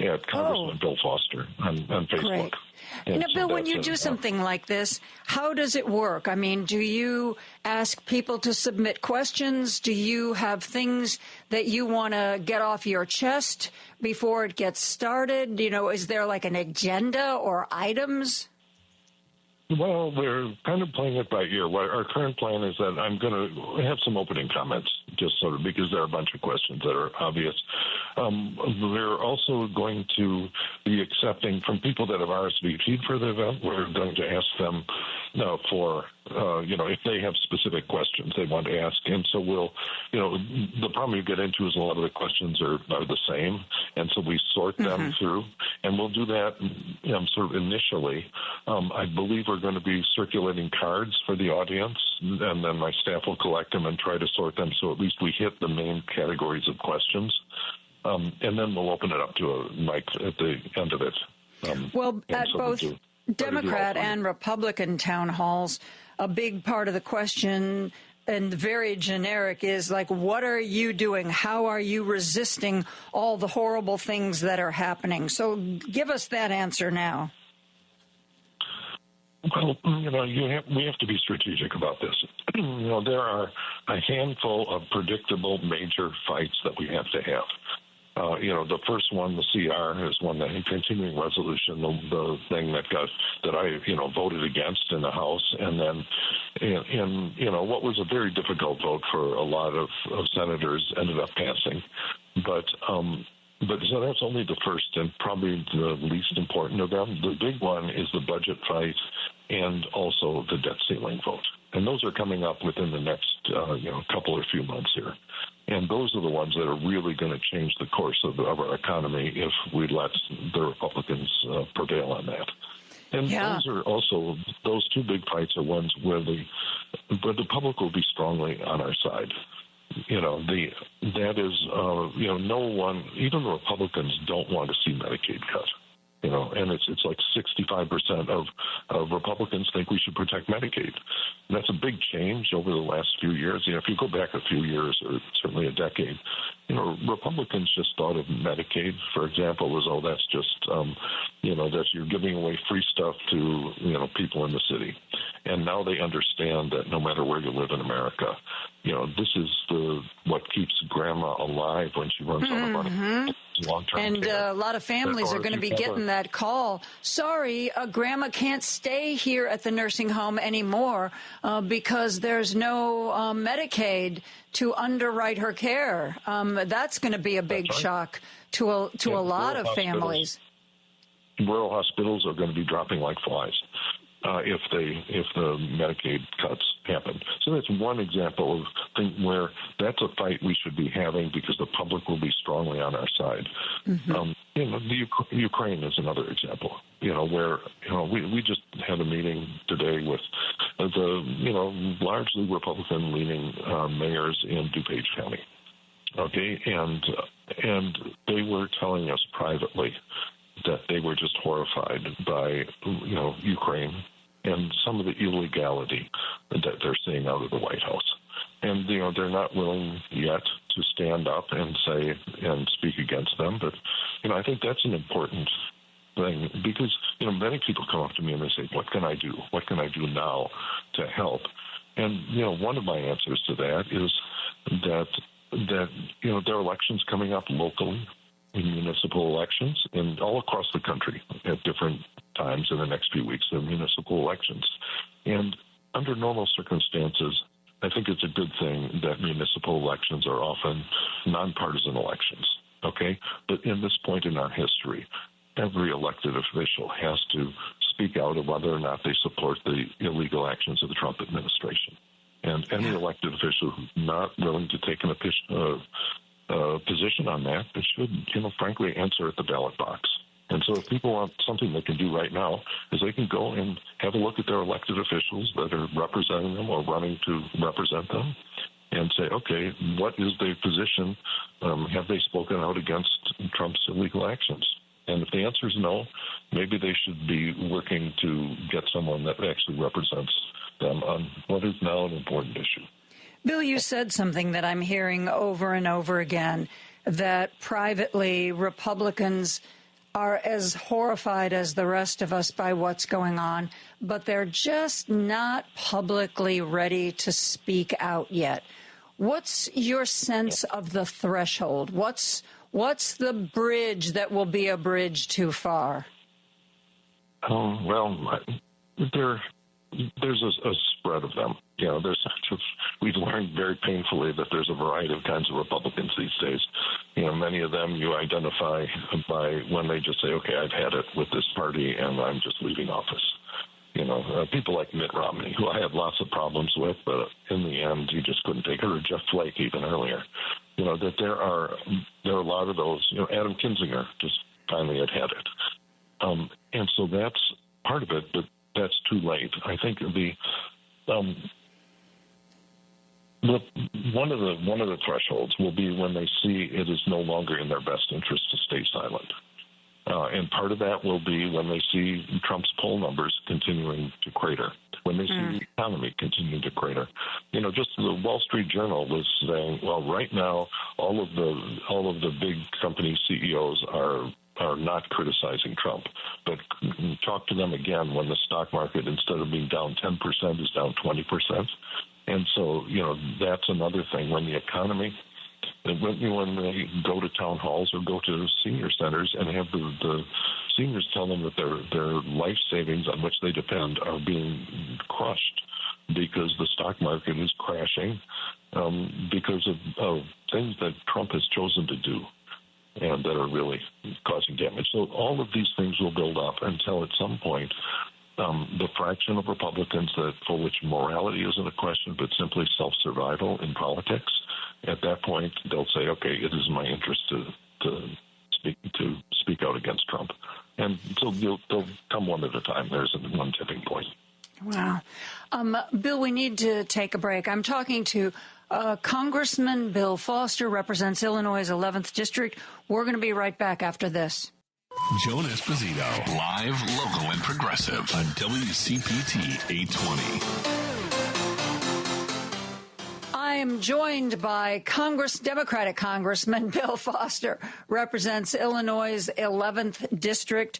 at Congressman Bill Foster on Facebook. Great. Bill, when you do something like this, how does it work? I mean, do you ask people to submit questions? Do you have things that you want to get off your chest before it gets started? Is there like an agenda or items? Well, we're kind of playing it by ear. Our current plan is that I'm going to have some opening comments, just sort of because there are a bunch of questions that are obvious. We're also going to be accepting from people that have RSVP'd for the event. We're going to ask them for, if they have specific questions they want to ask. And so the problem you get into is a lot of the questions are the same. And so we sort them through. And we'll do that sort of initially. I believe we're going to be circulating cards for the audience, and then my staff will collect them and try to sort them so at least we hit the main categories of questions. And then we'll open it up to a mic at the end of it. At both Democrat and Republican town halls, a big part of the question, and very generic, is like, what are you doing? How are you resisting all the horrible things that are happening? So give us that answer now. Well, we have to be strategic about this. There are a handful of predictable major fights that we have to have. The first one, the CR, is one that continuing resolution, the thing that I voted against in the House, and then in what was a very difficult vote for a lot of senators ended up passing, but so that's only the first and probably the least important of them. The big one is the budget fight and also the debt ceiling vote. And those are coming up within the next, couple or few months here. And those are the ones that are really going to change the course of our economy if we let the Republicans prevail on that. And those two big fights are ones where the public will be strongly on our side. That is, no one, even the Republicans don't want to see Medicaid cut. And it's like 65% of Republicans think we should protect Medicaid. And that's a big change over the last few years. If you go back a few years, or certainly a decade, Republicans just thought of Medicaid, for example, as, that's just, that you're giving away free stuff to, people in the city. And now they understand that no matter where you live in America, this is what keeps grandma alive when she runs out of money. Long-term care. A lot of families are going to be getting that call. Sorry, grandma can't stay here at the nursing home anymore because there's no Medicaid to underwrite her care. That's going to be a big shock to a lot of families. Rural hospitals are going to be dropping like flies if the Medicaid cuts happen. So that's one example of thing where that's a fight we should be having because the public will be strongly on our side. Ukraine is another example. Where we just had a meeting today with the largely Republican-leaning mayors in DuPage County. Okay, and they were telling us privately that they were just horrified by Ukraine and some of the illegality that they're seeing out of the White House. And, they're not willing yet to stand up and say and speak against them. But, I think that's an important thing because, many people come up to me and they say, what can I do? What can I do now to help? And, one of my answers to that is that there are elections coming up locally, in municipal elections, and all across the country at different times in the next few weeks, there are municipal elections. And under normal circumstances, I think it's a good thing that municipal elections are often nonpartisan elections, okay? But in this point in our history, every elected official has to speak out of whether or not they support the illegal actions of the Trump administration. And any elected official who's not willing to take an position on that, they should, frankly, answer at the ballot box. And so if people want something they can do right now is they can go and have a look at their elected officials that are representing them or running to represent them and say, okay, what is their position? Have they spoken out against Trump's illegal actions? And if the answer is no, maybe they should be working to get someone that actually represents them on what is now an important issue. Bill, you said something that I'm hearing over and over again, that privately Republicans are as horrified as the rest of us by what's going on, but they're just not publicly ready to speak out yet. What's your sense of the threshold? What's the bridge that will be a bridge too far? Well, there's a spread of them. We've learned very painfully that there's a variety of kinds of Republicans these days. Many of them you identify by when they just say, okay, I've had it with this party and I'm just leaving office. People like Mitt Romney, who I had lots of problems with, but in the end, he just couldn't take it, or Jeff Flake even earlier. That there are a lot of those. Adam Kinzinger just finally had it. And so that's part of it, but that's too late. I think one of the thresholds will be when they see it is no longer in their best interest to stay silent. And part of that will be when they see Trump's poll numbers continuing to crater, when they see the economy continuing to crater. Just the Wall Street Journal was saying, well, right now all of the big company CEOs are not criticizing Trump, but talk to them again when the stock market, instead of being down 10%, is down 20%. And so, that's another thing. When the economy, when they go to town halls or go to senior centers and have the seniors tell them that their life savings on which they depend are being crushed because the stock market is crashing because of things that Trump has chosen to do and that are really causing damage. So all of these things will build up until at some point the fraction of Republicans for which morality isn't a question but simply self-survival in politics, at that point they'll say, okay, it is my interest to speak out against Trump. And so they'll come one at a time. There's one tipping point. Wow. Bill, we need to take a break. I'm talking to Congressman Bill Foster, represents Illinois' 11th District. We're going to be right back after this. Joan Esposito, live, local, and progressive on WCPT 820. I am joined by Democratic Congressman Bill Foster, represents Illinois' 11th District.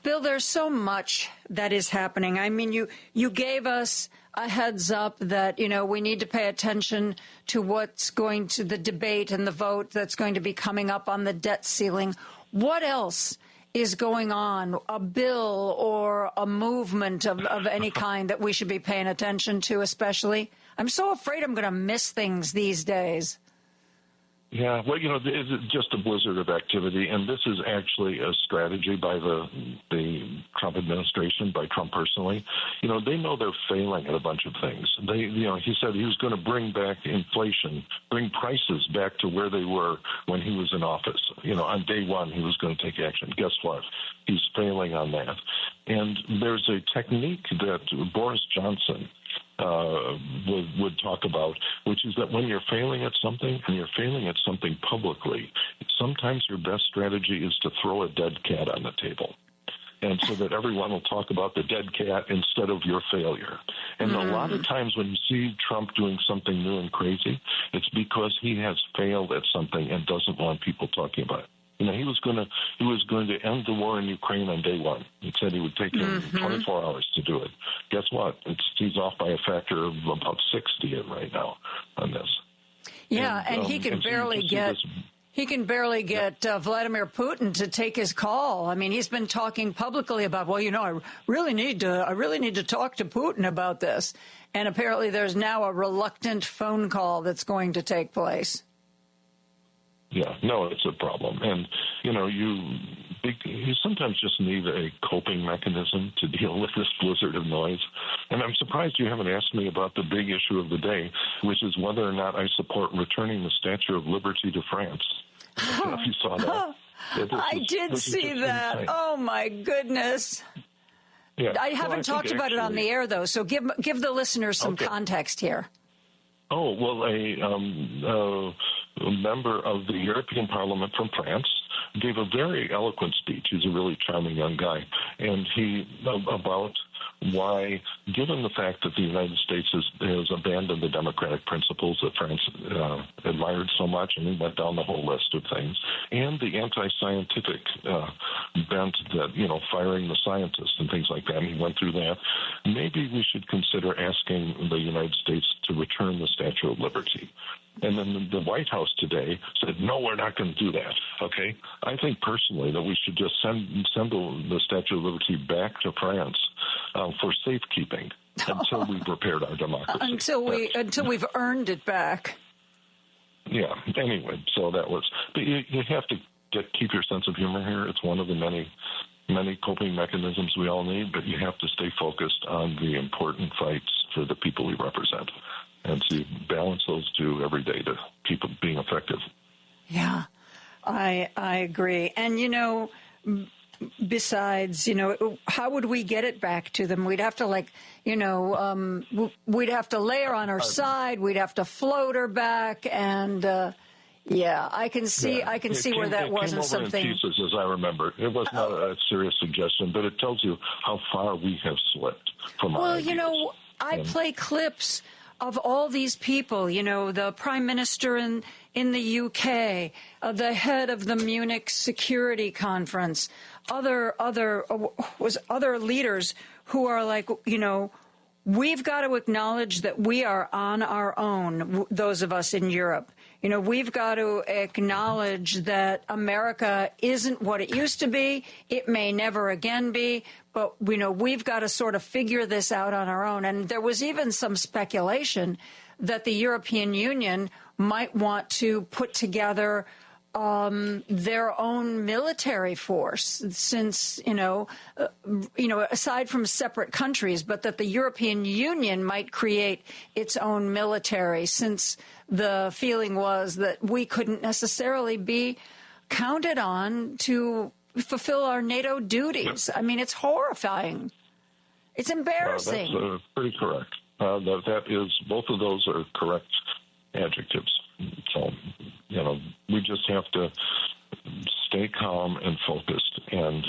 Bill, there's so much that is happening. I mean, you gave us a heads up that, we need to pay attention to the debate and the vote that's going to be coming up on the debt ceiling. What else is going on, a bill or a movement of any kind that we should be paying attention to especially? I'm so afraid I'm going to miss things these days. Yeah, well, it's just a blizzard of activity, and this is actually a strategy by the Trump administration, by Trump personally. They know they're failing at a bunch of things. He said he was going to bring back inflation, bring prices back to where they were when he was in office. On day one, he was going to take action. Guess what? He's failing on that. And there's a technique that Boris Johnson would talk about, which is that when you're failing at something and you're failing at something publicly, sometimes your best strategy is to throw a dead cat on the table. And so that everyone will talk about the dead cat instead of your failure. And a lot of times when you see Trump doing something new and crazy, it's because he has failed at something and doesn't want people talking about it. He was going to end the war in Ukraine on day one. He said he would take him 24 hours to do it. Guess what? He's off by a factor of about 60 right now on this. Yeah, and he can barely get Vladimir Putin to take his call. I mean, he's been talking publicly about, I really need to talk to Putin about this. And apparently there's now a reluctant phone call that's going to take place. Yeah, no, it's a problem. And, you sometimes just need a coping mechanism to deal with this blizzard of noise. And I'm surprised you haven't asked me about the big issue of the day, which is whether or not I support returning the Statue of Liberty to France. I don't know if you saw that. I did see that. Insane. Oh, my goodness. Yeah. I haven't talked about it on the air, though, so give the listeners some context here. Oh, well, a member of the European Parliament from France gave a very eloquent speech. He's a really charming young guy. And about why, given the fact that the United States has abandoned the democratic principles that France admired so much, and he went down the whole list of things, and the anti-scientific bent that, firing the scientists and things like that, and he went through that, maybe we should consider asking the United States to return the Statue of Liberty. And then the White House today said, no, we're not going to do that, okay? I think personally that we should just send the Statue of Liberty back to France for safekeeping until we've repaired our democracy. Until we've earned it back. Yeah. Anyway, so that was. But you have to keep your sense of humor here. It's one of the many coping mechanisms we all need, but you have to stay focused on the important fights for the people we represent, and to balance those two every day to keep it being effective. Yeah, I agree. And, besides, how would we get it back to them? We'd have to, we'd have to lay her on her side. We'd have to float her back. And, I can see where that wasn't something. In pieces, as I remember. It was not a serious suggestion, but it tells you how far we have slipped from our ideas. I play clips of all these people, the prime minister in the UK, the head of the Munich Security Conference, other leaders who are like, we've got to acknowledge that we are on our own, those of us in Europe. We've got to acknowledge that America isn't what it used to be. It may never again be. But, we've got to sort of figure this out on our own. And there was even some speculation that the European Union might want to put together their own military force, since, aside from separate countries, but that the European Union might create its own military, since the feeling was that we couldn't necessarily be counted on to fulfill our NATO duties. I mean, it's horrifying. It's embarrassing. That's pretty correct. That is, both of those are correct adjectives. So, we just have to stay calm and focused, and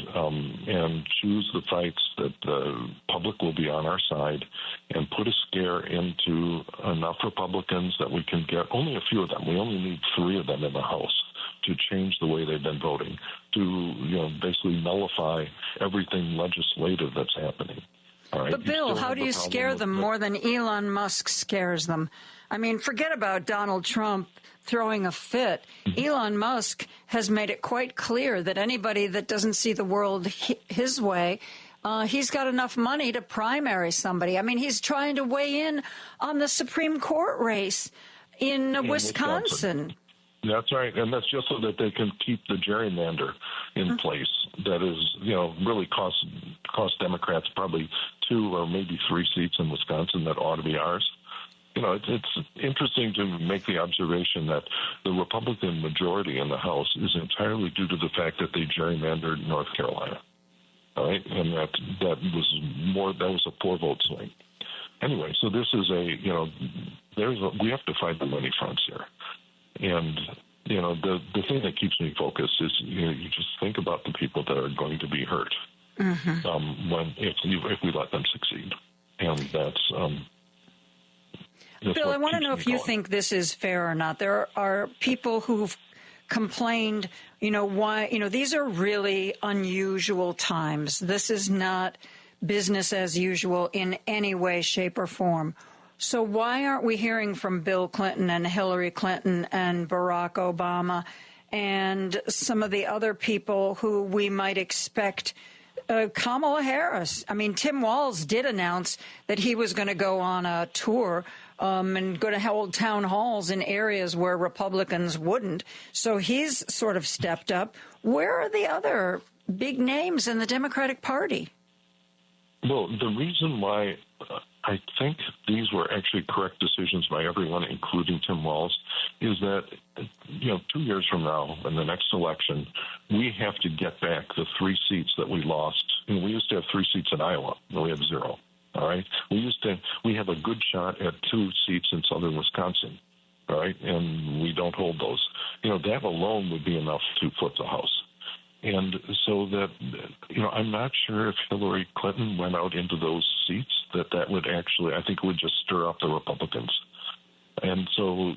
choose the fights that the public will be on our side, and put a scare into enough Republicans that we can get only a few of them. We only need 3 of them in the House to change the way they've been voting, to basically nullify everything legislative that's happening. All right? But Bill, how do you scare them more than Elon Musk scares them? I mean, forget about Donald Trump throwing a fit. Elon Musk has made it quite clear that anybody that doesn't see the world his way, he's got enough money to primary somebody. I mean, he's trying to weigh in on the Supreme Court race in Wisconsin. That's right, and that's just so that they can keep the gerrymander in place. That is, really cost Democrats probably 2 or maybe 3 seats in Wisconsin that ought to be ours. It's interesting to make the observation that the Republican majority in the House is entirely due to the fact that they gerrymandered North Carolina. All right, and that was a 4-vote swing. Anyway, so this is we have to fight the money fronts here. And, the thing that keeps me focused is, you just think about the people that are going to be hurt if we let them succeed. And that's Bill, I want to know if you think this is fair or not. There are people who've complained, why, these are really unusual times. This is not business as usual in any way, shape, or form. So why aren't we hearing from Bill Clinton and Hillary Clinton and Barack Obama and some of the other people who we might expect? Kamala Harris. I mean, Tim Walz did announce that he was going to go on a tour and go to hold town halls in areas where Republicans wouldn't. So he's sort of stepped up. Where are the other big names in the Democratic Party? Well, the reason why I think these were actually correct decisions by everyone, including Tim Walz, is that, 2 years from now, in the next election, we have to get back the 3 seats that we lost. We used to have 3 seats in Iowa. Now we have 0. All right? We have a good shot at 2 seats in southern Wisconsin. All right? And we don't hold those. That alone would be enough to flip the House. And so that, I'm not sure if Hillary Clinton went out into those seats, that would actually, I think it would just stir up the Republicans. And so,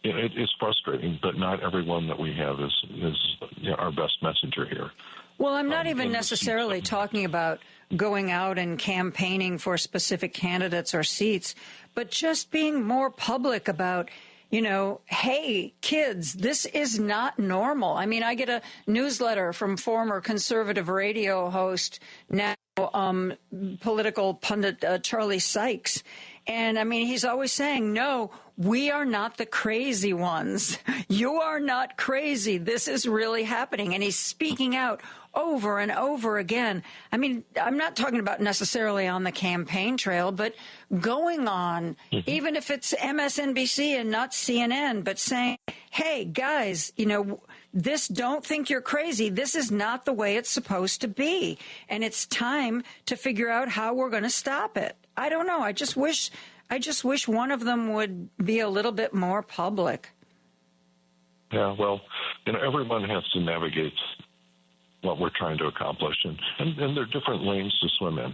it's frustrating, but not everyone that we have is our best messenger here. Well, I'm not even necessarily talking about going out and campaigning for specific candidates or seats, but just being more public about, hey, kids, this is not normal. I mean, I get a newsletter from former conservative radio host, now political pundit Charlie Sykes. And, I mean, he's always saying, no, we are not the crazy ones. You are not crazy. This is really happening. And he's speaking out over and over again. I mean, I'm not talking about necessarily on the campaign trail, but going on, even if it's MSNBC and not CNN, but saying, hey, guys, you know, don't think you're crazy. This is not the way it's supposed to be. And it's time to figure out how we're going to stop it. I don't know. I just wish one of them would be a little bit more public. Yeah, well, you know, everyone has to navigate what we're trying to accomplish, and there are different lanes to swim in.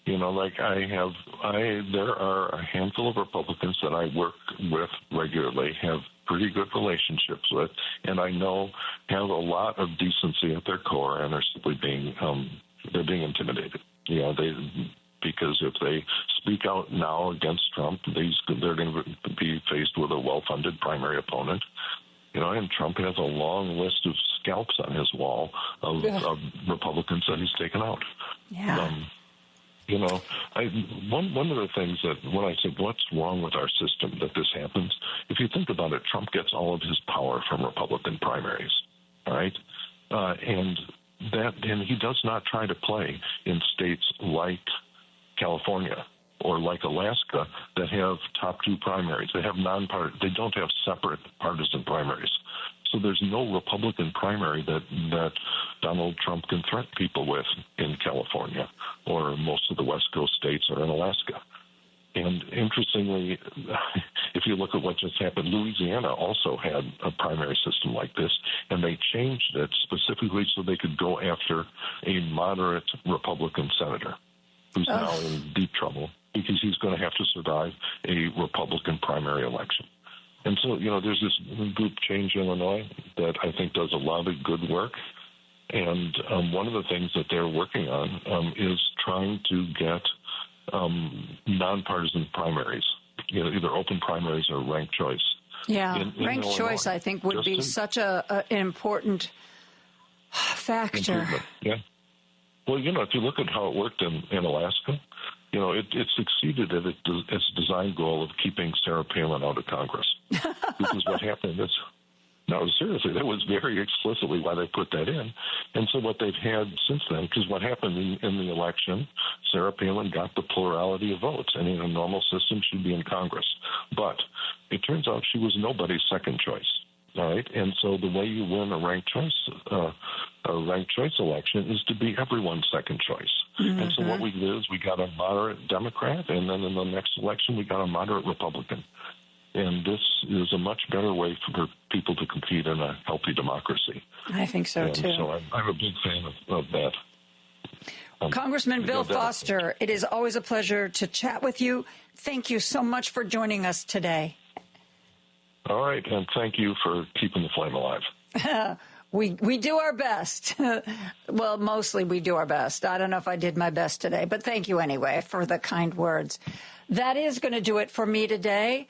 You know, like there are a handful of Republicans that I work with regularly, have pretty good relationships with, and I know have a lot of decency at their core, and are simply they're being intimidated. You know, because if they speak out now against Trump, they're going to be faced with a well-funded primary opponent. You know, and Trump has a long list of scalps on his wall of Republicans that he's taken out. Yeah. You know, one of the things that when I said, what's wrong with our system that this happens, if you think about it, Trump gets all of his power from Republican primaries, all right? And he does not try to play in states like California or like Alaska that have top two primaries. They have they don't have separate partisan primaries. So there's no Republican primary that Donald Trump can threaten people with in California or most of the West Coast states or in Alaska. And interestingly, if you look at what just happened, Louisiana also had a primary system like this, and they changed it specifically so they could go after a moderate Republican senator who's now in deep trouble because he's going to have to survive a Republican primary election. And so, you know, there's this group, Change Illinois, that I think does a lot of good work. And one of the things that they're working on is trying to get nonpartisan primaries, you know, either open primaries or ranked choice. Yeah, in ranked Illinois, choice, I think, would be such an important factor. Yeah. Well, you know, if you look at how it worked in Alaska, you know, it succeeded at its design goal of keeping Sarah Palin out of Congress. Because what happened is, no, seriously, that was very explicitly why they put that in. And so what they've had since then, because what happened in the election, Sarah Palin got the plurality of votes, and in a normal system, she'd be in Congress. But it turns out she was nobody's second choice. All right, and so the way you win a ranked choice election is to be everyone's second choice. Mm-hmm. And so what we did is we got a moderate Democrat, and then in the next election we got a moderate Republican. And this is a much better way for people to compete in a healthy democracy. I think so, and too. So I'm a big fan of that. Congressman Bill Foster, it is always a pleasure to chat with you. Thank you so much for joining us today. All right, and thank you for keeping the flame alive. We do our best. Well, mostly we do our best. I don't know if I did my best today, but thank you anyway for the kind words. That is going to do it for me today.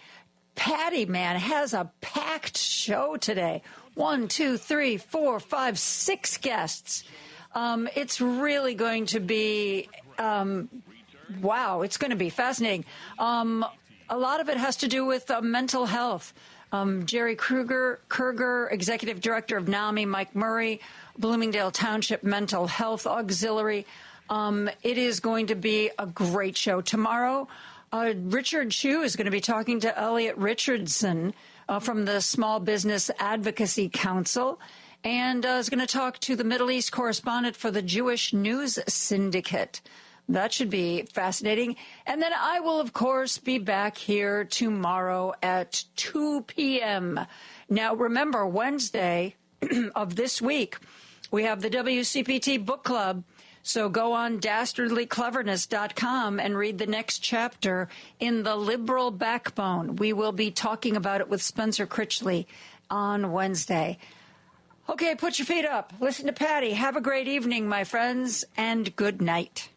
Patty, man, has a packed show today. 1, 2, 3, 4, 5, 6 guests. It's really going to be, wow, it's going to be fascinating. A lot of it has to do with mental health. Jerry Kruger, Executive Director of NAMI, Mike Murray, Bloomingdale Township Mental Health Auxiliary. It is going to be a great show. Tomorrow, Richard Chu is going to be talking to Elliot Richardson from the Small Business Advocacy Council, and is going to talk to the Middle East correspondent for the Jewish News Syndicate. That should be fascinating. And then I will, of course, be back here tomorrow at 2 p.m. Now, remember, Wednesday of this week, we have the WCPT Book Club. So go on dastardlycleverness.com and read the next chapter in The Liberal Backbone. We will be talking about it with Spencer Critchley on Wednesday. Okay, put your feet up. Listen to Patty. Have a great evening, my friends, and good night.